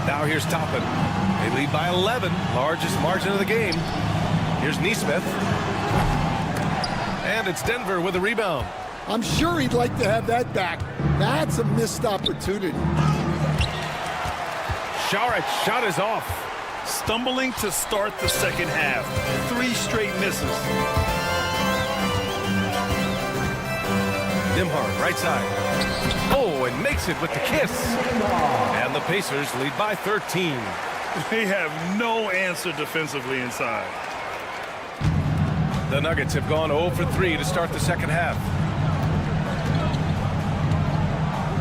Now here's Toppin. They lead by 11, largest margin of the game. Here's Nesmith. And it's Denver with a rebound. I'm sure he'd like to have that back. That's a missed opportunity. Saric shot is off. Stumbling to start the second half. 3 straight misses. Nimhard, right side. Oh, and makes it with the kiss. And the Pacers lead by 13. They have no answer defensively inside. The Nuggets have gone 0 for 3 to start the second half.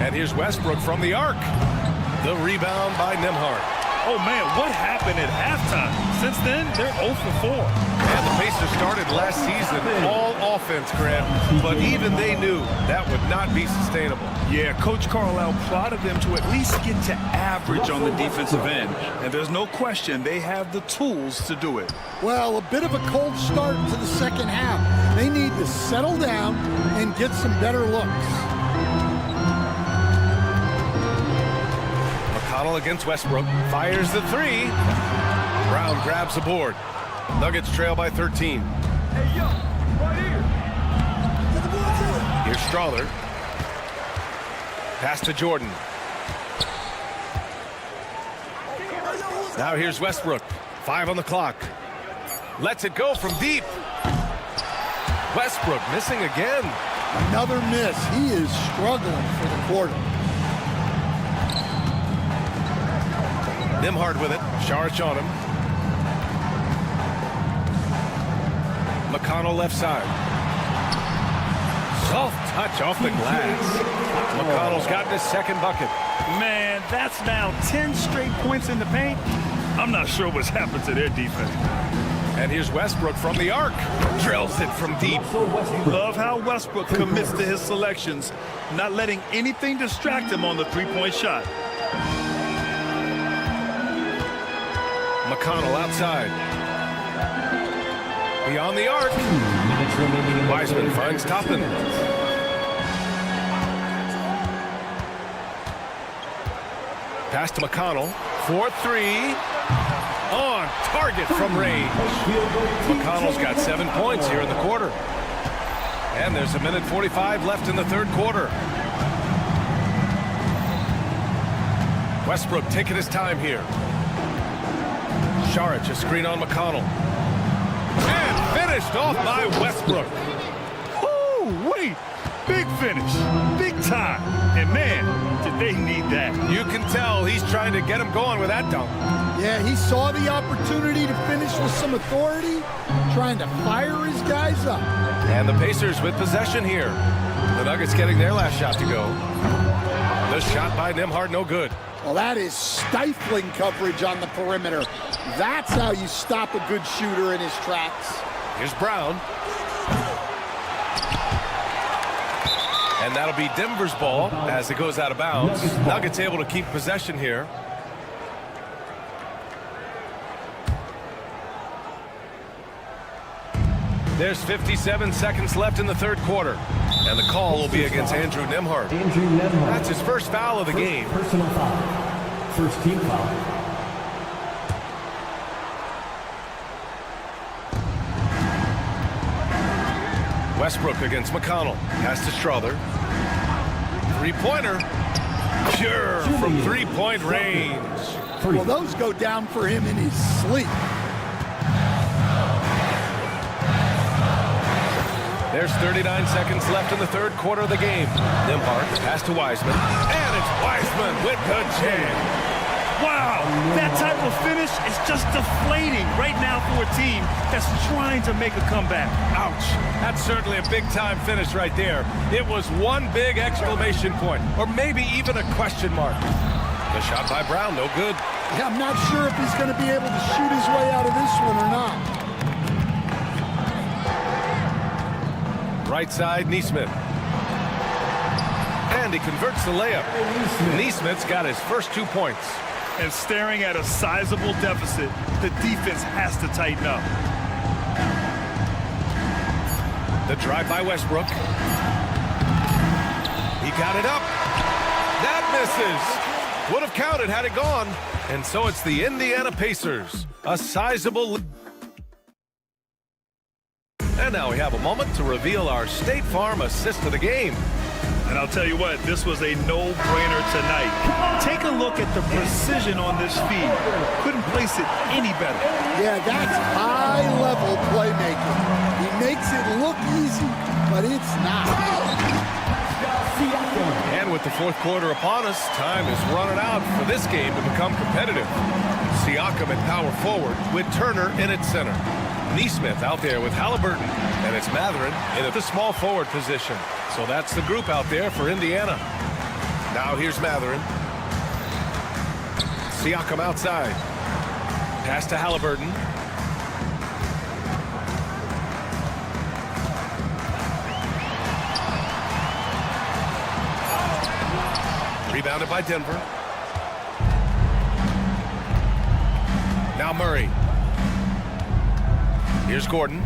And here's Westbrook from the arc. The rebound by Nimhard. Oh, man, what happened at halftime? Since then, they're 0 for 4. And the Pacers started last season all offense, Grant, but even they knew that would not be sustainable. Yeah, Coach Carlisle plotted them to at least get to average on the defensive end. And there's no question they have the tools to do it. Well, a bit of a cold start to the second half. They need to settle down and get some better looks. McConnell against Westbrook, fires the three. Brown grabs the board. Nuggets trail by 13. Hey, yo, right here. Here's Strawler. Pass to Jordan. Now here's Westbrook. 5 on the clock. Lets it go from deep. Westbrook missing again. Another miss. He is struggling for the quarter. Nimhard with it. Saric on him. McConnell left side. Soft touch off the glass. McConnell's gotten his second bucket. Man, that's now 10 straight points in the paint. I'm not sure what's happened to their defense. And here's Westbrook from the arc. Drills it from deep. Love how Westbrook commits to his selections, not letting anything distract him on the three-point shot. McConnell outside. Beyond the arc. Wiseman finds Toppin. Pass to McConnell. 4-3. On target from range. McConnell's got 7 points here in the quarter. And there's 1:45 left in the third quarter. Westbrook taking his time here. Saric, a screen on McConnell. And finished off by Westbrook. Ooh, wait. Big finish. Big time. And man, did they need that. You can tell he's trying to get him going with that dunk. Yeah, he saw the opportunity to finish with some authority, trying to fire his guys up. And the Pacers with possession here. The Nuggets getting their last shot to go. The shot by Nimhard, no good. Well, that is stifling coverage on the perimeter. That's how you stop a good shooter in his tracks. Here's Brown. And that'll be Denver's ball as it goes out of bounds. Nuggets able to keep possession here. There's 57 seconds left in the third quarter. And the call will be against Andrew Nimhard. That's his first foul of the game. Personal foul. First team foul. Westbrook against McConnell. Pass to Strawler. Three-pointer. Pure from three-point range. Well, those go down for him in his sleep. There's 39 seconds left in the third quarter of the game. Nimhard, pass to Wiseman. And it's Wiseman with the jam. Wow, that type of finish is just deflating right now for a team that's trying to make a comeback. Ouch. That's certainly a big-time finish right there. It was one big exclamation point, or maybe even a question mark. The shot by Brown, no good. Yeah, I'm not sure if he's going to be able to shoot his way out of this one or not. Right side, Nesmith. And he converts the layup. Nesmith's got his first 2 points. And staring at a sizable deficit, the defense has to tighten up. The drive by Westbrook. He got it up. That misses. Would have counted had it gone. And so it's the Indiana Pacers. A sizable. And now we have a moment to reveal our State Farm assist of the game. And I'll tell you what, this was a no-brainer tonight. Take a look at the precision on this feed. Couldn't place it any better. Yeah, that's high-level playmaking. He makes it look easy, but it's not. with the fourth quarter upon us, time is running out for this game to become competitive. Siakam at power forward with Turner in at center. Neesmith out there with Halliburton, and it's Mathurin in at the small forward position. So that's the group out there for Indiana. Now here's Mathurin. Siakam outside. Pass to Halliburton. Rebounded by Denver. Now Murray. Here's Gordon.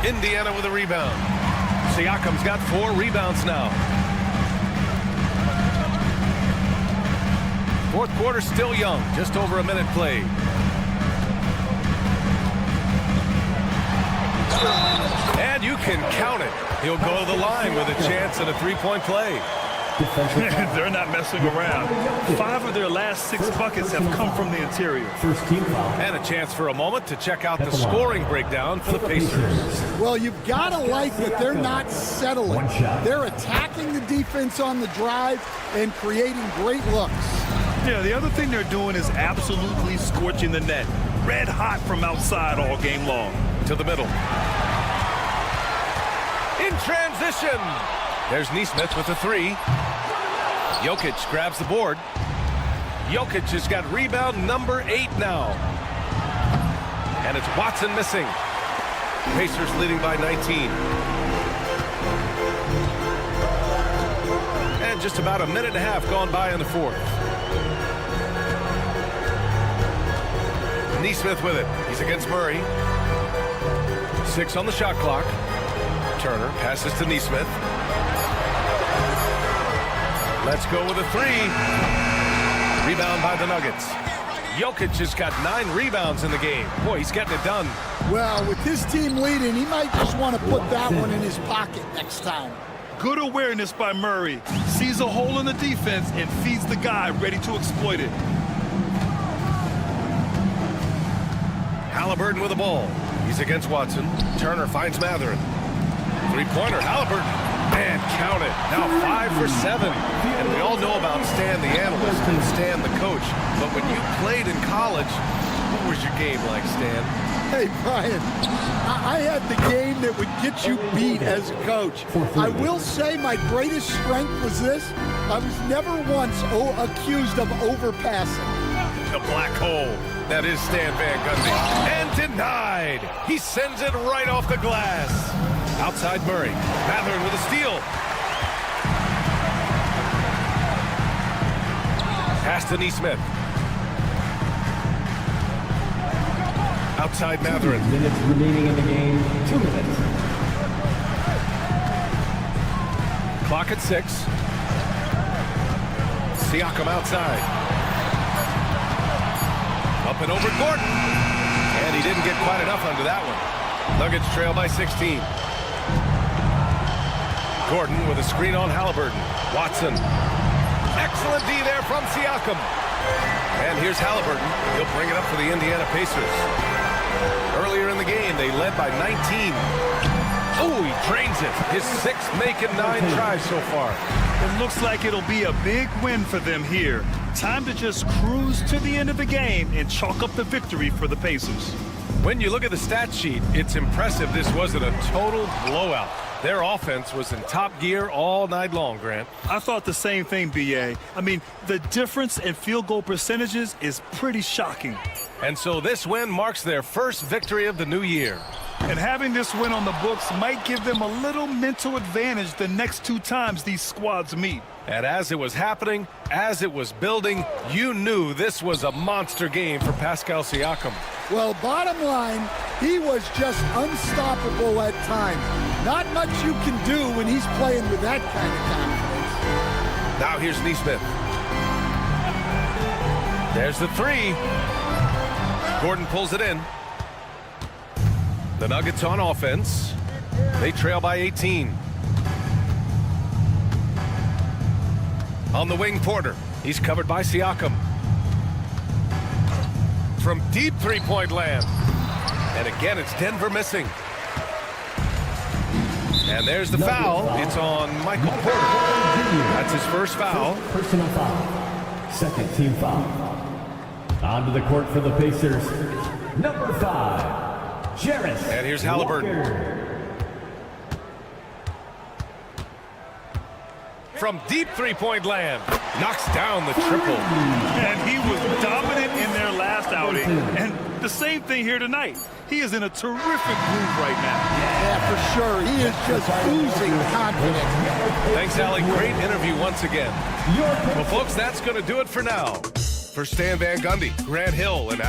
Indiana with a rebound. Siakam's got 4 rebounds now. Fourth quarter still young, just over a minute played. And you can count it. He'll go to the line with a chance at a three-point play. They're not messing around. 5 of their last 6 buckets have come from the interior. First team foul. And a chance for a moment to check out the scoring breakdown for the Pacers. Well, you've got to like that they're not settling. They're attacking the defense on the drive and creating great looks. Yeah, the other thing they're doing is absolutely scorching the net. Red hot from outside all game long. To the middle. In transition. There's Neesmith with a 3. Jokic grabs the board. Jokic has got rebound number 8 now. And it's Watson missing. Pacers leading by 19. And just about a minute and a half gone by in the fourth. Neesmith with it. He's against Murray. 6 on the shot clock. Turner passes to Neesmith. Let's go with a 3. Rebound by the Nuggets. Jokic has got 9 rebounds in the game. Boy, he's getting it done. Well, with his team leading, he might just want to put that one in his pocket next time. Good awareness by Murray. Sees a hole in the defense and feeds the guy ready to exploit it. Halliburton with the ball. He's against Watson. Turner finds Mathurin. Three-pointer, Halliburton. And count it. Now 5 for 7. And we all know about Stan the analyst and Stan the coach. But when you played in college, what was your game like, Stan? Hey, Brian, I had the game that would get you beat as a coach. I will say my greatest strength was this. I was never once accused of overpassing. The black hole. That is Stan Van Gundy. And denied. He sends it right off the glass. Outside Murray. Mathurin with a steal. Pass to Neesmith. Outside Mathurin. Minutes remaining in the game. 2 minutes. Clock at 6. Siakam outside. Up and over Gordon. And he didn't get quite enough under that one. Nuggets trail by 16. Gordon with a screen on Halliburton. Watson. Excellent D there from Siakam. And here's Halliburton. He'll bring it up for the Indiana Pacers. Earlier in the game, they led by 19. Oh, he drains it. His 6th make and 9 tries so far. It looks like it'll be a big win for them here. Time to just cruise to the end of the game and chalk up the victory for the Pacers. When you look at the stat sheet, it's impressive this wasn't a total blowout. Their offense was in top gear all night long, Grant. I thought the same thing, B.A. I mean, the difference in field goal percentages is pretty shocking. And so this win marks their first victory of the new year. And having this win on the books might give them a little mental advantage the next 2 times these squads meet. And as it was happening, as it was building, you knew this was a monster game for Pascal Siakam. Well, bottom line, he was just unstoppable at times. Not much you can do when he's playing with that kind of confidence. Now here's Neesmith. There's the 3. Gordon pulls it in. The Nuggets on offense. They trail by 18. On the wing, Porter. He's covered by Siakam. From deep three-point land. And again, it's Denver missing. And there's the foul. It's on Michael Porter. That's his first foul. Personal foul. Second team foul. Onto the court for the Pacers. Number 5, Jarris. And here's Halliburton. Walker. From deep three-point land, knocks down the triple. And he was dominant in their last outing. And the same thing here tonight. He is in a terrific groove right now. Yeah, for sure. He is just oozing confidence. Thanks, Allie. Great interview once again. Well, folks, that's going to do it for now. For Stan Van Gundy, Grant Hill, and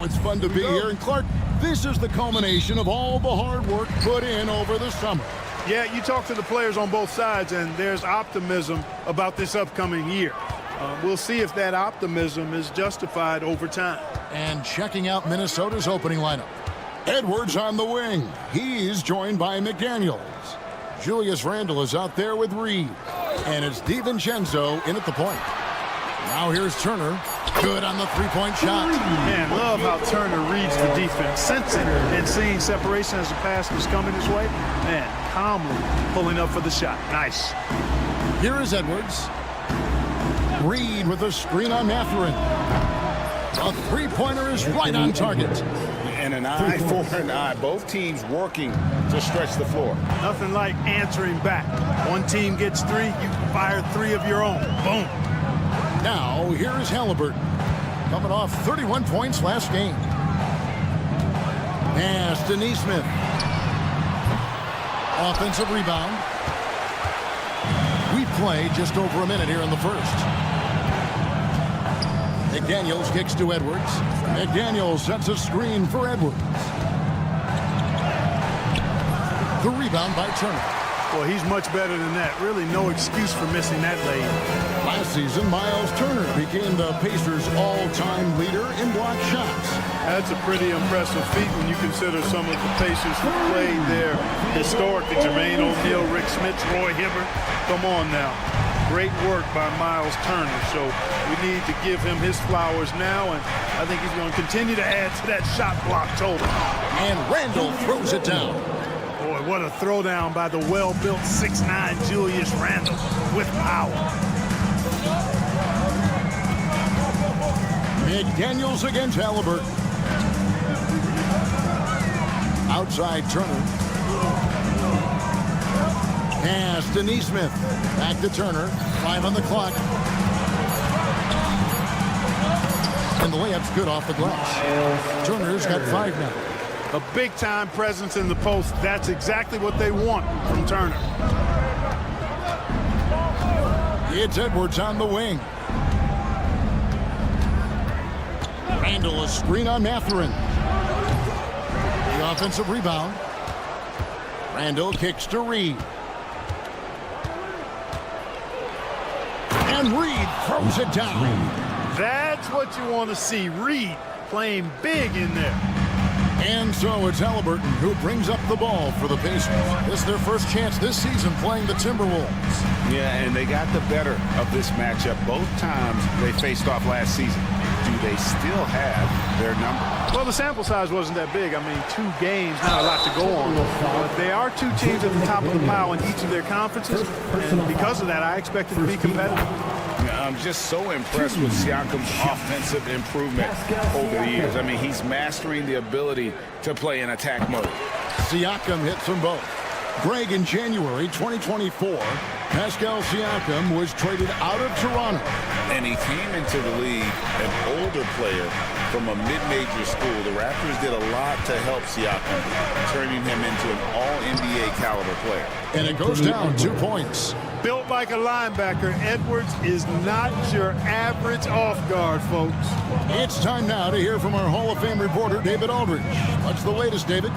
it's fun to be here. And Clark, this is the culmination of all the hard work put in over the summer. Yeah, you talk to the players on both sides, and there's optimism about this upcoming year. We'll see if that optimism is justified over time. And checking out Minnesota's opening lineup. Edwards on the wing. He's joined by McDaniels. Julius Randle is out there with Reed. And it's DiVincenzo in at the point. Now here's Turner. Good on the three-point shot. Man, love how Turner reads the defense. Sensing and seeing separation as the pass is coming his way. Man, calmly pulling up for the shot. Nice. Here is Edwards. Reed with a screen on Mathurin. A three-pointer is right on target. And an eye for an eye. Both teams working to stretch the floor. Nothing like answering back. One team gets three, you fire three of your own. Boom. Now, here is Halliburton. Coming off 31 points last game. Pass to Neesmith. Offensive rebound. We play just over a minute here in the first. McDaniels kicks to Edwards. McDaniels sets a screen for Edwards. The rebound by Turner. Well, he's much better than that. Really no excuse for missing that lay. Last season, Miles Turner became the Pacers' all-time leader in block shots. That's a pretty impressive feat when you consider some of the Pacers who played there historically. Jermaine O'Neal, Rick Smith, Roy Hibbert. Come on now. Great work by Miles Turner. So we need to give him his flowers now, and I think he's going to continue to add to that shot block total. And Randle throws it down. Boy, what a throwdown by the well-built 6'9" Julius Randle with power. McDaniels against Halliburton. Outside Turner. Pass to Neesmith. Back to Turner. 5 on the clock. And the layup's good off the glass. Turner's got 5 now. A big-time presence in the post. That's exactly what they want from Turner. It's Edwards on the wing. Randle, a screen on Mathurin. The offensive rebound. Randle kicks to Reed. And Reed throws it down. That's what you want to see. Reed playing big in there. And so it's Halliburton who brings up the ball for the Pacers. This is their first chance this season playing the Timberwolves. Yeah, and they got the better of this matchup both times they faced off last season. Do they still have their number? Well, the sample size wasn't that big. I mean, 2 games, not a lot to go on. But they are 2 teams at the top of the pile in each of their conferences. And because of that, I expect it to be competitive. I'm just so impressed with Siakam's offensive improvement over the years. I mean, he's mastering the ability to play in attack mode. Siakam hits them both. Greg, in January 2024, Pascal Siakam was traded out of Toronto. And he came into the league an older player from a mid-major school. The Raptors did a lot to help Siakam, turning him into an all-NBA caliber player. And it goes down 2 points. Built like a linebacker, Edwards is not your average off guard, folks. It's time now to hear from our Hall of Fame reporter, David Aldridge. What's the latest, David?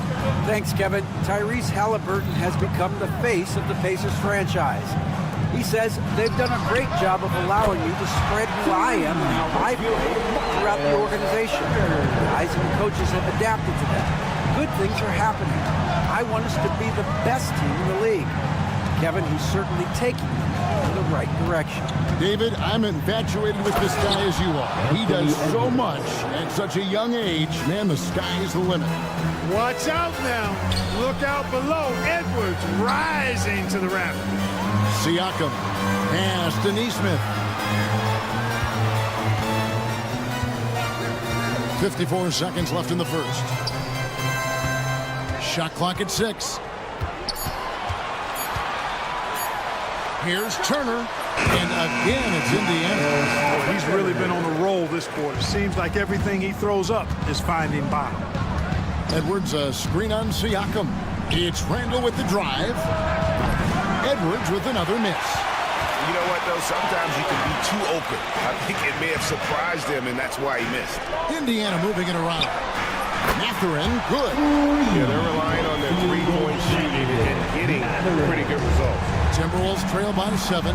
Thanks, Kevin. Tyrese Halliburton has become the face of the Pacers franchise. He says they've done a great job of allowing me to spread who I am and how I play throughout the organization. Guys and coaches have adapted to that. Good things are happening. I want us to be the best team in the league. Kevin, he's certainly taking them in the right direction. David, I'm infatuated with this guy as you are. He does so much at such a young age. Man, the sky's the limit. Watch out now. Look out below. Edwards rising to the rafters. Siakam. Pass to Neesmith. 54 seconds left in the first. Shot clock at 6. Here's Turner, and again it's Indiana. Oh, he's really been on a roll this quarter. Seems like everything he throws up is finding bottom. Edwards, a screen on Siakam. It's Randle with the drive. Edwards with another miss. You know what? though, sometimes you can be too open. I think it may have surprised him, and that's why he missed. Indiana moving it around. Mathurin, good. Yeah, they're relying on their three-point shooting and getting pretty good results. Timberwolves trail by 7.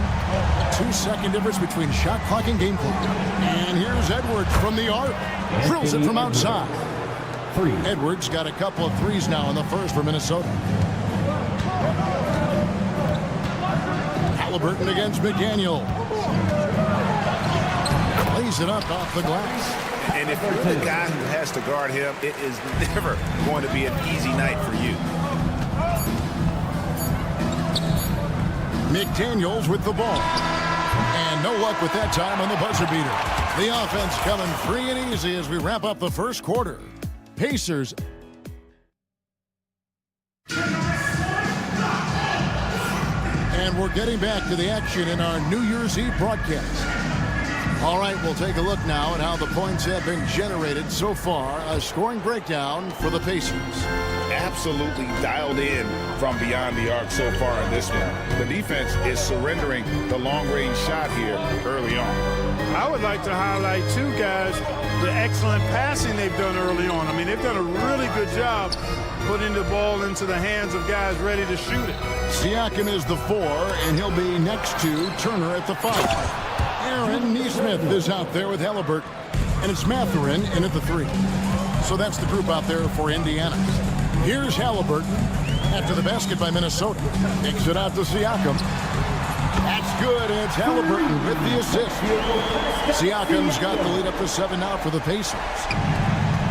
2-second difference between shot clock and game clock. And here's Edwards from the arc. Drills it from outside. Edwards got a couple of threes now in the first for Minnesota. Halliburton against McDaniel. Lays it up off the glass. And if you're the guy who has to guard him, it is never going to be an easy night for you. McDaniels with the ball. And no luck with that time on the buzzer beater. The offense coming free and easy as we wrap up the first quarter. Pacers. And we're getting back to the action in our New Year's Eve broadcast. All right, we'll take a look now at how the points have been generated so far. A scoring breakdown for the Pacers. Absolutely dialed in from beyond the arc so far in this one. The defense is surrendering the long-range shot here early on. I would like to highlight, too, guys, the excellent passing they've done early on. I mean, they've done a really good job putting the ball into the hands of guys ready to shoot it. Siakam is the 4, and he'll be next to Turner at the 5. Aaron Nesmith is out there with Halliburton, and it's Mathurin in at the 3. So that's the group out there for Indiana. Here's Halliburton after the basket by Minnesota. Kicks it out to Siakam. That's good, and it's Halliburton with the assist. Siakam's got the lead up to 7 now for the Pacers.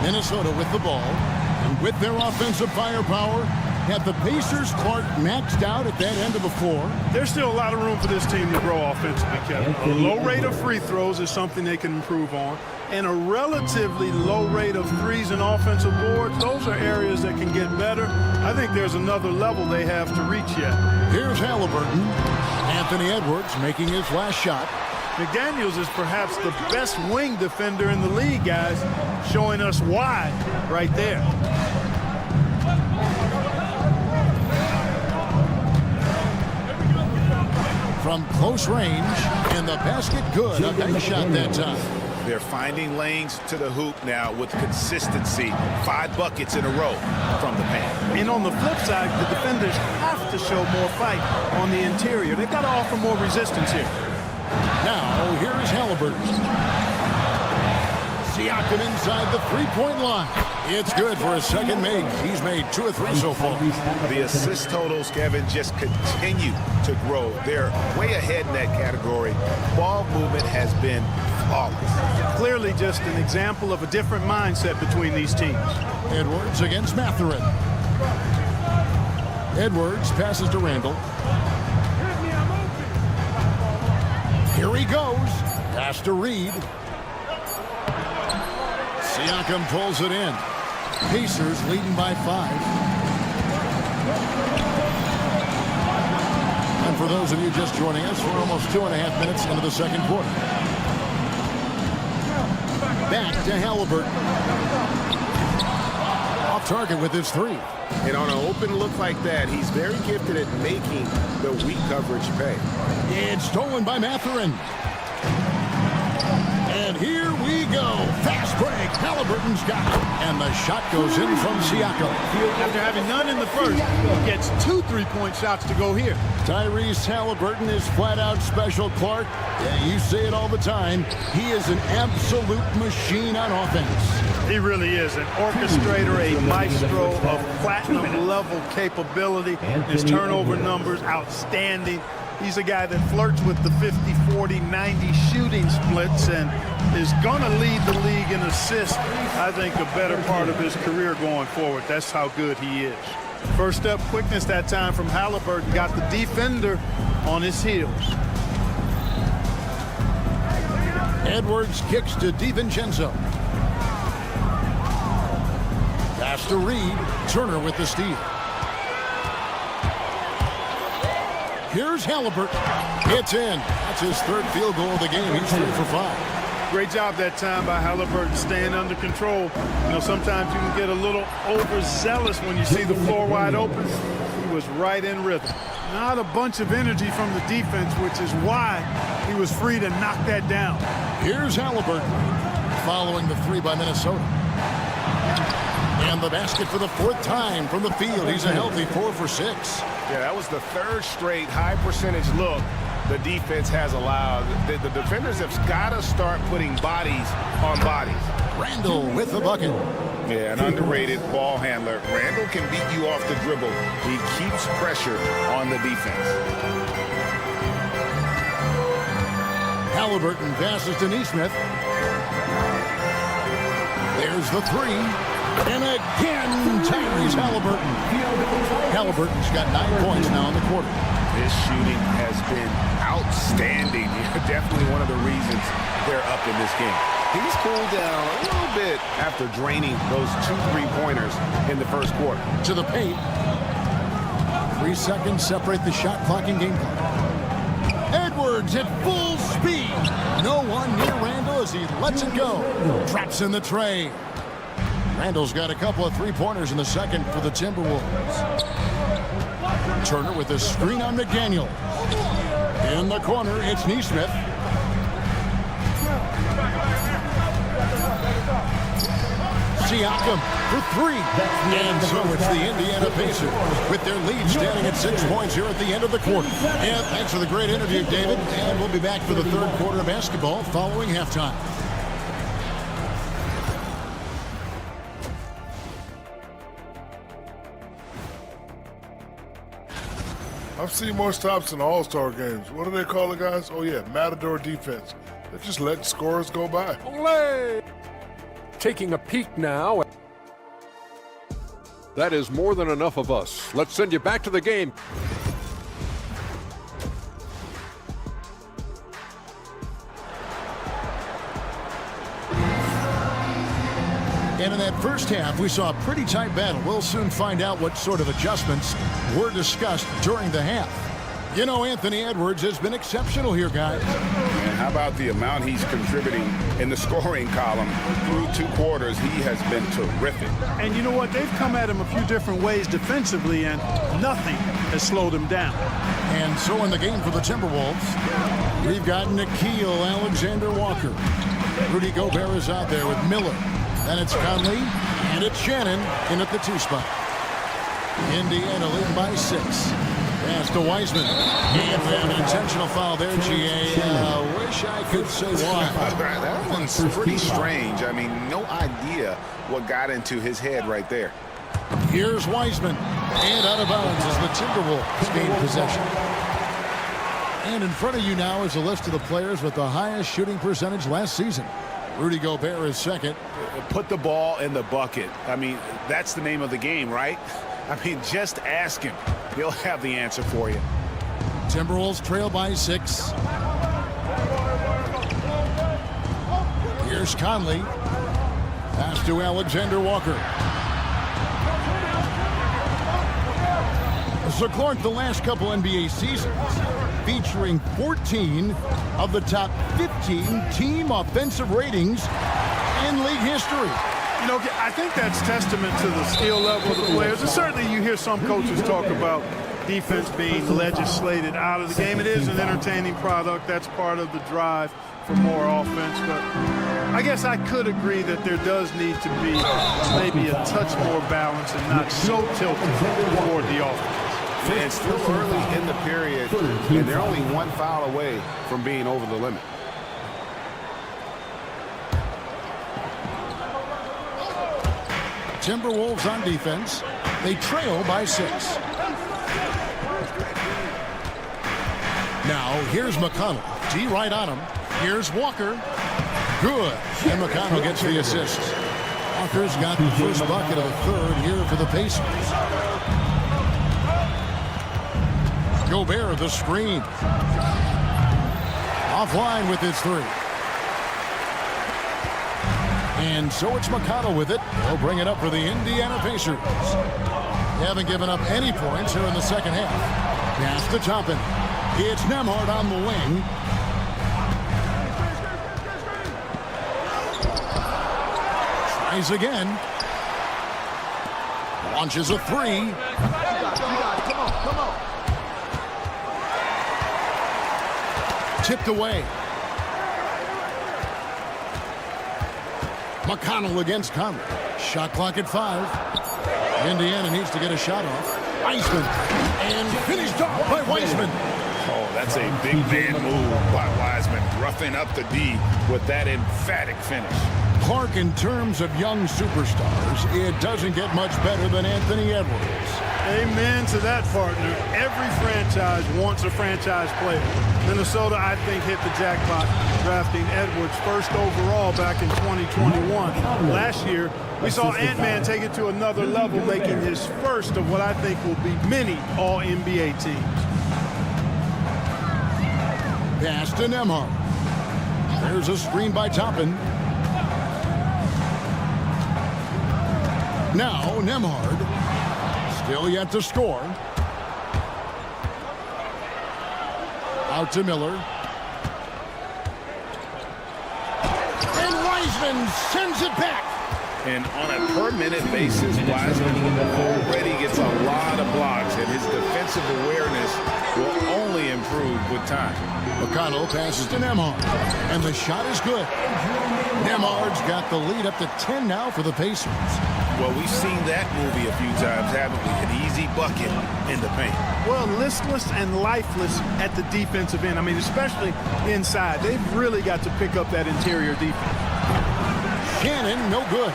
Minnesota with the ball, and with their offensive firepower, have the Pacers Clark maxed out at that end of the floor. There's still a lot of room for this team to grow offensively, Kevin. A low rate of free throws is something they can improve on, and a relatively low rate of threes and offensive boards. Those are areas that can get better. I think there's another level they have to reach yet. Here's Halliburton. Anthony Edwards making his last shot. McDaniels is perhaps the best wing defender in the league, guys, showing us why right there. From close range, and the basket good. A nice shot that time. They're finding lanes to the hoop now with consistency. 5 buckets in a row from the paint. And on the flip side, the defenders have to show more fight on the interior. They've got to offer more resistance here. Now, here's Halliburton. Siakam inside the three-point line. It's good for a second make. He's made 2 or 3 so far. The assist totals, Kevin, just continue to grow. They're way ahead in that category. Ball movement has been flawless. Clearly just an example of a different mindset between these teams. Edwards against Mathurin. Edwards passes to Randall. Here he goes. Pass to Reed. Siakam pulls it in. Pacers leading by 5. And for those of you just joining us, we're almost 2.5 minutes into the second quarter. Back to Halliburton. Off target with his 3. And on an open look like that, he's very gifted at making the weak coverage pay. It's stolen by Mathurin. And here we go. Fast break. Halliburton's got it. And the shot goes in from Siakam. After having none in the first, he gets 2 3-point shots to go here. Tyrese Halliburton is flat out special, Clark. Yeah, you say it all the time. He is an absolute machine on offense. He really is an orchestrator, a maestro of platinum-level capability. His turnover numbers, outstanding. He's a guy that flirts with the 50, 40, 90 shooting splits and is going to lead the league in assists, I think, a better part of his career going forward. That's how good he is. First step quickness that time from Halliburton got the defender on his heels. Edwards kicks to DiVincenzo. Pass to Reed. Turner with the steal. Here's Halliburton. It's in. That's his 3rd field goal of the game. He's 3 for 5. Great job that time by Halliburton, staying under control. You know, sometimes you can get a little overzealous when you see the floor wide open. He was right in rhythm. Not a bunch of energy from the defense, which is why he was free to knock that down. Here's Halliburton following the three by Minnesota. And the basket for the fourth time from the field. He's a healthy 4 for 6. Yeah, that was the third straight high percentage look the defense has allowed. The defenders have got to start putting bodies on bodies. Randall with the bucket. Yeah, an underrated ball handler. Randall can beat you off the dribble. He keeps pressure on the defense. Halliburton passes to Neesmith. There's the three. And again, Tyrese Halliburton. Halliburton's got 9 points now in the quarter. His shooting has been outstanding. Definitely one of the reasons they're up in this game. He's cooled down a little bit after draining those 2 3-pointers in the first quarter. To the paint. 3 seconds separate the shot clock and game clock. Edwards at full speed. No one near Randall as he lets it go. Traps in the tray. Randall's got a couple of 3-pointers in the second for the Timberwolves. Turner with a screen on McDaniel. In the corner, it's Neesmith. Siakam for 3. And so it's the Indiana Pacers with their lead standing at 6 points here at the end of the quarter. And thanks for the great interview, David. And we'll be back for the third quarter of basketball following halftime. I've seen more stops in All-Star games. What do they call it, guys? Oh, yeah, Matador defense. They're just letting scores go by. Olé! Taking a peek now. That is more than enough of us. Let's send you back to the game. And in that first half, we saw a pretty tight battle. We'll soon find out what sort of adjustments were discussed during the half. You know, Anthony Edwards has been exceptional here, guys. And how about the amount he's contributing in the scoring column through 2 quarters? He has been terrific. And you know what? They've come at him a few different ways defensively, and nothing has slowed him down. And so in the game for the Timberwolves, we've got Nickeil Alexander-Walker. Rudy Gobert is out there with Miller. Then it's Conley, and it's Shannon in at the 2 spot. Indiana leading by 6. Pass to Wiseman. And we have an intentional foul there, GA. Wish I could say why. That one's pretty strange. I mean, no idea what got into his head right there. Here's Wiseman. And out of bounds as the Timberwolves gain possession. And in front of you now is a list of the players with the highest shooting percentage last season. Rudy Gobert is second. Put the ball in the bucket. I mean, that's the name of the game, right? I mean, just ask him. He'll have the answer for you. Timberwolves trail by 6. Here's Conley. Pass to Alexander-Walker. So, Clark, the last couple NBA seasons featuring 14 of the top 15 team offensive ratings in league history. You know, I think that's testament to the skill level of the players. And certainly you hear some coaches talk about defense being legislated out of the game. It is an entertaining product. That's part of the drive for more offense. But I guess I could agree that there does need to be maybe a touch more balance and not so tilted toward the offense. And still early in the period, and they're only 1 foul away from being over the limit. Timberwolves on defense. They trail by 6. Now, here's McConnell. G right on him. Here's Walker. Good. And McConnell gets the assist. Walker's got the first bucket of the third here for the Pacers. Gobert, the screen. Offline with his 3. And so it's McConnell with it. He'll bring it up for the Indiana Pacers. They haven't given up any points here in the second half. Pass to Toppin. It's Nembhard on the wing. Tries again. Launches a 3. Tipped away. McConnell against Conley. Shot clock at 5. Indiana needs to get a shot off. Wiseman. And finished off by Wiseman. Oh, that's a big man move by Wiseman, roughing up the D with that emphatic finish. Clark, in terms of young superstars, it doesn't get much better than Anthony Edwards. Amen to that, partner. Every franchise wants a franchise player. Minnesota, I think, hit the jackpot drafting Edwards first overall back in 2021. Last year, we saw Ant-Man take it to another level, making his first of what I think will be many All-NBA teams. Pass to Nembhard. There's a screen by Toppin. Now Nembhard. Still yet to score. Out to Miller. And Wiseman sends it back. And on a per-minute basis, Wiseman already gets a lot of blocks, and his defensive awareness will only improve with time. McConnell passes to Nembhard, and the shot is good. Nembhard's got the lead up to 10 now for the Pacers. Well, we've seen that movie a few times, haven't we? An easy bucket in the paint. Well, listless and lifeless at the defensive end. I mean, especially inside. They've really got to pick up that interior defense. Shannon, no good.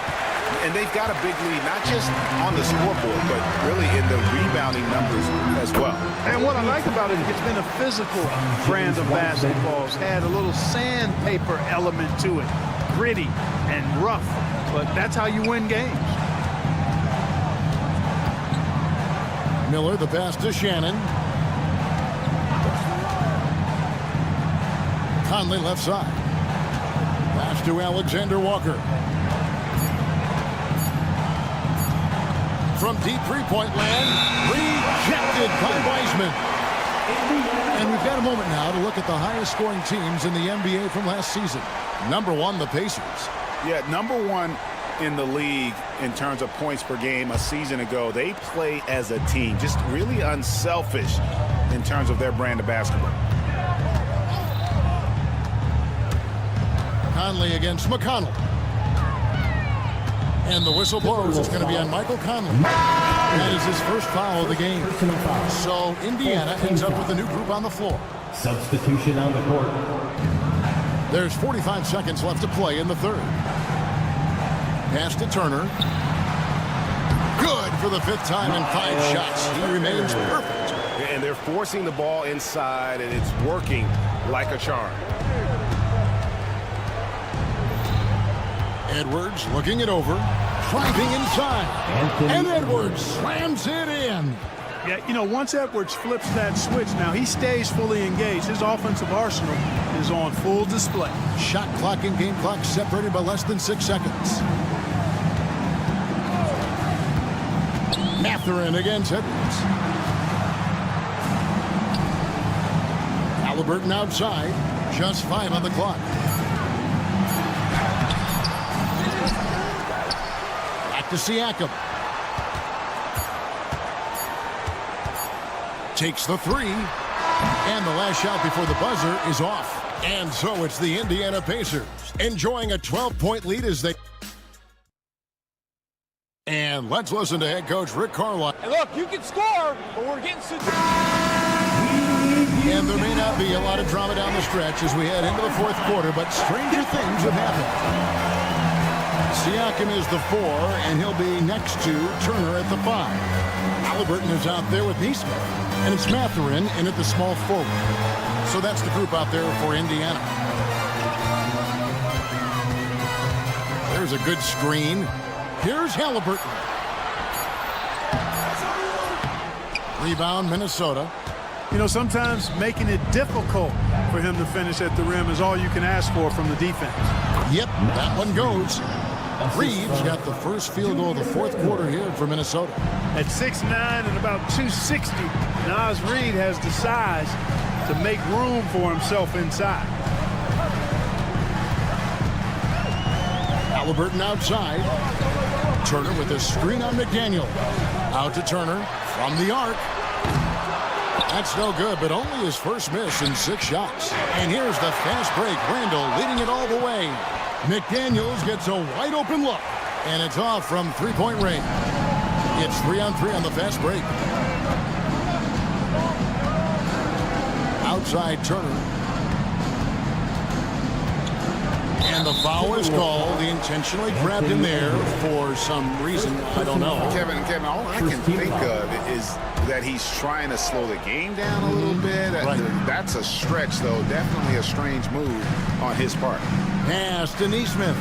And they've got a big lead, not just on the scoreboard, but really in the rebounding numbers as well. And what I like about it, it's been a physical brand of basketball. It's had a little sandpaper element to it. Gritty and rough, but that's how you win games. Miller, the pass to Shannon. Conley left side. Pass to Alexander Walker. From deep three-point land, rejected by Wiseman. And we've got a moment now to look at the highest scoring teams in the NBA from last season. Number 1, the Pacers. Yeah, number 1 in the league in terms of points per game a season ago. They play as a team, just really unselfish in terms of their brand of basketball. Conley against McConnell. And the whistle blows. It's going to be on Michael Conley. That is his first foul of the game. So Indiana ends up with a new group on the floor. Substitution on the court. There's 45 seconds left to play in the third. Pass to Turner. Good for the 5th time in 5 shots. He remains perfect. And they're forcing the ball inside, and it's working like a charm. Edwards looking it over. Driving inside. And Edwards slams it in. Yeah, you know, once Edwards flips that switch, now he stays fully engaged. His offensive arsenal is on full display. Shot clock and game clock separated by less than 6 seconds. Mathurin against Edwards. Halliburton outside. Just 5 on the clock. Back to Siakam. Takes the 3. And the last shot before the buzzer is off. And so it's the Indiana Pacers enjoying a 12-point lead as they... And let's listen to head coach Rick Carlisle. And look, you can score, but we're getting And there may not be a lot of drama down the stretch as we head into the 4th quarter, but stranger things have happened. Siakam is the 4, and he'll be next to Turner at the 5. Halliburton is out there with Nesmith, and it's Mathurin in at the small forward. So that's the group out there for Indiana. There's a good screen. Here's Halliburton. Rebound, Minnesota. You know, sometimes making it difficult for him to finish at the rim is all you can ask for from the defense. Yep, that one goes. Reeves got the first field goal of the 4th quarter here for Minnesota. At 6'9" and about 260, Naz Reid has the size to make room for himself inside. Halliburton outside. Turner with a screen on McDaniel. Out to Turner from the arc. That's no good, but only his first miss in 6 shots. And here's the fast break. Randall leading it all the way. McDaniels gets a wide open look. And it's off from three-point range. It's 3-on-3 on the fast break. Outside Turner. And the foul is called. He intentionally grabbed him there for some reason. I don't know. Kevin, all I can think of is that he's trying to slow the game down a little bit. That's a stretch, though. Definitely a strange move on his part. Pass to Neesmith.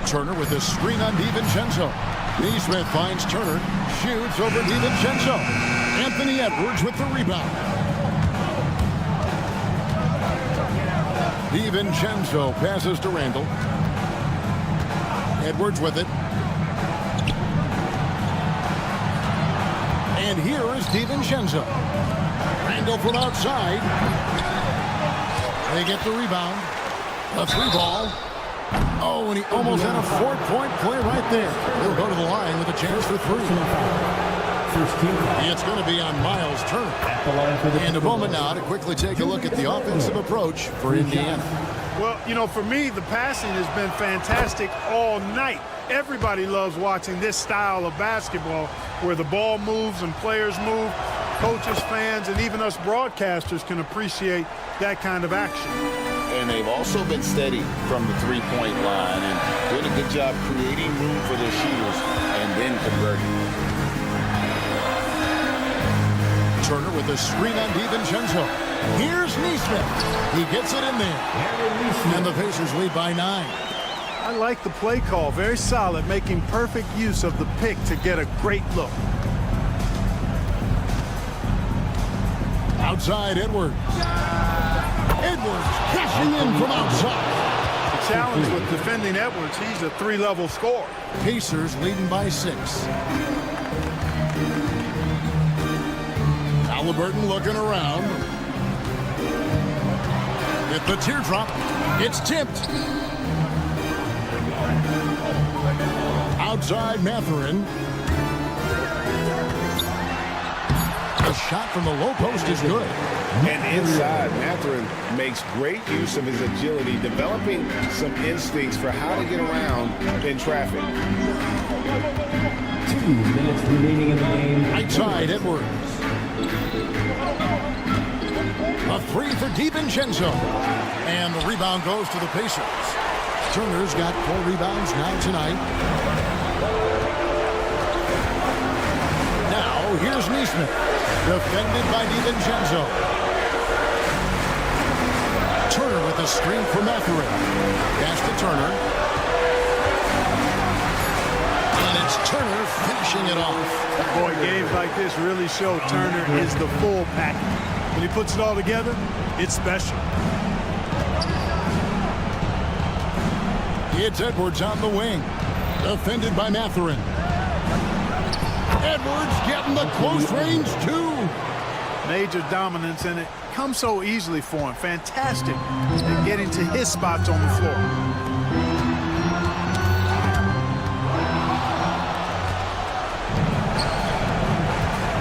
Turner with a screen on DiVincenzo. Neesmith finds Turner. Shoots over DiVincenzo. Anthony Edwards with the rebound. DiVincenzo passes to Randall. Edwards with it. And here is DiVincenzo. Randall from outside. They get the rebound. A 3-ball. Oh, and he almost had a 4-point play right there. He'll go to the line with a chance for 3. It's going to be on Miles Turner. And a moment now to quickly take a look at the offensive approach for Indiana. Well, you know, for me, the passing has been fantastic all night. Everybody loves watching this style of basketball where the ball moves and players move. Coaches, fans, and even us broadcasters can appreciate that kind of action. And they've also been steady from the three-point line and doing a good job creating room for their shooters and then converting. Turner with a screen on DiVincenzo. Here's Neesmith. He gets it in there. And the Pacers lead by 9. I like the play call. Very solid, making perfect use of the pick to get a great look. Outside Edwards. Edwards cashing in from outside. The challenge with defending Edwards, he's a 3-level scorer. Pacers leading by 6. Halliburton looking around. With the teardrop, it's tipped. Outside Mathurin. The shot from the low post is good. And inside, Mathurin makes great use of his agility, developing some instincts for how to get around in traffic. 2 minutes remaining in the game. Outside Edwards. A 3 for DiVincenzo. And the rebound goes to the Pacers. Turner's got 4 rebounds now tonight. Now, here's Neesmith. Defended by DiVincenzo. Turner with a screen for Mathurin. Pass to Turner. And it's Turner finishing it off. Boy, games like this really show Turner is the full package. When he puts it all together, it's special. It's Edwards on the wing. Defended by Mathurin. Edwards getting the close range, too. Major dominance, and it comes so easily for him. Fantastic at getting to his spots on the floor.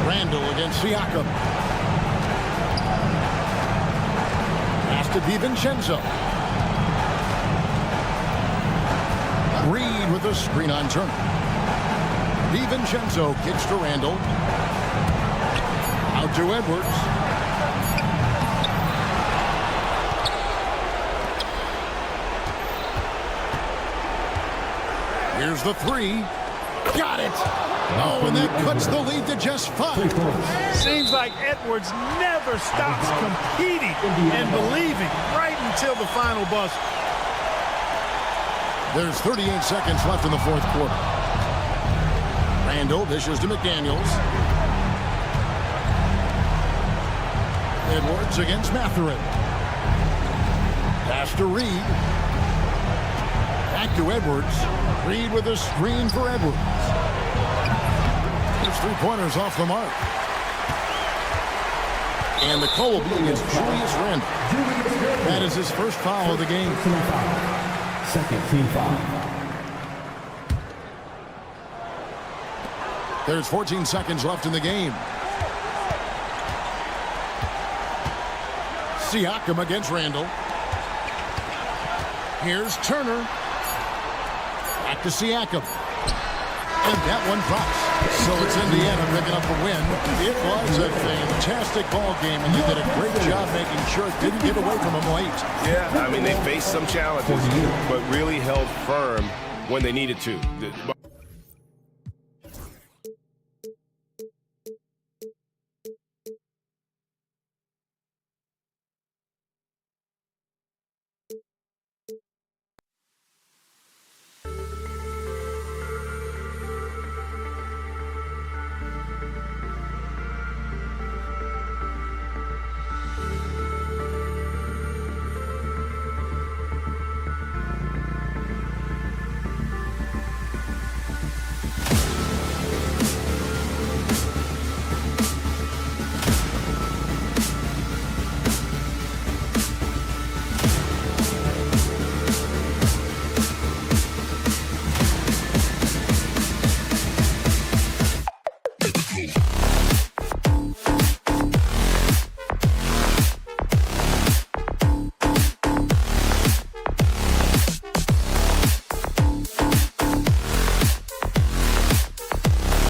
Randall against Siakam. Pass to DiVincenzo. Reed with a screen on Turner. DiVincenzo kicks to Randall. Out to Edwards. Here's the 3. Got it. Oh, and that cuts the lead to just 5. Seems like Edwards never stops competing and believing right until the final buzzer. There's 38 seconds left in the 4th quarter. Randall dishes to McDaniels. Edwards against Mathurin. Pass to Reed. Back to Edwards. Reed with a screen for Edwards. His 3-pointers off the mark. And the call will be against Julius Randle. That is his first foul of the game. Second team foul. There's 14 seconds left in the game. Siakam against Randall. Here's Turner. Back to Siakam. And that one drops. So it's Indiana picking up the win. It was a fantastic ball game, and they did a great job making sure it didn't get away from them late. Yeah, I mean, they faced some challenges, but really held firm when they needed to.